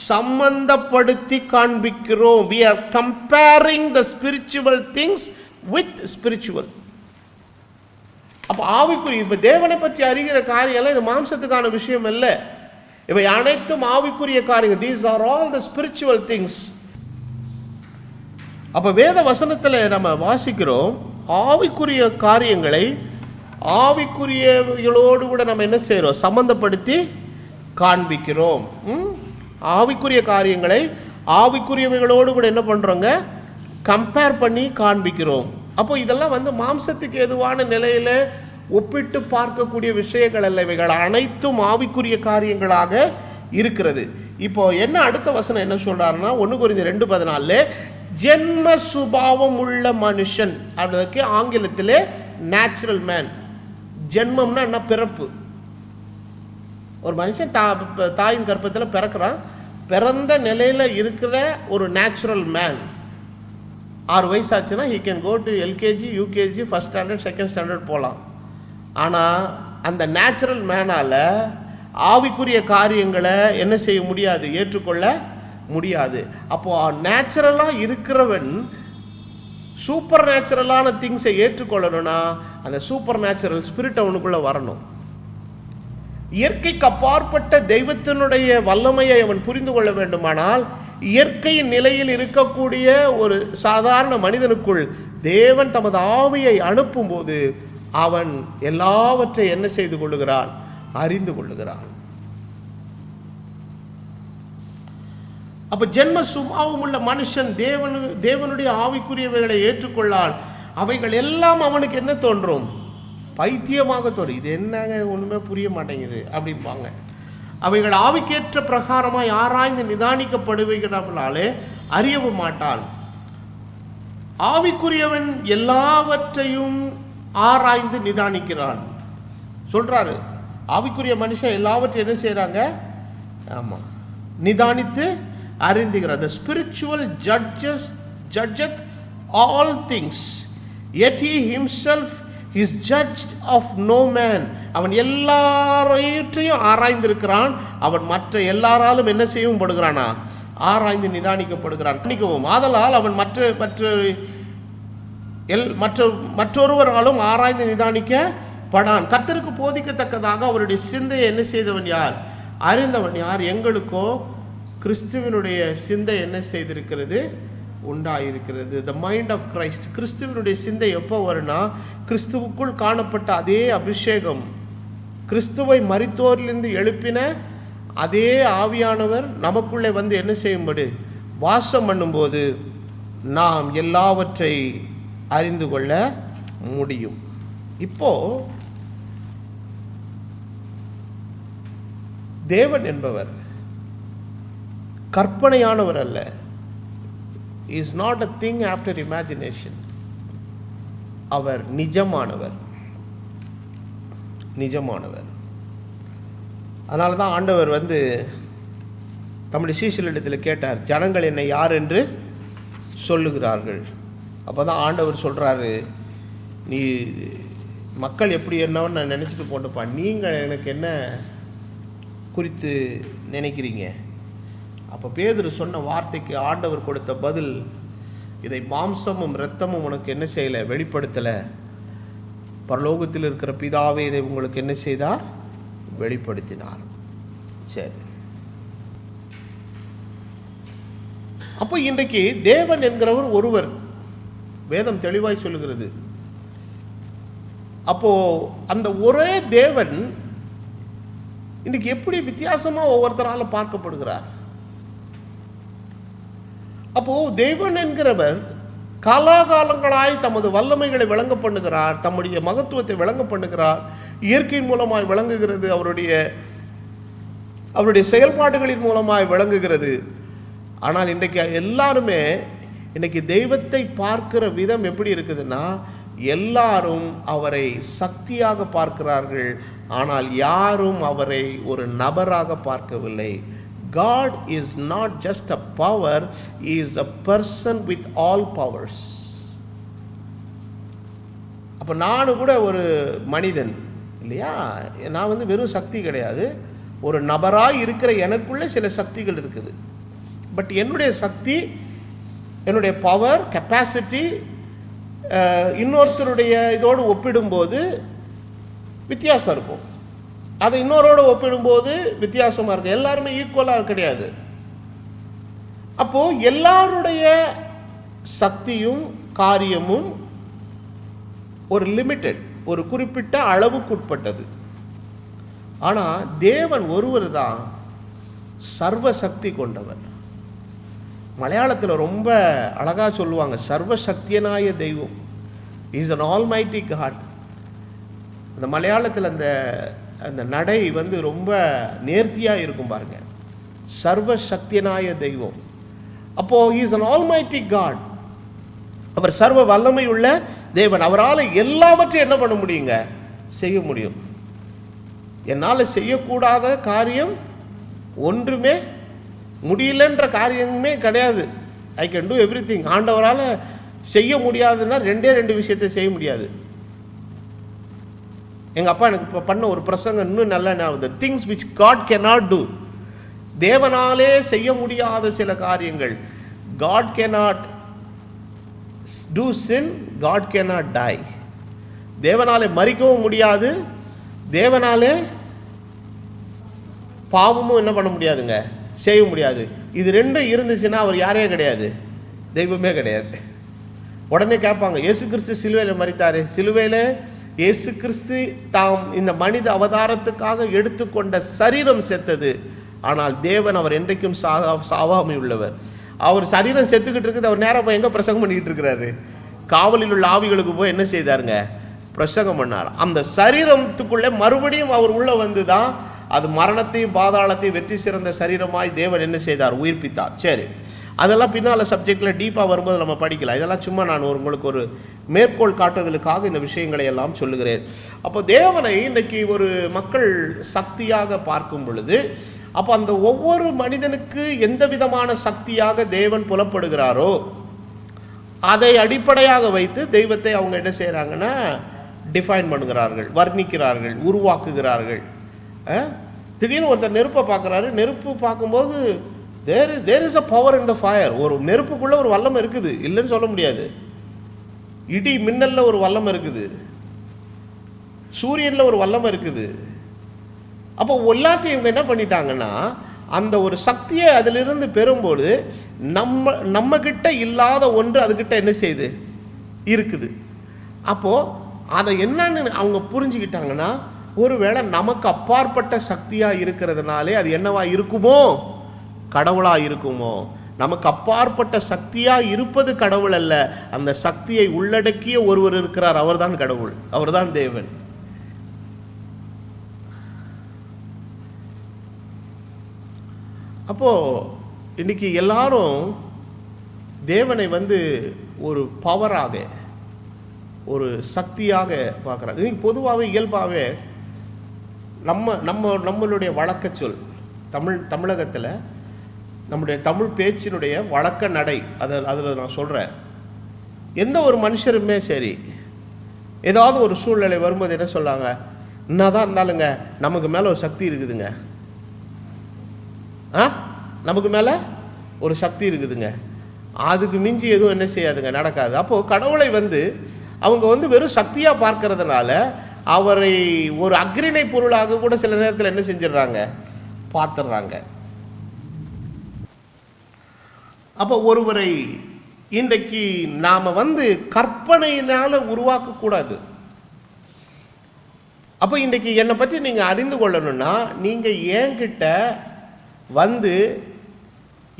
சம்பந்தப்படுத்தி காண்பிக்கிறோம். we are comparing the spiritual things with spiritual. அப்போ ஆவிக்குரிய, இப்போ தேவனை பற்றி அறிகிற காரியம்லாம் இது மாம்சத்துக்கான விஷயம் இல்லை, இவை அனைத்தும் ஆவிக்குரிய காரியங்கள். these are all the spiritual things. அப்போ வேத வசனத்தில் நம்ம வாசிக்கிறோம், ஆவிக்குரிய காரியங்களை ஆவிக்குரியவைகளோடு கூட நம்ம என்ன செய்கிறோம், சம்பந்தப்படுத்தி காண்பிக்கிறோம். ஆவிக்குரிய காரியங்களை ஆவிக்குரியவைகளோடு கூட என்ன பண்ணுறோங்க, கம்பேர் பண்ணி காண்பிக்கிறோம். அப்போ இதெல்லாம் வந்து மாம்சத்துக்கு எதுவான நிலையில் ஒப்பிட்டு பார்க்கக்கூடிய விஷயங்கள் அல்ல, இவைகள் அனைத்தும் ஆவிக்குரிய காரியங்களாக இருக்கிறது. இப்போ என்ன அடுத்த வசனம் என்ன சொல்கிறாருன்னா 1 கொரிந்தியர் 2:14 ஜென்ம சுபாவம் உள்ள மனுஷன், அதுக்கு ஆங்கிலத்திலே நேச்சுரல் மேன். ஜென்மம்னா என்ன, பிறப்பு. ஒரு மனுஷன் தாயின் கர்ப்பத்தில் பிறக்கிறான், பிறந்த நிலையில் இருக்கிற ஒரு நேச்சுரல் மேன். 6 வயசு ஆச்சுன்னா he can go to LKG, UKG, first standard, second standard போகலாம். ஆனால் அந்த நேச்சுரல் மேனால் ஆவிக்குரிய காரியங்களை என்ன செய்ய முடியாது, ஏற்றுக்கொள்ள முடியாது. அப்போது நேச்சுரலாக இருக்கிறவன் சூப்பர் நேச்சுரலான திங்ஸை ஏற்றுக்கொள்ளணும்னா அந்த சூப்பர் நேச்சுரல் ஸ்பிரிட் அவனுக்குள்ளே வரணும். இயற்கைக்கு அப்பாற்பட்ட தெய்வத்தினுடைய வல்லமையை அவன் புரிந்து கொள்ள வேண்டுமானால் இயற்கையின் நிலையில் இருக்கக்கூடிய ஒரு சாதாரண மனிதனுக்குள் தேவன் தமது ஆவியை அனுப்பும்போது அவன் எல்லாவற்றை என்ன செய்து கொள்ளுகிறான், அறிந்து கொள்ளுகிறான். அப்போ ஜென்ம சுபாவம் உள்ள மனுஷன் தேவனுடைய ஆவிக்குரியவைகளை ஏற்றுக்கொள்ளான். அவைகள் எல்லாம் அவனுக்கு என்ன தோன்றும், பைத்தியமாக தோன்றும். இது என்னங்க ஒன்றுமே புரிய மாட்டேங்குது அப்படிம்பாங்க. அவைகள் ஆவிக்கேற்ற பிரகாரமாக ஆராய்ந்து நிதானிக்கப்படுவதனாலே அறியவும் மாட்டான். ஆவிக்குரியவன் எல்லாவற்றையும் ஆராய்ந்து நிதானிக்கிறான் சொல்றாரு. ஆவிக்குரிய மனுஷன் எல்லாவற்றையும் என்ன செய்யறாங்க, ஆமாம், நிதானித்து அறிந்துகிறார். The spiritual judgeth all things, yet he himself is judged of no man. அவன் எல்லாரையும் ஆராய்ந்திருக்கிறான், அவன் மற்ற எல்லாராலும் என்ன செய்யவும் படுகிறானா, ஆராய்ந்து நிதானிக்கப்படுகிறான். ஆதலால் அவன் மற்றொருவராலும் ஆராய்ந்து நிதானிக்கப்படான். கர்த்தருக்கு போதிக்கத்தக்கதாக அவருடைய சிந்தையை என்ன செய்தவன் யார், அறிந்தவன் யார். எங்களுக்கோ கிறிஸ்துவனுடைய சிந்தை என்ன செய்திருக்கிறது, உண்டாயிருக்கிறது. The mind of Christ. கிறிஸ்துவனுடைய சிந்தை எப்போ வரும்னா, கிறிஸ்துவுக்குள் காணப்பட்ட அதே அபிஷேகம், கிறிஸ்துவை மரித்தோரிலிருந்து எழுப்பின அதே ஆவியானவர் நமக்குள்ளே வந்து என்ன செய்யும்படி வாசம் பண்ணும்போது நாம் எல்லாவற்றை அறிந்து கொள்ள முடியும். இப்போ தேவன் என்பவர் கற்பனையானவர் அல்ல. is not a thing after imagination. அவர் நிஜமானவர். அதனால தான் ஆண்டவர் வந்து தம்முடைய சீஷர்களிடத்தில் கேட்டார், ஜனங்கள் என்னை யார் என்று சொல்லுகிறார்கள். அப்போ தான் ஆண்டவர் சொல்கிறாரு, நீ மக்கள் எப்படி என்னவன்னு நான் நினச்சிட்டு போட்டுப்பா, நீங்கள் எனக்கு என்ன குறித்து நினைக்கிறீங்க. அப்போ பேதுரு சொன்ன வார்த்தைக்கு ஆண்டவர் கொடுத்த பதில், இதை மாம்சமும் இரத்தமும் உனக்கு என்ன செய்யலை, வெளிப்படுத்தலை, பரலோகத்தில் இருக்கிற பிதாவே இதை உங்களுக்கு என்ன செய்தார், வெளிப்படுத்தினார். சரி, அப்போ இன்றைக்கு தேவன் என்கிறவர் ஒருவர், வேதம் தெளிவாய் சொல்லுகிறது. அப்போ அந்த ஒரே தேவன் இன்னைக்கு எப்படி வித்தியாசமாக ஒவ்வொருத்தரால் பார்க்கப்படுகிறார். அப்போ தேவன் என்கிறவர் காலாகாலங்களாய் தமது வல்லமைகளை விளங்க பண்ணுகிறார், தம்முடைய மகத்துவத்தை விளங்க பண்ணுகிறார். இயற்கையின் மூலமாய் விளங்குகிறது, அவருடைய செயல்பாடுகளின் மூலமாய் விளங்குகிறது. ஆனால் இன்றைக்கு எல்லாருமே இன்னைக்கு தெய்வத்தை பார்க்கிற விதம் எப்படி இருக்குதுன்னா, எல்லாரும் அவரை சக்தியாக பார்க்கிறார்கள், ஆனால் யாரும் அவரை ஒரு நபராக பார்க்கவில்லை. God is not just a power, he is a person with all powers. அப்போ நான் கூட ஒரு மனிதன் இல்லையா, நான் வெறும் சக்தி கிடையாது, ஒரு நபராக இருக்கிற எனக்குள்ளே சில சக்திகள் இருக்குது. பட் என்னுடைய சக்தி, என்னுடைய பவர், கெப்பாசிட்டி இன்னொருத்தருடைய இதோடு ஒப்பிடும்போது வித்தியாசம் இருக்கும். அதை இன்னொரோடு ஒப்பிடும்போது வித்தியாசமாக இருக்கும். எல்லாருமே ஈக்குவலாக கிடையாது. அப்போது எல்லாருடைய சக்தியும் காரியமும் ஒரு லிமிட்டெட், ஒரு குறிப்பிட்ட அளவுக்குட்பட்டது. ஆனால் தேவன் ஒருவர் தான் சர்வ சக்தி கொண்டவர். மலையாளத்தில் ரொம்ப அழகாக சொல்லுவாங்க, சர்வசக்தியனாய தெய்வம், இஸ் அன் ஆல்மைட்டி காட். அந்த மலையாளத்தில் அந்த நடை ரொம்ப நேர்த்தியாக இருக்கும் பாருங்க, சர்வசக்தியனாய தெய்வம். அப்போது இஸ் அன் ஆல்மைட்டி காட், அவர் சர்வ வல்லமை உள்ள தேவன். அவரால் எல்லாவற்றையும் என்ன பண்ண முடியுங்க, செய்ய முடியும். என்னால் செய்யக்கூடாத காரியம் ஒன்றுமே முடியலன்ற காரியமே கிடையாது. I can do every thing. ஆண்டவரால் செய்ய முடியாதுன்னா ரெண்டு விஷயத்தை செய்ய முடியாது. எங்கள் அப்பா எனக்கு இப்போ பண்ண ஒரு பிரசங்கம் இன்னும் நல்லா ஞாபகம், things which God cannot do. தேவனாலே செய்ய முடியாத சில காரியங்கள். God cannot do sin, God cannot die. தேவனாலே மறிக்கவும் முடியாது, தேவனாலே பாவமும் என்ன பண்ண முடியாதுங்க, செய்ய முடியாது. இது ரெண்டும் இருந்துச்சுன்னா அவர் யாரே கிடையாது, தெய்வமே கிடையாது. உடனே கேட்பாங்க, இயேசு கிறிஸ்து சிலுவையில் மரித்தாரு, சிலுவையில் இயேசு கிறிஸ்து தாம் இந்த மனித அவதாரத்துக்காக எடுத்துக்கொண்ட சரீரம் செத்தது. ஆனால் தேவன் அவர் என்றைக்கும் சாவாமை உள்ளவர். அவர் சரீரம் செத்துக்கிட்டு இருக்குது, அவர் நேராக போய் எங்கே பிரசங்கம் பண்ணிக்கிட்டு இருக்கிறாரு, காவலில் உள்ள ஆவிகளுக்கு போய் என்ன செய்தாருங்க, பிரசங்கம் பண்ணார். அந்த சரீரத்துக்குள்ளே மறுபடியும் அவர் உள்ளே வந்து தான் அது மரணத்தையும் பாதாளத்தையும் வெற்றி சிறந்த சரீரமாய் தேவன் என்ன செய்தார், உயிர்ப்பித்தார். சரி, அதெல்லாம் பின்னால் சப்ஜெக்டில் டீப்பாக வரும்போது நம்ம படிக்கலாம். இதெல்லாம் சும்மா நான் உங்களுக்கு ஒரு மேற்கோள் காட்டுதலுக்காக இந்த விஷயங்களை எல்லாம் சொல்லுகிறேன். அப்போ தேவனை இன்றைக்கி ஒரு மக்கள் சக்தியாக பார்க்கும் பொழுது, அப்போ அந்த ஒவ்வொரு மனிதனுக்கு எந்த விதமான சக்தியாக தேவன் புலப்படுகிறாரோ அதை அடிப்படையாக வைத்து தெய்வத்தை அவங்க என்ன செய்கிறாங்கன்னா டிஃபைன் பண்ணுகிறார்கள், வர்ணிக்கிறார்கள், உருவாக்குகிறார்கள். திடீர்னு ஒருத்தர் நெருப்பை பார்க்குறாரு, நெருப்பு பார்க்கும்போது there is a power in the fire. ஒரு நெருப்புக்குள்ளே ஒரு வல்லம் இருக்குது, இல்லைன்னு சொல்ல முடியாது. இடி மின்னலில் ஒரு வல்லம் இருக்குது, சூரியனில் ஒரு வல்லம் இருக்குது. அப்போ எல்லாத்தையும் இவங்க என்ன பண்ணிட்டாங்கன்னா, அந்த ஒரு சக்தியை அதிலிருந்து பெறும்போது நம்மக்கிட்ட இல்லாத ஒன்று அதுக்கிட்ட என்ன செய்யுது, இருக்குது. அப்போது அதை என்னன்னு அவங்க புரிஞ்சுக்கிட்டாங்கன்னா, ஒருவேளை நமக்கு அப்பாற்பட்ட சக்தியாக இருக்கிறதுனாலே அது என்னவா இருக்குமோ, கடவுளாக இருக்குமோ. நமக்கு அப்பாற்பட்ட சக்தியாக இருப்பது கடவுள் அல்ல, அந்த சக்தியை உள்ளடக்கிய ஒருவர் இருக்கிறார், அவர்தான் கடவுள், அவர்தான் தேவன். அப்போது இன்றைக்கி எல்லாரும் தேவனை ஒரு பவராக, ஒரு சக்தியாக பார்க்குறாங்க. இன்றைக்கி பொதுவாகவே இயல்பாகவே நம்மளுடைய வழக்க சொல் தமிழகத்தில் நம்முடைய தமிழ் பேச்சினுடைய வழக்க நடை அதில் நான் சொல்கிறேன், எந்த ஒரு மனுஷருமே சரி ஏதாவது ஒரு சூழ்நிலை வரும்போது என்ன சொல்கிறாங்க, என்னதான் இருந்தாலுங்க நமக்கு மேலே ஒரு சக்தி இருக்குதுங்க, நமக்கு மேலே ஒரு சக்தி இருக்குதுங்க, அதுக்கு மிஞ்சி எதுவும் என்ன செய்யாதுங்க, நடக்காது. அப்போது கடவுளை அவங்க வெறும் சக்தியாக பார்க்கறதுனால அவரை ஒரு அக்ரிணை பொருளாக கூட சில நேரத்தில் என்ன செஞ்சிடறாங்க, பார்த்துடுறாங்க. அப்போ ஒருவரை இன்றைக்கு நாம் கற்பனையினால் உருவாக்கக்கூடாது. அப்போ இன்றைக்கி என்னை பற்றி நீங்கள் அறிந்து கொள்ளணும்னா நீங்கள் என்கிட்ட வந்து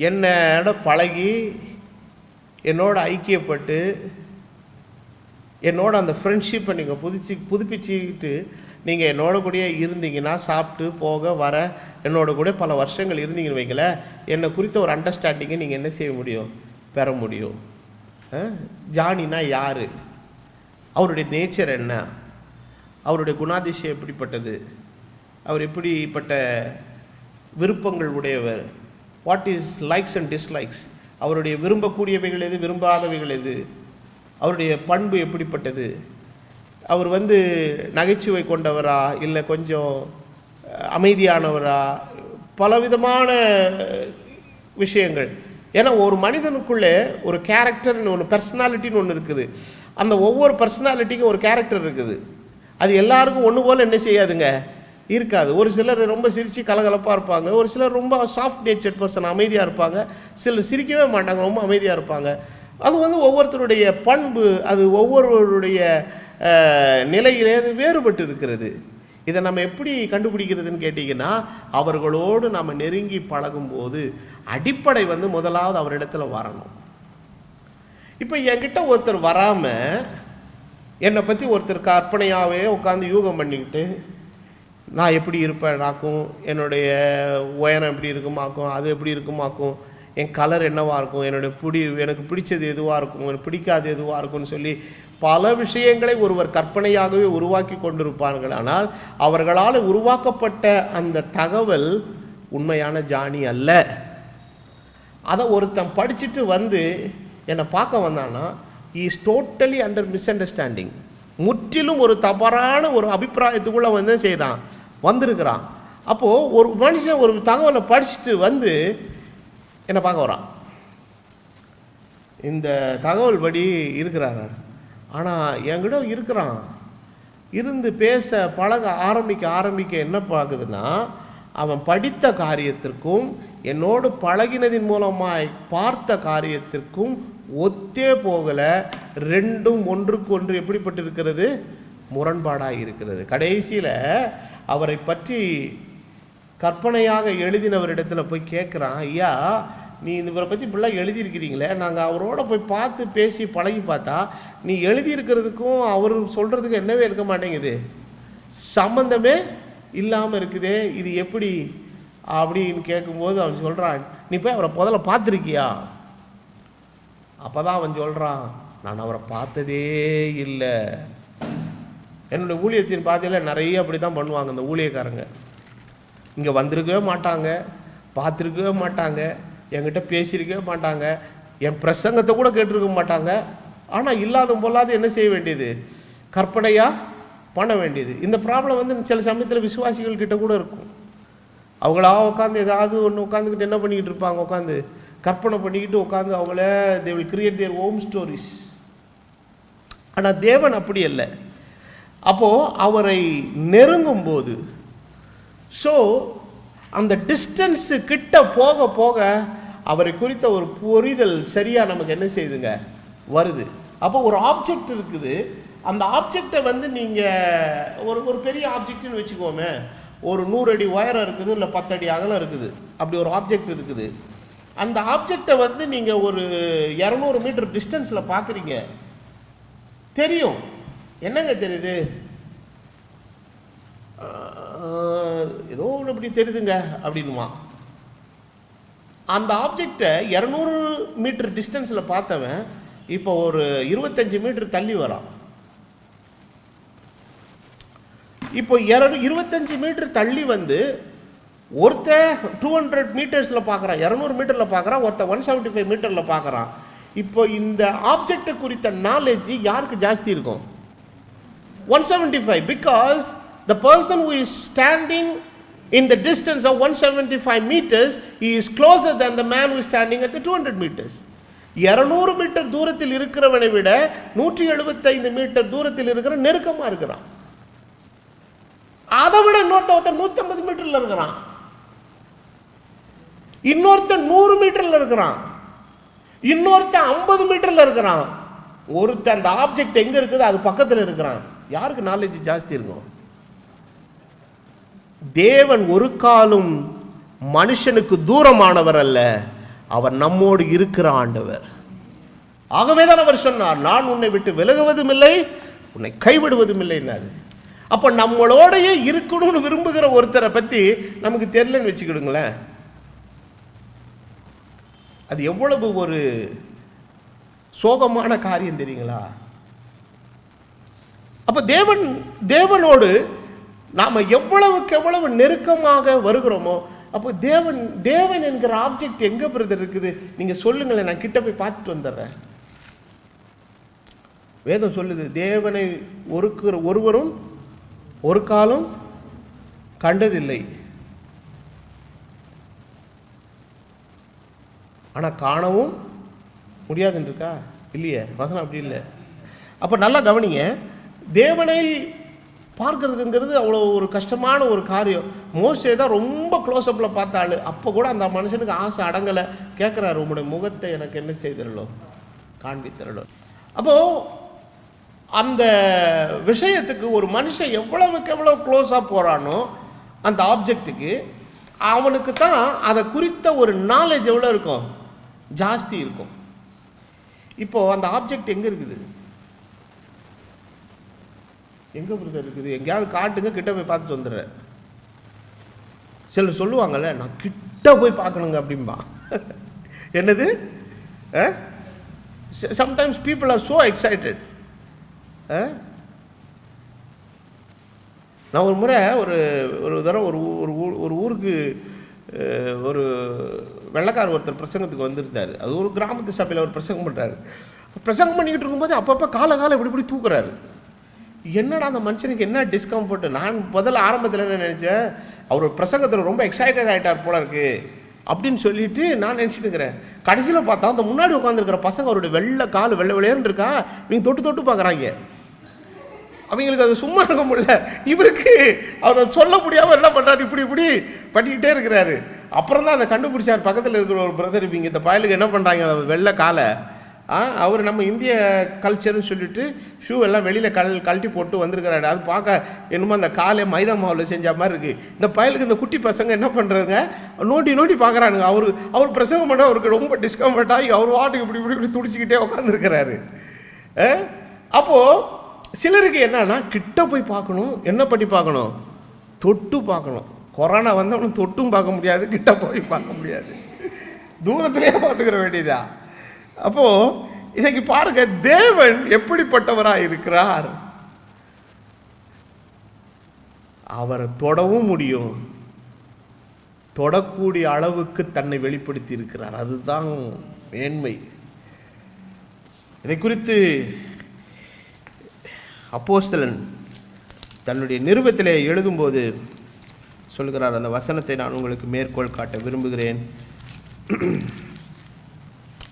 என்னோட பழகி என்னோட ஐக்கியப்பட்டு என்னோட அந்த ஃப்ரெண்ட்ஷிப்பை நீங்கள் புதுப்பிச்சுக்கிட்டு நீங்கள் என்னோட கூடயே இருந்தீங்கன்னா, சாப்பிட்டு போக வர என்னோட கூட பல வருஷங்கள் இருந்தீங்கன்னு வைங்களேன், என்னை குறித்த ஒரு அண்டர்ஸ்டாண்டிங்கை நீங்கள் என்ன செய்ய முடியும், பெற முடியும். ஜானினா யார், அவருடைய நேச்சர் என்ன, அவருடைய குணாதிசயம் எப்படிப்பட்டது, அவர் எப்படிப்பட்ட விருப்பங்கள் உடையவர், what is likes and dislikes, அவருடைய விரும்பக்கூடியவைகள் எது, விரும்பாதவைகள் எது, அவருடைய பண்பு எப்படிப்பட்டது, அவர் நகைச்சுவை கொண்டவரா இல்லை கொஞ்சம் அமைதியானவரா, பலவிதமான விஷயங்கள். ஏன்னா ஒரு மனிதனுக்குள்ளே ஒரு கேரக்டர்னு ஒன்று, பர்சனாலிட்டின்னு ஒன்று இருக்குது. அந்த ஒவ்வொரு பர்சனாலிட்டிக்கும் ஒரு கேரக்டர் இருக்குது. அது எல்லாருக்கும் ஒன்று போல் என்ன செய்யாதுங்க, இருக்காது. ஒரு சிலர் ரொம்ப சிரித்து கலகலப்பாக இருப்பாங்க, ஒரு சிலர் ரொம்ப சாஃப்ட் நேச்சர் பர்சன், அமைதியாக இருப்பாங்க, சிலர் சிரிக்கவே மாட்டாங்க, ரொம்ப அமைதியாக இருப்பாங்க. அது ஒவ்வொருத்தருடைய பண்பு, அது ஒவ்வொருவருடைய நிலையிலே அது வேறுபட்டு இருக்கிறது. இதை நம்ம எப்படி கண்டுபிடிக்கிறதுன்னு கேட்டிங்கன்னா, அவர்களோடு நம்ம நெருங்கி பழகும்போது அடிப்படை முதலாவது அவரிடத்துல வரணும். இப்போ என்கிட்ட ஒருத்தர் வராமல் என்னை பற்றி ஒருத்தர் கற்பனையாகவே உட்காந்து யூகம் பண்ணிக்கிட்டு, நான் எப்படி இருப்பேனாக்கும், என்னுடைய உயரம் எப்படி இருக்குமாக்கும், அது எப்படி இருக்குமாக்கும், என் கலர் என்னவாக இருக்கும், எனக்கு பிடிச்சது எதுவாக இருக்கும், எனக்கு பிடிக்காது எதுவாக இருக்கும்னு சொல்லி பல விஷயங்களை ஒருவர் கற்பனையாகவே உருவாக்கி கொண்டிருப்பார்கள். ஆனால் அவர்களால் உருவாக்கப்பட்ட அந்த தகவல் உண்மையான ஜானி அல்ல. அதை ஒருத்தன் படிச்சுட்டு என்னை பார்க்க வந்தான்னா, is totally under miss understanding, முற்றிலும் ஒரு தவறான ஒரு அபிப்பிராயத்துக்குள்ளே செய்கிறான், வந்திருக்கிறான். அப்போது ஒரு மனுஷன் ஒரு தகவலை படிச்சுட்டு என்னை பார்க்க வரான், இந்த தகவல் படி இருக்கிறார், ஆனால் என்கிட்ட இருக்கிறான், இருந்து பேச பழக ஆரம்பிக்க என்ன பார்க்குதுன்னா, அவன் படித்த காரியத்திற்கும் என்னோடு பழகினதின் மூலமாய் பார்த்த காரியத்திற்கும் ஒத்தே போகலை. ரெண்டும் ஒன்றுக்கு ஒன்று எப்படிப்பட்டு இருக்கிறது, முரண்பாடாக இருக்கிறது. கடைசியில் அவரை பற்றி கற்பனையாக எழுதினவரிடத்தில் போய் கேட்குறான், ஐயா நீ இவரை பற்றி இப்படிலாம் எழுதியிருக்கிறீங்களே, நாங்கள் அவரோட போய் பார்த்து பேசி பழகி பார்த்தா நீ எழுதியிருக்கிறதுக்கும் அவர் சொல்கிறதுக்கும் என்னவே இருக்க மாட்டேங்குது, சம்பந்தமே இல்லாமல் இருக்குதே, இது எப்படி அப்படின்னு கேட்கும்போது அவன் சொல்கிறான், நீ போய் அவரை முதல்ல பார்த்துருக்கியா? அப்போ தான் அவன் சொல்கிறான், நான் அவரை பார்த்ததே இல்லை. என்னுடைய ஊழியத்தின் பாதையில் நிறைய அப்படி தான் பண்ணுவாங்க இந்த ஊழியக்காரங்க. இங்கே வந்திருக்கவே மாட்டாங்க, பார்த்துருக்கவே மாட்டாங்க, என்கிட்ட பேசியிருக்கவே மாட்டாங்க, என் பிரசங்கத்தை கூட கேட்டிருக்க மாட்டாங்க. ஆனால் இல்லாத போலாது என்ன செய்ய வேண்டியது, கற்பனையாக பண்ண வேண்டியது. இந்த ப்ராப்ளம் சில சமயத்தில் விசுவாசிகள் கிட்ட கூட இருக்கும். அவங்களா உட்காந்து ஏதாவது ஒன்று உட்காந்துக்கிட்டு என்ன பண்ணிக்கிட்டு இருப்பாங்க, உட்காந்து கற்பனை பண்ணிக்கிட்டு உட்காந்து அவங்கள they will create their own stories. ஆனால் தேவன் அப்படி இல்லை. அப்போது அவரை நெருங்கும்போது, ஸோ அந்த டிஸ்டன்ஸு கிட்ட போக போக அவரை குறித்த ஒரு புரிதல் சரியாக நமக்கு என்ன செய்யுதுங்க, வருது. அப்போ ஒரு ஆப்ஜெக்ட் இருக்குது, அந்த ஆப்ஜெக்டை நீங்கள் ஒரு பெரிய ஆப்ஜெக்ட்னு வச்சுக்கோமே, ஒரு 100 அடி உயரம் இருக்குது, இல்லை 10 அடி அகலம் இருக்குது, அப்படி ஒரு ஆப்ஜெக்ட் இருக்குது. அந்த ஆப்ஜெக்டை நீங்கள் ஒரு 200 மீட்டர் டிஸ்டன்ஸில் பார்க்குறீங்க, தெரியும், என்னங்க தெரியுது, ஏதோ ஒன்று இப்படி தெரியுதுங்க அப்படின்மா. அந்த ஆப்ஜெக்டை 200 மீட்டர் டிஸ்டன்ஸில் பார்த்தவன் இப்போ ஒரு 25 மீட்டர் தள்ளி வரான். இப்போ 25 மீட்டர் தள்ளி ஒருத்தன் 200 மீட்டர்ஸில் பார்க்குறான், 200 மீட்டரில் பார்க்குறான், ஒருத்தன் 175 மீட்டரில் பார்க்குறான். இப்போ இந்த ஆப்ஜெக்டை குறித்த நாலேஜ் யாருக்கு ஜாஸ்தி இருக்கும், 175, because the person who is standing in the distance of 175 meters, he is closer than the man who is standing at the 200 meters. 200 metre தூரத்தில் இருக்கிறவனை விட 175 மீட்டர் தூரத்தில் இருக்கிற நெருக்கமாக இருக்கிறான். அதை விட இன்னொருத்தன் 150 மீட்டரில் இருக்கிறான், இன்னொருத்தன் 100 மீட்டரில் இருக்கிறான், இன்னொருத்தன் 50 மீட்டரில் இருக்கிறான். ஒருத்தன் அந்த ஆப்ஜெக்ட் எங்கே இருக்குது அது பக்கத்தில் இருக்கிறான். யாருக்கு நாலேஜ் ஜாஸ்தி இருக்கும், தேவன் ஒரு காலும் மனுஷனுக்கு தூரமானவர் அல்ல, அவர் நம்மோடு இருக்கிற ஆண்டவர். ஆகவேதான் அவர் சொன்னார், நான் உன்னை விட்டு விலகுவதும் இல்லை, உன்னை கைவிடுவதும் இல்லைன்னாரு. அப்போ நம்மளோடையே இருக்கணும்னு விரும்புகிற ஒருத்தரை பற்றி நமக்கு தெரியலன்னு வச்சுக்கிடுங்களேன், அது எவ்வளவு ஒரு சோகமான காரியம் தெரியுங்களா? அப்போ தேவனோடு நாம் எவ்வளவுக்கு எவ்வளவு நெருக்கமாக வருகிறோமோ, அப்போ தேவன் என்கிற ஆப்ஜெக்ட் எங்கே பிரதர் இருக்குது? நீங்கள் சொல்லுங்களேன், நான் கிட்ட போய் பார்த்துட்டு வந்துடுறேன். வேதம் சொல்லுது, தேவனை ஒருவரும் ஒரு காலம் கண்டதில்லை, ஆனால் காணவும் முடியாதுன்னு இருக்கா? இல்லையே, வசனம் அப்படி இல்லை. அப்போ நல்லா கவனிங்க, தேவனை பார்க்கறதுங்கிறது அவ்வளோ ஒரு கஷ்டமான ஒரு காரியம். மோசே தான் ரொம்ப க்ளோஸ்அப்பில் பார்த்தாள். அப்போ கூட அந்த மனுஷனுக்கு ஆசை அடங்கலை. கேட்குறாரு, உங்களுடைய முகத்தை எனக்கு என்ன செய்திடலோ, காண்பித்திரலோ. அப்போது அந்த விஷயத்துக்கு ஒரு மனுஷன் எவ்வளவுக்கு எவ்வளோ க்ளோஸாக போகிறானோ அந்த ஆப்ஜெக்ட்டுக்கு, அவனுக்கு தான் அதை குறித்த ஒரு நாலேஜ் எவ்வளோ இருக்கும், ஜாஸ்தி இருக்கும். இப்போது அந்த ஆப்ஜெக்ட் எங்கே இருக்குது? எங்கே பிரதர் இருக்குது? எங்கேயாவது காட்டுங்க, கிட்ட போய் பார்த்துட்டு வந்துடுறேன். சிலர் சொல்லுவாங்கள்ல, நான் கிட்ட போய் பார்க்கணுங்க அப்படின்பா. என்னது? Sometimes people are so excited. நான் ஒரு முறை ஒரு தடவை ஒரு ஊருக்கு ஒரு வெள்ளைக்கார ஒருத்தர் பிரசங்கத்துக்கு வந்திருந்தார். அது ஒரு கிராமத்து சபையில் அவர் பிரசங்கம் பண்ணுறாரு. பிரசங்கம் பண்ணிக்கிட்டு இருக்கும்போது அப்பப்போ காலை இப்படி தூக்குறாரு. என்னடா அந்த மனுஷனுக்கு என்ன டிஸ்கம்ஃபர்ட்? நான் முதல்ல ஆரம்பத்தில் என்ன நினச்சேன், அவர் பிரசங்கத்தில் ரொம்ப எக்ஸைட்டட் ஆகிட்டார் போல இருக்கு அப்படின்னு சொல்லிட்டு நான் நினச்சிட்டு இருக்கிறேன். கடைசியில் பார்த்தா அந்த முன்னாடி உட்காந்துருக்கிற பசங்க அவருடைய வெள்ளை விளையாண்டு இருக்கா, நீங்கள் தொட்டு பார்க்குறாங்க. அவங்களுக்கு அது சும்மா இருக்க முடியல. இவருக்கு அவரை சொல்ல முடியாமல் என்ன பண்ணுறாரு, இப்படி பண்ணிக்கிட்டே இருக்கிறாரு. அப்புறம் தான் அதை கண்டுபிடிச்சார். பக்கத்தில் இருக்கிற ஒரு பிரதர், இவங்க இந்த பயலுக்கு என்ன பண்ணுறாங்க, வெள்ளை காலை அவர் நம்ம இந்திய கல்ச்சர்னு சொல்லிட்டு ஷூ எல்லாம் வெளியில் கழட்டி போட்டு வந்திருக்கிறாரு. அது பார்க்க என்னமோ அந்த காலை மைதா மாவில் செஞ்ச மாதிரி இருக்குது. இந்த பயலுக்கு இந்த குட்டி பசங்க என்ன பண்ணுறாங்க, நோட்டி பார்க்குறானுங்க. அவர் பிரசங்கம் பண்ண அவருக்கு ரொம்ப டிஸ்கம்ஃபர்ட் ஆகி அவர் வாட்டுக்கு இப்படி துடிச்சிக்கிட்டே உட்காந்துருக்கிறாரு. அப்போது சிலருக்கு என்னன்னா, கிட்ட போய் பார்க்கணும். என்ன பண்ணி பார்க்கணும்? தொட்டு பார்க்கணும். கொரோனா வந்தவனும் தொட்டும் பார்க்க முடியாது, கிட்ட போய் பார்க்க முடியாது, தூரத்திலேயே பார்த்துக்கிற வேண்டியதா. அப்போது இன்னைக்கு பாருங்க, தேவன் எப்படிப்பட்டவராக இருக்கிறார். அவரை தொடவும் முடியும், தொடக்கூடிய அளவுக்கு தன்னை வெளிப்படுத்தி இருக்கிறார். அதுதான் மேன்மை. இதை குறித்து அப்போஸ்தலன் தன்னுடைய நிருபத்திலே எழுதும்போது சொல்கிறார். அந்த வசனத்தை நான் உங்களுக்கு மேற்கோள் காட்ட விரும்புகிறேன்.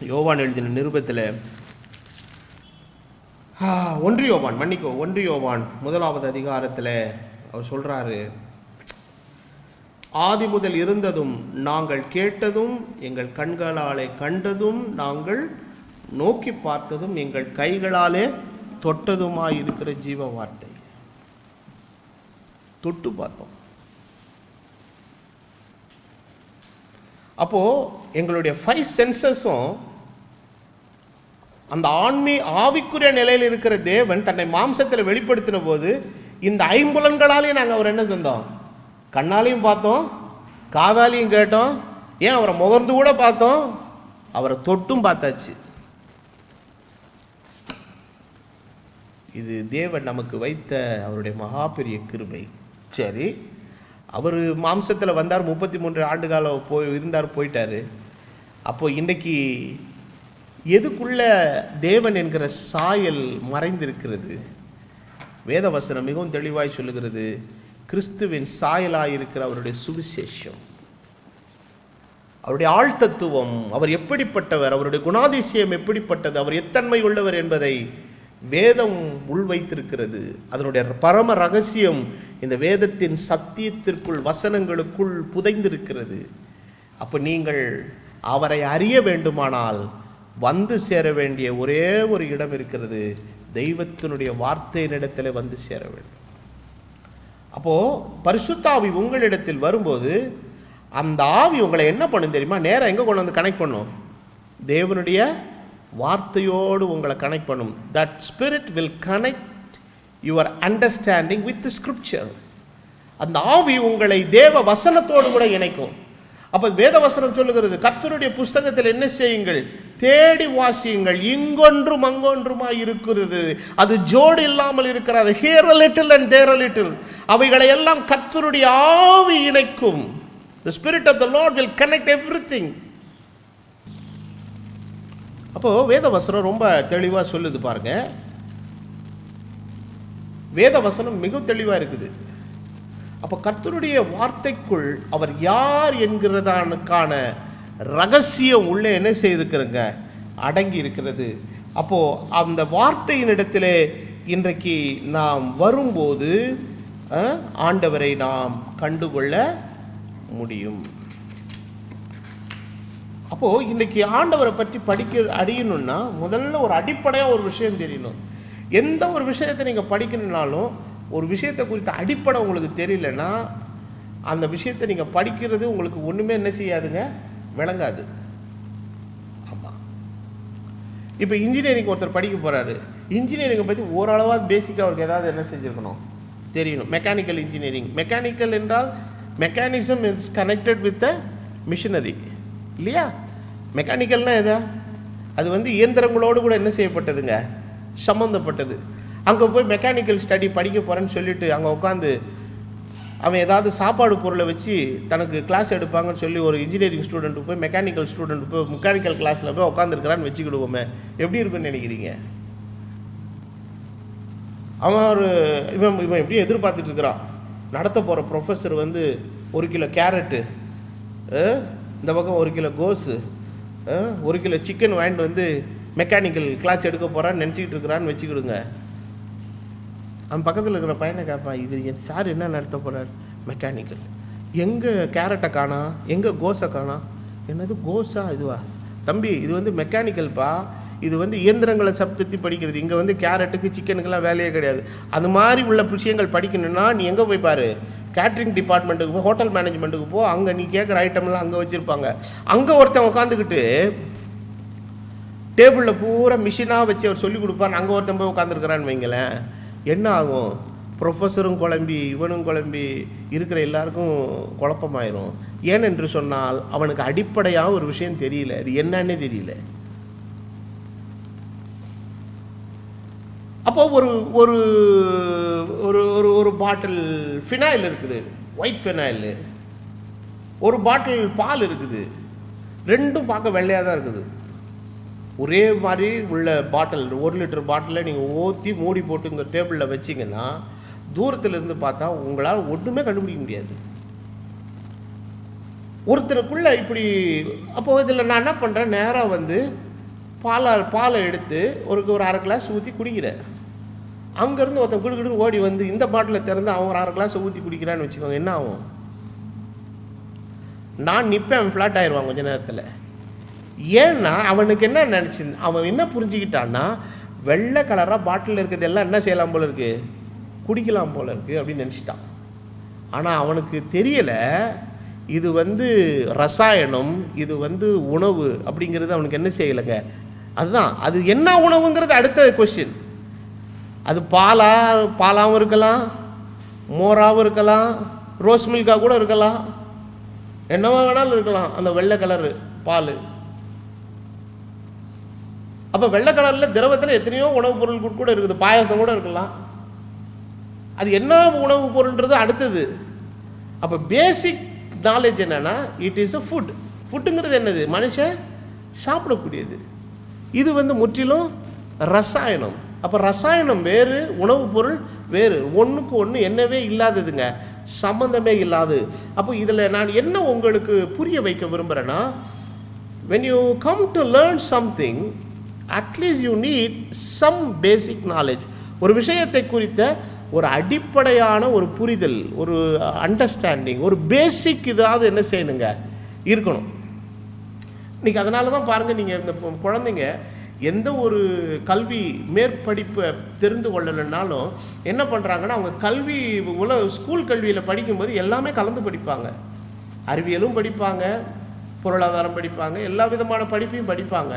யோவான் எழுதின நிருபத்தில் 1 யோவான் 1 அதிகாரத்தில் அவர் சொல்கிறாரு, ஆதி முதல் இருந்ததும் நாங்கள் கேட்டதும் எங்கள் கண்களாலே கண்டதும் நாங்கள் நோக்கி பார்த்ததும் எங்கள் கைகளாலே தொட்டதுமாய் இருக்கிற ஜீவ வார்த்தை. தொட்டு பார்த்தோம். அப்போ எங்களுடைய 5 சென்சஸும் அந்த ஆவிக்குரிய நிலையில் இருக்கிற தேவன் தன்னை மாம்சத்தில் வெளிப்படுத்தின போது இந்த 5 புலன்களாலேயும் நாங்கள் அவர் என்ன செஞ்சோம், கண்ணாலையும் பார்த்தோம், காதாலையும் கேட்டோம், ஏன் அவரை முகர்ந்து கூட பார்த்தோம், அவரை தொட்டும் பார்த்தாச்சு. இது தேவன் நமக்கு வைத்த அவருடைய மகா பெரிய கிருபை. சரி, அவர் மாம்சத்தில் வந்தார், 33 ஆண்டு காலம் போயிட்டார். அப்போ இன்றைக்கி எதுக்குள்ள தேவன் என்கிற சாயல் மறைந்திருக்கிறது? வேதவசனம் மிகவும் தெளிவாய் சொல்லுகிறது, கிறிஸ்துவின் சாயலாக இருக்கிற அவருடைய சுவிசேஷம், அவருடைய ஆழ்தத்துவம், அவர் எப்படிப்பட்டவர், அவருடைய குணாதிசயம் எப்படிப்பட்டது, அவர் எத்தன்மை உள்ளவர் என்பதை வேதம் உள்வைத்திருக்கிறது. அதனுடைய பரம ரகசியம் இந்த வேதத்தின் சத்தியத்திற்குள், வசனங்களுக்குள் புதைந்திருக்கிறது. அப்போ நீங்கள் அவரை அறிய வேண்டுமானால் வந்து சேர வேண்டிய ஒரே ஒரு இடம் இருக்கிறது, தெய்வத்தினுடைய வார்த்தையினிடத்தில் வந்து சேர வேண்டும். அப்போது பரிசுத்த ஆவி உங்களிடத்தில் வரும்போது அந்த ஆவி உங்களை என்ன பண்ணும் தெரியுமா? நேராக எங்கே கொண்டு வந்து கனெக்ட் பண்ணும்? தேவனுடைய வார்த்தையோடு உங்களை கனெக்ட் பண்ணும். That spirit will connect your understanding with scripture. அந்த ஆவி உங்களை தேவ வசனத்தோடு கூட இணைக்கும். அப்போ வேத வசனம் சொல்லுகிறது, கர்த்தருடைய புஸ்தகத்தில் என்ன செய்யுங்கள்? தேடி வாசியுங்கள், இங்கொன்றும் அங்கொன்றுமாய் இருக்கிறது, அது ஜோடு இல்லாமல் இருக்கிறது. Here a little and there a little. அவைகளை எல்லாம் கர்த்தருடைய ஆவி இணைக்கும். The spirit of the Lord will connect everything. அப்போ வேத வசனம் ரொம்ப தெளிவாக சொல்லுது பாருங்க. வேத வசனம் மிக தெளிவாக இருக்குது. அப்போ கர்த்தருடைய வார்த்தைக்குள் அவர் யார் என்கிறதானுக்கான ரகசியம் உள்ளே என்ன செய்திருக்கிறங்க? அடங்கி இருக்கிறது. அப்போது அந்த வார்த்தையின் இடத்திலே இன்றைக்கு நாம் வரும்போது ஆண்டவரை நாம் கண்டுகொள்ள முடியும். அப்போது இன்றைக்கி ஆண்டவரை பற்றி அறியணும்னா முதல்ல ஒரு அடிப்படையாக ஒரு விஷயம் தெரியணும். எந்த ஒரு விஷயத்தை நீங்கள் படிக்கணுன்னாலும் ஒரு விஷயத்தை குறித்த அடிப்படை உங்களுக்கு தெரியலன்னா அந்த விஷயத்தை நீங்கள் படிக்கிறது உங்களுக்கு ஒன்றுமே என்ன செய்யாதுங்க? விளங்காது. ஆமாம். இப்போ இன்ஜினியரிங் ஒருத்தர் படிக்க போகிறாரு. இன்ஜினியரிங்கை பற்றி ஓரளவாக பேசிக்காக அவருக்கு ஏதாவது என்ன செஞ்சுருக்கணும்? தெரியணும். மெக்கானிக்கல் இன்ஜினியரிங், மெக்கானிக்கல் என்றால் mechanism is connected with a machinery இல்லையா? மெக்கானிக்கல்னால் எதா? அது இயந்திரங்களோடு கூட என்ன செய்யப்பட்டதுங்க? சம்மந்தப்பட்டது. அங்கே போய் மெக்கானிக்கல் ஸ்டடி படிக்க போகிறேன்னு சொல்லிட்டு அங்கே உட்காந்து அவன் ஏதாவது சாப்பாடு பொருளை வச்சு தனக்கு கிளாஸ் எடுப்பாங்கன்னு சொல்லி ஒரு இன்ஜினியரிங் ஸ்டூடெண்ட்டு போய் மெக்கானிக்கல் கிளாஸில் போய் உட்காந்துருக்கிறான்னு வச்சுக்கிடுவோமே, எப்படி இருக்குன்னு நினைக்கிறீங்க? அவன் இவன் எப்படி எதிர்பார்த்துட்டு இருக்கிறான்? நடத்த போகிற ப்ரொஃபஸர் 1 கிலோ கேரட்டு, இந்த பக்கம் 1 கிலோ கோஸு, 1 கிலோ சிக்கன் வாங்கிட்டு மெக்கானிக்கல் கிளாஸ் எடுக்க போகிறான்னு நினச்சிக்கிட்டு இருக்கிறான்னு வச்சுக்கிடுங்க. அவன் பக்கத்தில் இருக்கிற பையனை கேட்பான், இது என் சார் என்ன நடத்த போகிறார்? மெக்கானிக்கல். எங்கே கேரட்டை காணா, எங்கே கோஸை காணா? என்னது கோஸா? இதுவா தம்பி? இது மெக்கானிக்கல்ப்பா. இது இயந்திரங்களை சப்தத்தி படிக்கிறது. இங்கே கேரட்டுக்கு சிக்கனுக்கெல்லாம் வேலையே கிடையாது. அது மாதிரி உள்ள விஷயங்கள் படிக்கணும்னா நீ எங்கே போய் பாரு? கேட்ரிங் டிபார்ட்மெண்ட்டுக்கு போ, ஹோட்டல் மேனேஜ்மெண்ட்டுக்கு போ. அங்கே நீ கேட்குற ஐட்டம்லாம் அங்கே வச்சுருப்பாங்க. அங்கே ஒருத்தன் உட்காந்துக்கிட்டு டேபிளில் பூரா மிஷினாக வச்சு அவர் சொல்லிக் கொடுப்பான்னு அங்கே ஒருத்தன் போய் உட்காந்துருக்கிறான்னு வைங்களேன், என்ன ஆகும்? ப்ரொஃபஸரும் குழம்பி இவனும் குழம்பி இருக்கிற எல்லாருக்கும் குழப்பமாயிரும். ஏனென்று சொன்னால் அவனுக்கு அடிப்படையாக ஒரு விஷயம் தெரியல, அது என்னன்னே தெரியல. அப்போ ஒரு ஒரு ஒரு ஒரு பாட்டில் ஃபினாயில் இருக்குது, ஒயிட் ஃபினாயில். ஒரு பாட்டில் பால் இருக்குது. ரெண்டும் பார்க்க வெள்ளையாக தான் இருக்குது. ஒரே மாதிரி உள்ள பாட்டில், 1 லிட்டர் பாட்டிலில் நீங்கள் ஊற்றி மூடி போட்டு இங்கே டேபிளில் வச்சிங்கன்னா தூரத்தில் இருந்து பார்த்தா உங்களால் ஒன்றுமே கண்டுபிடிக்க முடியாது. ஒருத்தருக்குள்ளே இப்படி. அப்போது இதில் நான் என்ன பண்ணுறேன், நேராக பாலை எடுத்து ஒரு அரை கிளாஸ் ஊற்றி குடிக்கிறேன். அங்கேருந்து ஒருத்தன் குடிக்கிட்டு ஓடி இந்த பாட்டிலை திறந்து அவன் ஒரு 1/2 கிளாஸை ஊற்றி குடிக்கிறான்னு வச்சுக்கோங்க, என்ன ஆகும்? நான் நிற்பேன், அவன் ஃப்ளாட் ஆயிடுவான் கொஞ்ச நேரத்தில். ஏன்னா அவனுக்கு என்ன அவன் என்ன புரிஞ்சுக்கிட்டான்னா, வெள்ளை கலராக பாட்டில் இருக்கிறது எல்லாம் என்ன செய்யலாம் போல இருக்குது, குடிக்கலாம் போல இருக்குது அப்படின்னு நினச்சிட்டான். ஆனால் அவனுக்கு தெரியலை இது ரசாயனம், இது உணவு அப்படிங்கிறது அவனுக்கு என்ன செய்யலைங்க. அதுதான் அது என்ன உணவுங்கிறது அடுத்த கொஸ்டின். அது பாலாகவும் இருக்கலாம், மோராகவும் இருக்கலாம், ரோஸ் மில்காக கூட இருக்கலாம், என்னவா வேணாலும் இருக்கலாம் அந்த வெள்ளை கலரு பால். அப்போ வெள்ளை கலரில் திரவத்தில் எத்தனையோ உணவுப் பொருள் கூட இருக்குது, பாயாசம் கூட இருக்கலாம். அது என்ன உணவுப் பொருள்ன்றது அடுத்தது. அப்போ பேசிக் நாலேஜ் என்னென்னா, இட் இஸ் அ ஃபுட். ஃபுட்டுங்கிறது என்னது? மனுஷன் சாப்பிடக்கூடியது. இது முற்றிலும் ரசாயனம். அப்போ ரசாயனம் வேறு, உணவுப் பொருள் வேறு, ஒன்றுக்கு ஒன்று என்னவே இல்லாததுங்க, சம்பந்தமே இல்லாது. அப்போ இதில் நான் என்ன உங்களுக்கு புரிய வைக்க விரும்புகிறேன்னா, when you come to learn something, at least you need some basic knowledge. ஒரு விஷயத்தை குறித்த ஒரு அடிப்படையான ஒரு புரிதல், ஒரு அண்டர்ஸ்டாண்டிங், ஒரு பேசிக் இதாவது என்ன செய்யணுங்க இருக்கணும். இன்றைக்கி அதனால தான் பாருங்கள், நீங்கள் இந்த குழந்தைங்க எந்த ஒரு கல்வி மேற்படிப்பை தெரிந்து கொள்ளலைன்னாலும் என்ன பண்ணுறாங்கன்னா, அவங்க கல்வி ஸ்கூல் கல்வியில் படிக்கும்போது எல்லாமே கலந்து படிப்பாங்க. அறிவியலும் படிப்பாங்க, பொருளாதாரம் படிப்பாங்க, எல்லா விதமான படிப்பையும் படிப்பாங்க.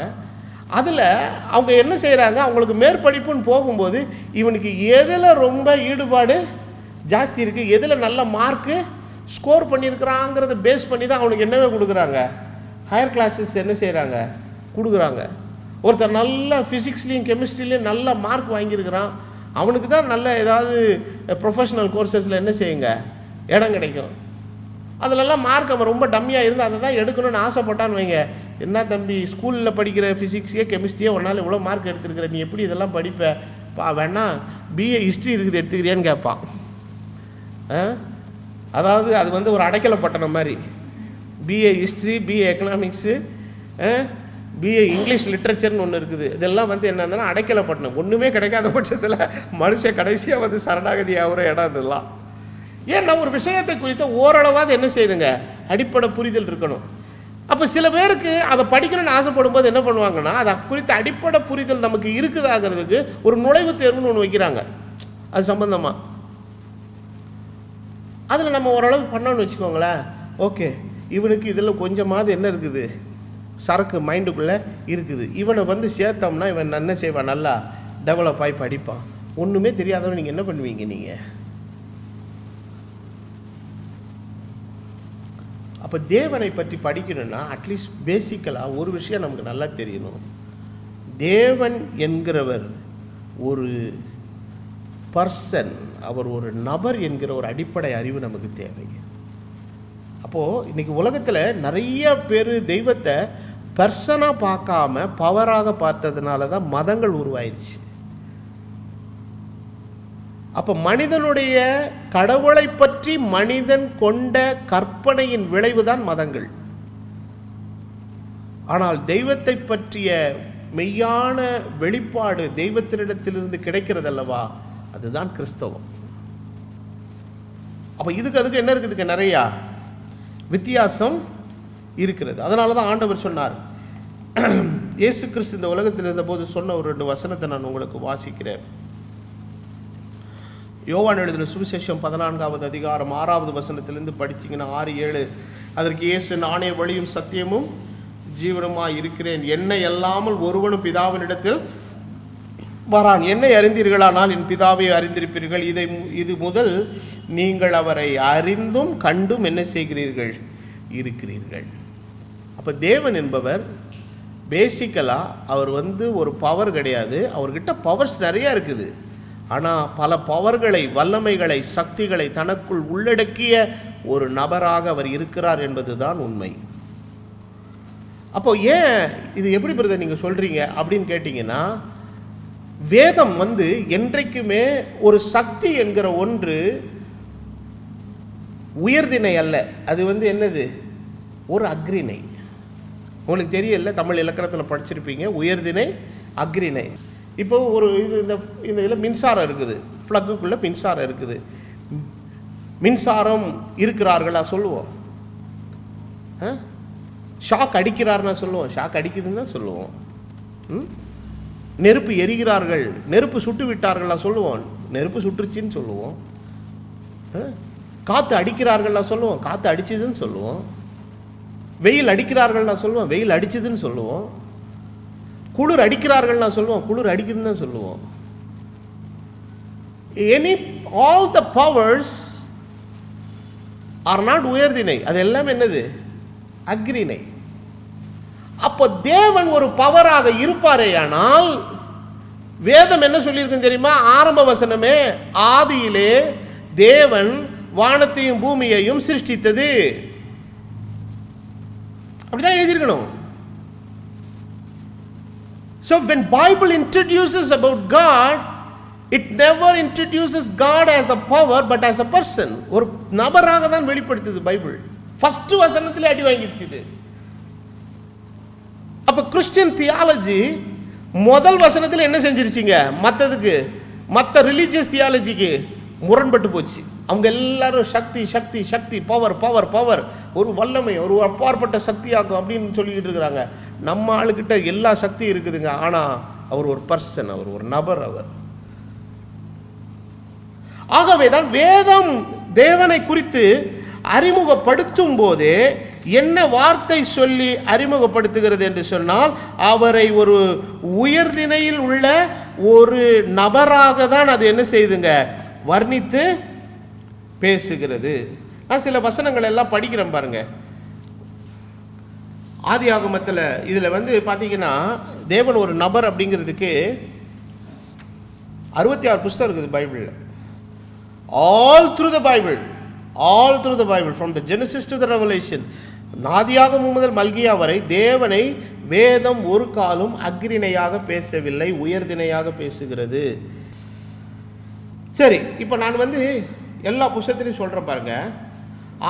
அதில் அவங்க என்ன செய்கிறாங்க, அவங்களுக்கு மேற்படிப்புன்னு போகும்போது இவனுக்கு எதில் ரொம்ப ஈடுபாடு ஜாஸ்தி இருக்குது, எதில் நல்ல மார்க்கு ஸ்கோர் பண்ணியிருக்கிறாங்கிறத பேஸ் பண்ணி தான் அவனுக்கு என்னவே கொடுக்குறாங்க, ஹையர் கிளாஸஸ் என்ன செய்கிறாங்க, கொடுக்குறாங்க. ஒருத்தர் நல்ல ஃபிசிக்ஸ்லேயும் கெமிஸ்ட்ரிலையும் நல்ல மார்க் வாங்கியிருக்கிறான், அவனுக்கு தான் நல்ல ஏதாவது ப்ரொஃபஷனல் கோர்சஸில் என்ன செய்யுங்க இடம் கிடைக்கும். அதிலெல்லாம் மார்க் அவன் ரொம்ப டம்மியாக இருந்து அதை தான் எடுக்கணும்னு ஆசைப்பட்டான்னு வைங்க, என்ன தம்பி ஸ்கூலில் படிக்கிற ஃபிசிக்ஸையோ கெமிஸ்ட்ரியோ ஒன்றால் இவ்வளோ மார்க் எடுத்துருக்கிற, நீ எப்படி இதெல்லாம் படிப்பா, வேணா பிஏ ஹிஸ்ட்ரி இருக்குது எடுத்துக்கிறியான்னு கேட்பான். அதாவது அது வந்து ஒரு அடைக்கலை பட்டணம் மாதிரி. BA history, BA economics, BA English லிட்ரேச்சர்னு ஒன்று இருக்குது. இதெல்லாம் வந்து என்னன்னா அடைக்கலை பட்டணம். ஒன்றுமே கிடைக்காத பட்சத்தில் மனுஷன் கடைசியாக வந்து சரணாகதி ஆகிற இடம் இதெல்லாம். ஏன்னா ஒரு விஷயத்தை குறித்த ஓரளவாவது என்ன செய்யுங்க, அடிப்படை புரிதல் இருக்கணும். அப்போ சில பேருக்கு அதை படிக்கணும்னு ஆசைப்படும் போது என்ன பண்ணுவாங்கன்னா, அதை குறித்த அடிப்படை புரிதல் நமக்கு இருக்குதாகிறதுக்கு ஒரு நுழைவுத் தேர்வுன்னு ஒன்று வைக்கிறாங்க. அது சம்பந்தமாக அதில் நம்ம ஓரளவு பண்ணோன்னு வச்சுக்கோங்களேன், ஓகே இவனுக்கு இதில் கொஞ்சமாவது என்ன இருக்குது, சரக்கு மைண்டுக்குள்ளே இருக்குது, இவனை வந்து சேர்த்தோம்னா இவன் என்ன செய்வான், நல்லா டெவலப் ஆகி படிப்பான். ஒன்றுமே தெரியாதவன் நீங்கள் என்ன பண்ணுவீங்க, நீங்கள் அப்போ தேவனை பற்றி படிக்கணும்னா அட்லீஸ்ட் பேசிக்கலாக ஒரு விஷயம் நமக்கு நல்லா தெரியணும். தேவன் என்கிறவர் ஒரு பர்சன், அவர் ஒரு நபர் என்கிற ஒரு அடிப்படை அறிவு நமக்கு தேவை. அப்போது இன்றைக்கி உலகத்தில் நிறைய பேர் தெய்வத்தை பர்சனாக பார்க்காம பவராக பார்த்ததுனால தான் மதங்கள் உருவாயிருச்சு. அப்போ மனிதனுடைய கடவுளை பற்றி மனிதன் கொண்ட கற்பனையின் விளைவு தான் மதங்கள். ஆனால் தெய்வத்தை பற்றிய மெய்யான வெளிப்பாடு தெய்வத்தினிடத்திலிருந்து கிடைக்கிறதல்லவா, அதுதான் கிறிஸ்தவம். அப்போ அதுக்கு என்ன இருக்குதுங்க, நிறையா வித்தியாசம் இருக்கிறது. அதனால தான் ஆண்டவர் சொன்னார், இயேசு கிறிஸ்து இந்த உலகத்தில் இருந்தபோது சொன்ன ஒரு 2 வசனத்தை நான் உங்களுக்கு வாசிக்கிறேன். யோவான் எழுதின சுவிசேஷம் 14வது அதிகாரம் 6வது வசனத்திலிருந்து படிச்சிங்கன்னா 6-7, அதற்கு இயேசு, நானே வழியும் சத்தியமும் ஜீவனுமாய் இருக்கிறேன், என்னை அல்லாமல் ஒருவனும் பிதாவினிடத்தில் வரான், என்னை அறிந்தீர்களானால் என் பிதாவை அறிந்திருப்பீர்கள், இது முதல் நீங்கள் அவரை அறிந்தும் கண்டும் என்ன செய்கிறீர்கள், இருக்கிறீர்கள். அப்போ தேவன் என்பவர் பேசிக்கலாக அவர் வந்து ஒரு பவர் கிடையாது, அவர்கிட்ட பவர்ஸ் நிறையா இருக்குது. ஆனால் பல பவர்களை, வல்லமைகளை, சக்திகளை தனக்குள் உள்ளடக்கிய ஒரு நபராக அவர் இருக்கிறார் என்பது தான் உண்மை. அப்போ ஏன் இது எப்படி பிரதர் நீங்கள் சொல்கிறீங்க அப்படின்னு கேட்டிங்கன்னா, வேதம் வந்து என்றைக்குமே ஒரு சக்தி என்கிற ஒன்று உயர்திணை அல்ல, அது வந்து என்னது, ஒரு அக்ரிணை. உங்களுக்கு தெரியல, தமிழ் இலக்கணத்தில் படிச்சிருப்பீங்க, உயர்திணை அக்ரிணை. இப்போ ஒரு இந்த இதில் மின்சாரம் இருக்குது, ப்ளக்குக்குள்ளே மின்சாரம் இருக்குது, மின்சாரம் இருக்கிறார்களா சொல்லுவோம், ஷாக் அடிக்கிறார்னா சொல்லுவோம், ஷாக் அடிக்குதுன்னு தான் சொல்லுவோம். நெருப்பு எரிகிறார்கள், நெருப்பு சுட்டு விட்டார்களா சொல்லுவோம், நெருப்பு சுட்டுருச்சின்னு சொல்லுவோம். காற்று அடிக்கிறார்களா சொல்லுவோம், காற்று அடிச்சுதுன்னு சொல்லுவோம். வெயில் அடிக்கிறார்கள்னா சொல்லுவோம், வெயில் அடிச்சுதுன்னு சொல்லுவோம். குளிர் அடிக்கிறார்கள்னா சொல்லுவோம், குளிர் அடிக்குதுன்னு தான் சொல்லுவோம். All the powers are not உயர்திணை, அது எல்லாமே என்னது, அக்ரிணை. அப்போ தேவன் ஒரு பவராக இருப்பாரே, ஆனால் வேதம் என்ன சொல்லியிருக்கு தெரியுமா, ஆரம்ப வசனமே, ஆதியிலே தேவன் வானத்தையும் பூமியையும் சிருஷ்டித்தது, அப்படிதான் எழுதியிருக்கணும். So when Bible introduces about God, it never introduces God as a power but as a person. ஒரு நபராக தான் வெளிப்படுத்துது பைபிள். ஃபர்ஸ்ட் வசனத்திலே அடி வாங்கிடுச்சு. அப்ப கிறிஸ்டியன் தியாலஜி முதல் வசனத்தில் என்ன செஞ்சிருச்சிங்க, மற்ற ரிலீஜியஸ் தியாலஜிக்கு முரண்பட்டு போச்சு. அவங்க எல்லாரும் சக்தி சக்தி சக்தி, பவர் பவர் பவர், ஒரு வல்லமை, ஒரு அப்பாற்பட்ட சக்தியாகும் அப்படின்னு சொல்லிக்கிட்டு இருக்கிறாங்க. நம்ம ஆளுக்கிட்ட எல்லா சக்தியும் இருக்குதுங்க. ஆனால் அவர் ஒரு பர்சன், அவர் ஒரு நபர். அவர் ஆகவே தான் வேதம் தேவனை குறித்து அறிமுகப்படுத்தும் போது என்ன வார்த்தை சொல்லி அறிமுகப்படுத்துகிறது என்று சொன்னால், அவரை ஒரு உயர்திணையில் உள்ள ஒரு நபராக தான் அது என்ன செய்துங்க, வர்ணித்து பேசுகிறது. நான் சில வசனங்கள் எல்லாம் படிக்கிறேன் பாருங்க. ஆதியாகமத்தில் இதில் பார்த்தீங்கன்னா தேவன் ஒரு நபர் அப்படிங்கிறதுக்கு 66 புஸ்தகம் இருக்குது பைபிளில். All through the Bible from the Genesis to the revelation, ஆதியாகமம் முதல் மல்கியா வரை தேவனை வேதம் ஒரு காலும் அக்ரிணையாக பேசவில்லை, உயர்திணையாக பேசுகிறது. சரி, இப்போ நான் எல்லா புஸ்தகத்திலையும் சொல்கிறேன் பாருங்க.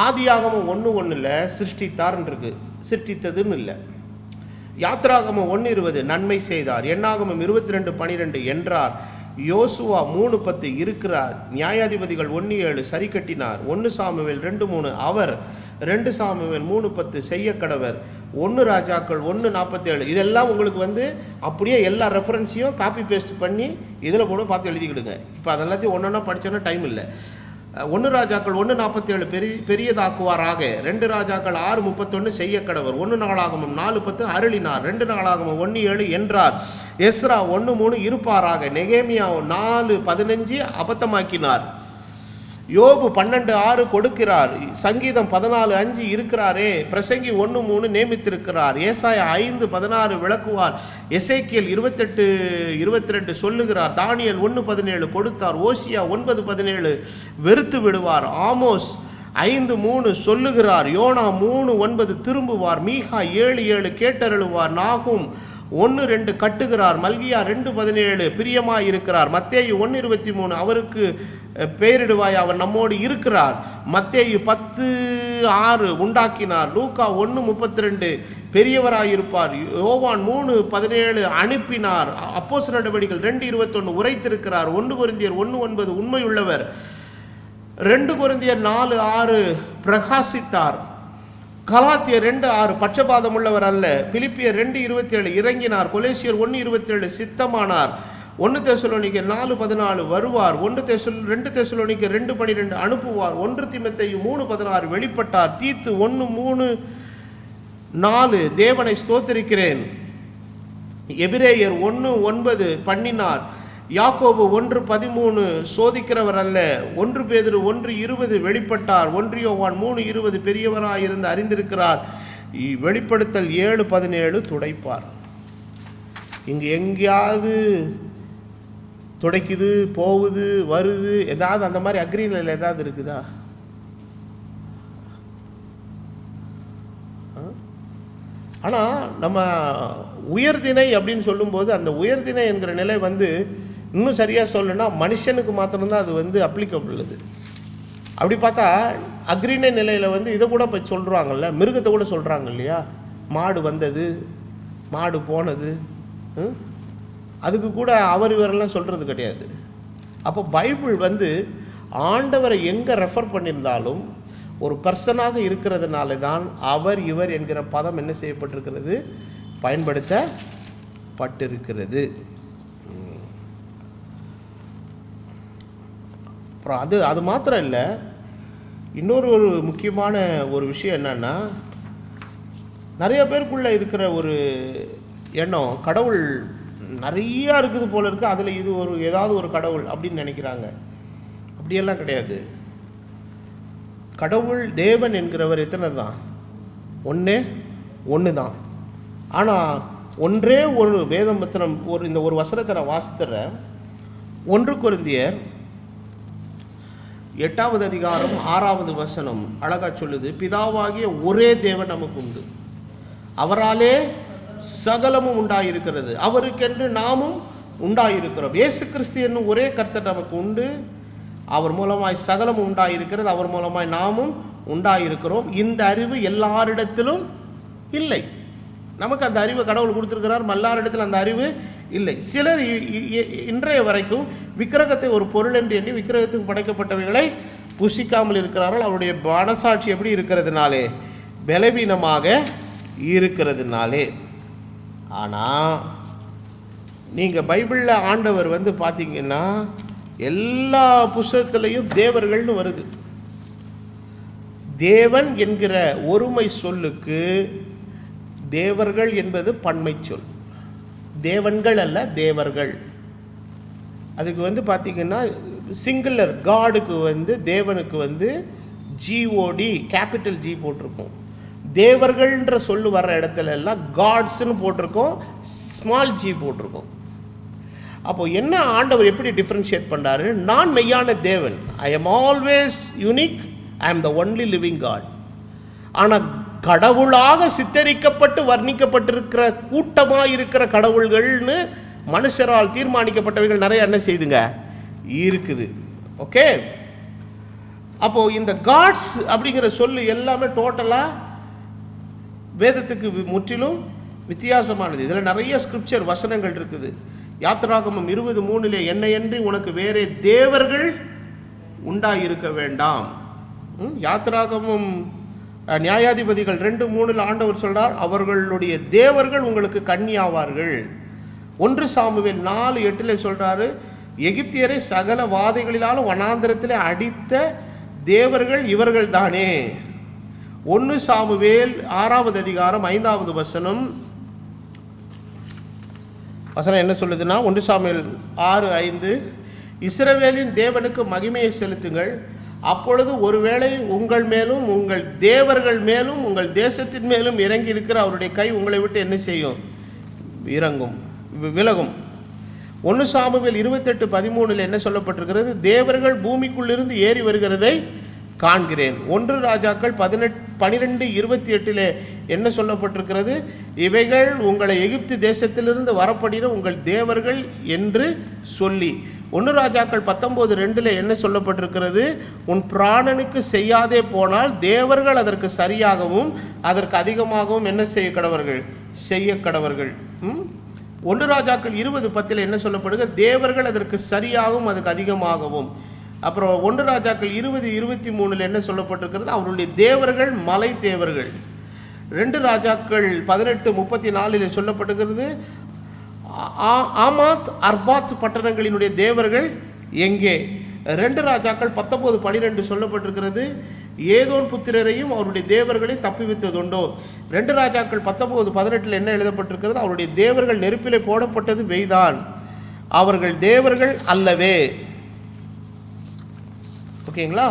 ஆதியாகமம் 1:1 சிருஷ்டித்தார்ன்னு இருக்கு, சிருஷ்டித்ததுன்னு இல்லை. யாத்ராகமம் 1:20 நன்மை செய்தார். எண்ணாகமம் 22:12 என்றார். யோசுவா 3:10 இருக்கிறார். நியாயாதிபதிகள் 1:7 சரி கட்டினார். 1 சாமுவேல் 2:3 அவர். 2 சாமுவேல் 3:10 செய்ய கடவர். 1 ராஜாக்கள் 1:47 இதெல்லாம் உங்களுக்கு அப்படியே எல்லா ரெஃபரன்ஸையும் காப்பி பேஸ்ட் பண்ணி இதில் கூட பார்த்து எழுதிக்கிடுங்க. இப்போ அதெல்லாத்தையும் ஒன்றா படித்தோன்னா டைம் இல்லை. 1 ராஜாக்கள் 1:47 பெரியதாக்குவாராக. 2 ராஜாக்கள் 6:31 செய்ய கடவர். 1 நாளாகமம் 4:10 அருளினார். 2 நாளாகமம் 1:7 என்றார். எஸ்ரா 1:3 இருப்பாராக. நெகேமியா 4:15 அபத்தமாக்கினார். யோபு 12:6 கொடுக்கிறார். சங்கீதம் 14:5 இருக்கிறாரே. பிரசங்கி 1:3 நியமித்திருக்கிறார். ஏசாயா 5:16 விளக்குவார். எசேக்கியேல் 28:22 சொல்லுகிறார். தானியேல் 1:17 கொடுத்தார். ஓசியா 9:17 வெறுத்து விடுவார். ஆமோஸ் 5:3 சொல்லுகிறார். யோனா 3:9 திரும்புவார். மீகா 7:7 கேட்டருளுவார். நாகும் 1:2 கட்டுகிறார். மல்கியா 2:17 பிரியமாய் இருக்கிறார். மத்தேயு 1:23 அவருக்கு பெயரிடுவாய், அவர் நம்மோடு இருக்கிறார். மத்தேயு 10:6 உண்டாக்கினார். லூக்கா 1:32 பெரியவராயிருப்பார். யோவான் 3:17 அனுப்பினார். அப்போஸ்தலர் நடவடிக்கைகள் 2:21 உரைத்திருக்கிறார். 1 கொரிந்தியர் 1:9 உண்மையுள்ளவர். 2 கொரிந்தியர் 4:6 பிரகாசித்தார். கலாத்தியர் 2:6 பட்சபாதம் உள்ளவர் அல்ல. பிலிப்பியர் 2:27 இறங்கினார். கொலேசியர் 1:27 சித்தமானார். 1 தெசலோனிக்கர் 4:14 வருவார். 2 தெசலோனிக்கர் 2:12 அனுப்புவார். 1 தீமோத்தேயு 3:16 வெளிப்பட்டார். தீத்து 1:3-4 தேவனை ஸ்தோத்திரிக்கிறேன். எபிரேயர் 1:9 பண்ணினார். யாக்கோபு 1:13 சோதிக்கிறவர் அல்ல. 1 பேதுரு 1:20 வெளிப்பட்டார். 1 யோவான் 3:20 பெரியவராயிருந்து அறிந்திருக்கிறார். வெளிப்படுத்தல் 7:17 துடைப்பார். இங்கு எங்கேயாவது துடைக்குது, போகுது, வருது, ஏதாவது அந்த மாதிரி அக்ரிநிலையில் ஏதாவது இருக்குதா? ஆனால் நம்ம உயர்திணை அப்படின்னு சொல்லும்போது அந்த உயர்திணை என்கிற நிலை இன்னும் சரியாக சொல்லணும்னா மனுஷனுக்கு மாத்திரம்தான் அது அப்ளிகபிள். அது அப்படி பார்த்தா அக்ரிணை நிலையில் இதை கூட இப்போ சொல்கிறாங்கல்ல, மிருகத்தை கூட சொல்கிறாங்க இல்லையா? மாடு வந்தது, மாடு போனது, அதுக்கு கூட அவர் இவரெல்லாம் சொல்கிறது கிடையாது. அப்போ பைபிள் ஆண்டவரை எங்கே ரெஃபர் பண்ணியிருந்தாலும் ஒரு பர்சனாக இருக்கிறதுனால தான் அவர் இவர் என்கிற பதம் என்ன செய்யப்பட்டிருக்கிறது, பயன்படுத்தப்பட்டிருக்கிறது. அப்புறம் அது மாத்திரம் இல்லை, இன்னொரு முக்கியமான ஒரு விஷயம் என்னன்னா, நிறைய பேருக்குள்ளே இருக்கிற ஒரு எண்ணம் கடவுள் நிறையா இருக்குது போல இருக்குது, அதில் இது ஏதாவது ஒரு கடவுள் அப்படின்னு நினைக்கிறாங்க. அப்படியெல்லாம் கிடையாது. கடவுள் தேவன் என்கிறவர் எத்தனை தான்? ஒன்று தான். ஆனால் ஒன்றே ஒரு வேதம் வசனம், இந்த ஒரு வசனத்தை நான் வாசித்துறேன். 1 கொரிந்தியர் 8வது அதிகாரம் 6வது வசனம் அழகா சொல்லுது. பிதாவாகிய ஒரே தேவன் நமக்கு உண்டு, அவராலே சகலமும் உண்டாயிருக்கிறது, அவருக்கென்று நாமும் உண்டாயிருக்கிறோம். இயேசு கிறிஸ்து என்னும் ஒரே கர்த்தர் நமக்கு உண்டு, அவர் மூலமாய் சகலமும் உண்டாயிருக்கிறது, அவர் மூலமாய் நாமும் உண்டாயிருக்கிறோம். இந்த அறிவு எல்லாரிடத்திலும் இல்லை. நமக்கு அந்த அறிவு கடவுள் கொடுத்துருக்கிறார், எல்லாரிடத்திலும் அந்த அறிவு இல்லை. சிலர் இன்றைய வரைக்கும் விக்கிரகத்தை ஒரு பொருள் என்று எண்ணி விக்கிரகத்துக்கு படைக்கப்பட்டவைகளை புசிக்காமல் இருக்கிறார்கள். அவருடைய மனசாட்சி எப்படி இருக்கிறதுனாலே? பலவீனமாக இருக்கிறதுனாலே. ஆனால் நீங்கள் பைபிளில் ஆண்டவர் பார்த்தீங்கன்னா எல்லா புஸ்தகத்திலையும் தேவர்கள்னு வருது. தேவன் என்கிற ஒருமை சொல்லுக்கு தேவர்கள் என்பது பன்மை சொல். தேவன்கள் அல்ல, தேவர்கள். அதுக்கு பார்த்தீங்கன்னா சிங்குலர். காடுக்கு தேவனுக்கு ஜிஓடி கேபிட்டல் ஜி போட்டிருக்கோம். தேவர்கள்ன்ற சொல்லு வர்ற இடத்துல எல்லாம் காட்ஸ்ன்னு போட்டிருக்கோம், ஸ்மால் ஜி போட்டிருக்கோம். அப்போது என்ன ஆண்டவர் எப்படி டிஃப்ரென்ஷியேட் பண்ணுறாரு? நான் மெய்யான தேவன், I am always unique, I am the only living God. ஆனால் கடவுளாக சித்தரிக்கப்பட்டு வர்ணிக்கப்பட்டிருக்கிற கூட்டமாக இருக்கிற கடவுள்கள்னு மனுஷரால் தீர்மானிக்கப்பட்டவைகள் நிறைய என்ன செய்துங்க இருக்குது. ஓகே, அப்போது இந்த காட்ஸ் அப்படிங்கிற சொல்லு எல்லாமே டோட்டலாக வேதத்துக்கு முற்றிலும் வித்தியாசமானது. இதில் நிறைய ஸ்கிரிப்சர் வசனங்கள் இருக்குது. யாத்திராகமம் 20:3 என்னையன்றி உனக்கு வேறே தேவர்கள் உண்டாயிருக்க வேண்டாம். யாத்திராகமம் நியாயாதிபதிகள் 2:3 ஆண்டவர் சொல்றார், அவர்களுடைய தேவர்கள் உங்களுக்கு கன்னியாவார்கள். 1 சாமுவேல் 4:8 சொல்றாரு, எகிப்தியரை சகல வாதைகளிலாலும் வனாந்திரத்தில் அடித்த தேவர்கள் இவர்கள் தானே. 1 சாமுவேல் 6வது அதிகாரம் 5வது வசனம் என்ன சொல்லுதுன்னா, 1 சாமுவேல் 6:5, இஸ்ரவேலின் தேவனுக்கு மகிமையை செலுத்துங்கள், அப்பொழுது ஒருவேளை உங்கள் மேலும் உங்கள் தேவர்கள் மேலும் உங்கள் தேசத்தின் மேலும் இறங்கி இருக்கிற அவருடைய கை உங்களை விட்டு என்ன செய்யும்? விலகும். 1 சாமுவேல் 28:13 என்ன சொல்லப்பட்டிருக்கிறது? தேவர்கள் பூமிக்குள்ளிருந்து ஏறி வருகிறதை காண்கிறேன். 1 ராஜாக்கள் 12:28 என்ன சொல்லப்பட்டிருக்கிறது? இவைகள் உங்களை எகிப்து தேசத்திலிருந்து வரப்படின உங்கள் தேவர்கள் என்று சொல்லி. 1 ராஜாக்கள் 19:2 என்ன சொல்லப்பட்டிருக்கிறது? உன் பிராணனுக்கு செய்யாதே போனால் தேவர்கள் அதற்கு சரியாகவும் அதற்கு அதிகமாகவும் என்ன செய்ய கடவர்கள்? செய்ய கடவர்கள். 1 ராஜாக்கள் 20:10 என்ன சொல்லப்படுகிறது? தேவர்கள் அதற்கு சரியாகவும் அதுக்கு அதிகமாகவும். அப்புறம் 1 ராஜாக்கள் 20:23 என்ன சொல்லப்பட்டிருக்கிறது? அவருடைய தேவர்கள் மலை தேவர்கள். 2 ராஜாக்கள் 18:34 சொல்லப்பட்டிருக்கிறது, ஆமாத் அர்பாத் பட்டணங்களினுடைய தேவர்கள் எங்கே? 2 ராஜாக்கள் 19:12 சொல்லப்பட்டிருக்கிறது, ஏதோன் புத்திரரையும் அவருடைய தேவர்களையும் தப்பிவித்ததுண்டோ. 2 ராஜாக்கள் 19:18 என்ன எழுதப்பட்டிருக்கிறது? அவருடைய தேவர்கள் நெருப்பிலே போடப்பட்டது மெய்தான், அவர்கள் தேவர்கள் அல்லவே. ஓகேங்களா?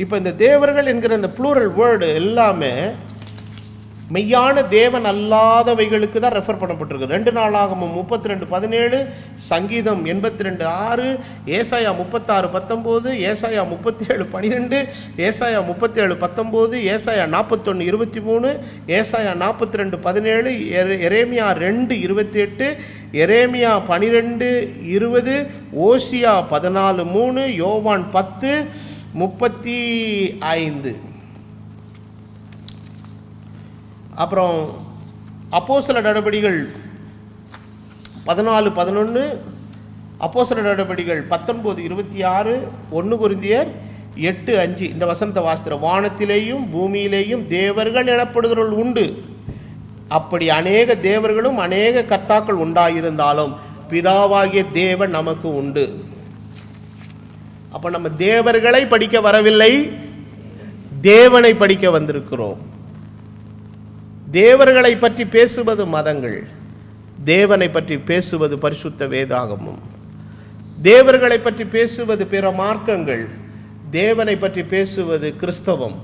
இப்போ இந்த தேவர்கள் என்கிற இந்த ப்ளூரல் வேர்டு எல்லாமே மெய்யான தேவன் அல்லாதவைகளுக்கு தான் ரெஃபர் பண்ணப்பட்டிருக்கு. 2 நாளாகமம் 32:17, சங்கீதம் 82:6, ஏசாயா 36:19, ஏசாயா 37:12, ஏசாயா 37:19, ஏசாயா 41:23, ஏசாயா 42:17, எரேமியா 2:28, எரேமியா 12:20, ஓசியா 14:3, யோவான் 10:35. அப்புறம் அப்போஸ்தல நடபடிகள் 14:11, அப்போஸ்தல நடபடிகள் 19:26, 1 கொரிந்தியர் 8:5 இந்த வசனத்தை வாசிக்கிற, வானத்திலேயும் பூமியிலேயும் தேவர்கள் எனப்படுகிறவர்கள் உண்டு, அப்படி அநேக தேவர்களும் அநேக கர்த்தாக்கள் உண்டாயிருந்தாலும் பிதாவாகிய தேவன் நமக்கு உண்டு. அப்போ நம்ம தேவர்களை படிக்க வரவில்லை, தேவனை படிக்க வந்திருக்கிறோம். தேவர்களை பற்றி பேசுவது மதங்கள், தேவனை பற்றி பேசுவது பரிசுத்த வேதாகமும். தேவர்களை பற்றி பேசுவது பிற மார்க்கங்கள், தேவனை பற்றி பேசுவது கிறிஸ்தவம்.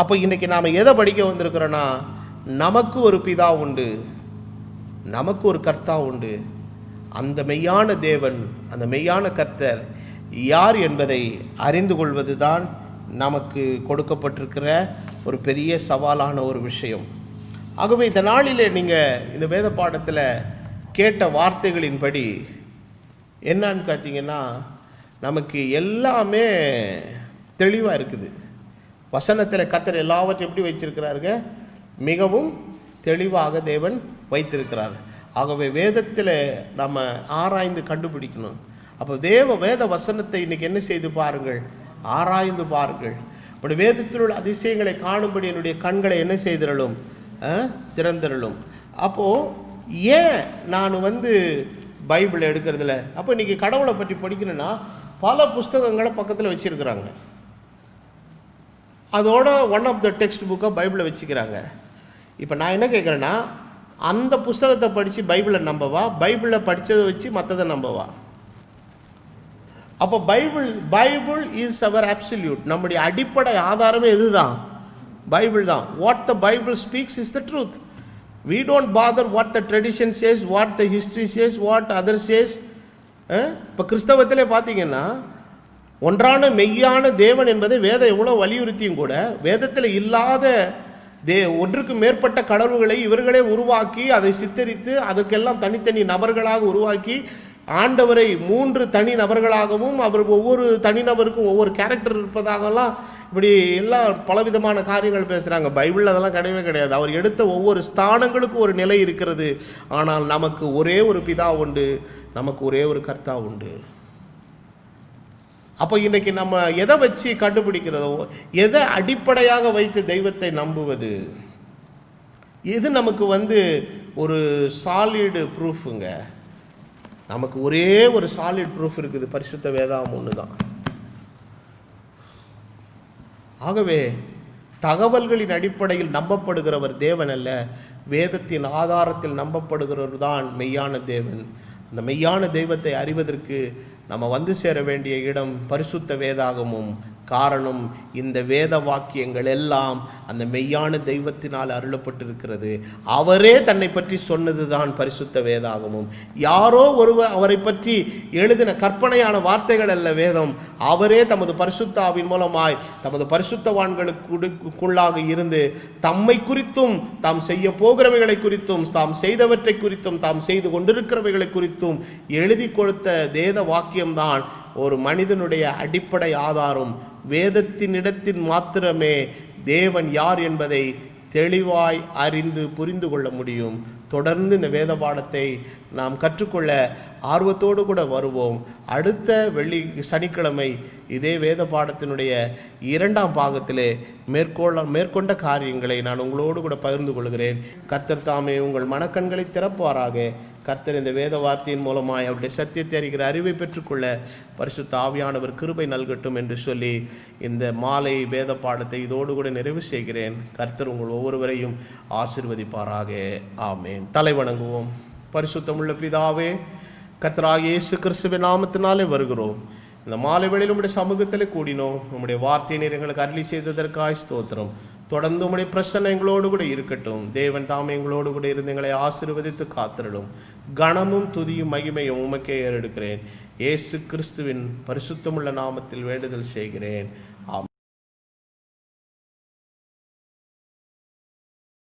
அப்போ இன்றைக்கி நாம் எதை படிக்க வந்திருக்கிறோன்னா, நமக்கு ஒரு பிதா உண்டு, நமக்கு ஒரு கர்த்தா உண்டு. அந்த மெய்யான தேவன், அந்த மெய்யான கர்த்தர் யார் என்பதை அறிந்து கொள்வது தான் நமக்கு கொடுக்கப்பட்டிருக்கிற ஒரு பெரிய சவாலான ஒரு விஷயம். ஆகவே இந்த நாளிலே நீங்கள் இந்த வேத பாடத்தில் கேட்ட வார்த்தைகளின்படி என்னன்னு பார்த்தீங்கன்னா, நமக்கு எல்லாமே தெளிவாக இருக்குது. வசனத்தில் கர்த்தர் எல்லாவற்றையும் எப்படி வச்சிருக்கிறாருங்க? மிகவும் தெளிவாக தேவன் வைத்திருக்கிறார். ஆகவே வேதத்தில் நம்ம ஆராய்ந்து கண்டுபிடிக்கணும். அப்போ வேத வசனத்தை இன்றைக்கி என்ன செய்து பாருங்கள், ஆராய்ந்து பாருங்கள். அப்படி வேதத்தில் உள்ள அதிசயங்களை காணும்படி என்னுடைய கண்களை என்ன செய்திடலும், திறந்திரலும். அப்போது ஏன் நான் பைபிளை எடுக்கிறதில்ல? அப்போ இன்றைக்கி கடவுளை பற்றி படிக்கணுன்னா பல புஸ்தகங்களை பக்கத்தில் வச்சுருக்கிறாங்க. அதோட ஒன் ஆஃப் த டெக்ஸ்ட் புக்காக பைபிளை வச்சுக்கிறாங்க. இப்போ நான் என்ன கேட்குறேன்னா, அந்த புஸ்தகத்தை படித்து பைபிளை நம்பவா, பைபிளை படித்ததை வச்சு மற்றதை நம்பவா? அப்போ பைபிள் இஸ் அவர் அப்சல்யூட். நம்முடைய அடிப்படை ஆதாரமே இதுதான், பைபிள் தான். What the Bible speaks is the truth. We don't bother what the tradition says, what the history says, what others says. இப்போ கிறிஸ்தவத்திலே பார்த்தீங்கன்னா ஒன்றான மெய்யான தேவன் என்பதை வேதம் எவ்வளோ வலியுறுத்தியும் கூட, வேதத்தில் இல்லாத ஒன்றுக்கு மேற்பட்ட கடவுள்களை இவர்களே உருவாக்கி அதை சித்தரித்து அதற்கெல்லாம் தனித்தனி நபர்களாக உருவாக்கி ஆண்டவரை 3 தனி நபர்களாகவும் அவர் ஒவ்வொரு தனிநபருக்கும் ஒவ்வொரு கேரக்டர் இருப்பதாகலாம் இப்படி எல்லாம் பலவிதமான காரியங்கள் பேசுகிறாங்க. பைபிளில் அதெல்லாம் கிடையவே கிடையாது. அவர் எடுத்த ஒவ்வொரு ஸ்தானங்களுக்கும் ஒரு நிலை இருக்கிறது. ஆனால் நமக்கு ஒரே ஒரு பிதா உண்டு, நமக்கு ஒரே ஒரு கர்த்தா உண்டு. அப்போ இன்றைக்கி நம்ம எதை வச்சு கண்டுபிடிக்கிறதோ, எதை அடிப்படையாக வைத்து தெய்வத்தை நம்புவது, எது நமக்கு ஒரு சாலிடு ப்ரூஃபுங்க? நமக்கு ஒரே ஒரு சாலிட் ப்ரூஃப் இருக்குது, பரிசுத்த வேதாகம் ஒன்று தான். ஆகவே தகவல்களின் அடிப்படையில் நம்பப்படுகிறவர் தேவன் அல்ல, வேதத்தின் ஆதாரத்தில் நம்பப்படுகிறவர் தான் மெய்யான தேவன். அந்த மெய்யான தெய்வத்தை அறிவதற்கு நம்ம சேர வேண்டிய இடம் பரிசுத்த வேதாகமும். காரணம், இந்த வேத வாக்கியங்கள் எல்லாம் அந்த மெய்யான தெய்வத்தினால் அருளப்பட்டிருக்கிறது. அவரே தன்னை பற்றி சொன்னது தான் பரிசுத்த வேதாகமும். யாரோ ஒருவர் அவரை பற்றி எழுதின கற்பனையான வார்த்தைகள் அல்ல வேதம். அவரே தமது பரிசுத்தாவின் மூலமாய் தமது பரிசுத்தவான்களுக்குள்ளாக இருந்து தம்மை குறித்தும், தாம் செய்ய போகிறவைகளை குறித்தும், தாம் செய்தவற்றை குறித்தும், தாம் செய்து கொண்டிருக்கிறவைகளை குறித்தும் எழுதி கொடுத்த வேத வாக்கியம்தான் ஒரு மனிதனுடைய அடிப்படை ஆதாரம். வேதத்தினிடத்தில் மாத்திரமே தேவன் யார் என்பதை தெளிவாய் அறிந்து புரிந்து கொள்ள முடியும். தொடர்ந்து இந்த வேத பாடத்தை நாம் கற்றுக்கொள்ள ஆர்வத்தோடு கூட வருவோம். அடுத்த சனிக்கிழமை இதே வேத பாடத்தினுடைய 2ஆம் பாகத்திலே மேற்கொண்ட காரியங்களை நான் உங்களோடு கூட பகிர்ந்து கொள்கிறேன். கர்த்தர் தாமே உங்கள் மனக்கண்களை திறப்பாராக. கர்த்தர் இந்த வேத வார்த்தையின் மூலமாய் அவருடைய சத்தியத்தை அறிகிற அறிவை பெற்றுக்கொள்ள பரிசுத்த ஆவியானவர் கிருபை நல்கட்டும் என்று சொல்லி இந்த மாலை வேத பாடத்தை இதோடு கூட நிறைவு செய்கிறேன். கர்த்தர் உங்கள் ஒவ்வொருவரையும் ஆசீர்வதிப்பாராக. ஆமேன். தலை வணங்குவோம். பரிசுத்தமுள்ள பிதாவே, கர்த்தராகிய இயேசு கிறிஸ்துவின் நாமத்தினாலே வருகிறோம். இந்த மாலை வேளையில் உம்முடைய சமூகத்தில் கூடினோம். உம்முடைய வார்த்தையை நீர் எங்களுக்கு அருளி செய்ததற்காய் ஸ்தோத்திரம். தொடர்ந்து உம்முடைய பிரசன்னம் எங்களோடு கூட இருக்கட்டும். தேவன் தாமே எங்களோடு கூட இருந்து எங்களை ஆசீர்வதித்து காத்திரலும். கணமும் துதியும் மகிமையும் உமக்கே ஏறெடுக்கிறேன். இயேசு கிறிஸ்துவின் பரிசுத்தமுள்ள நாமத்தில் வேண்டுதல் செய்கிறேன்.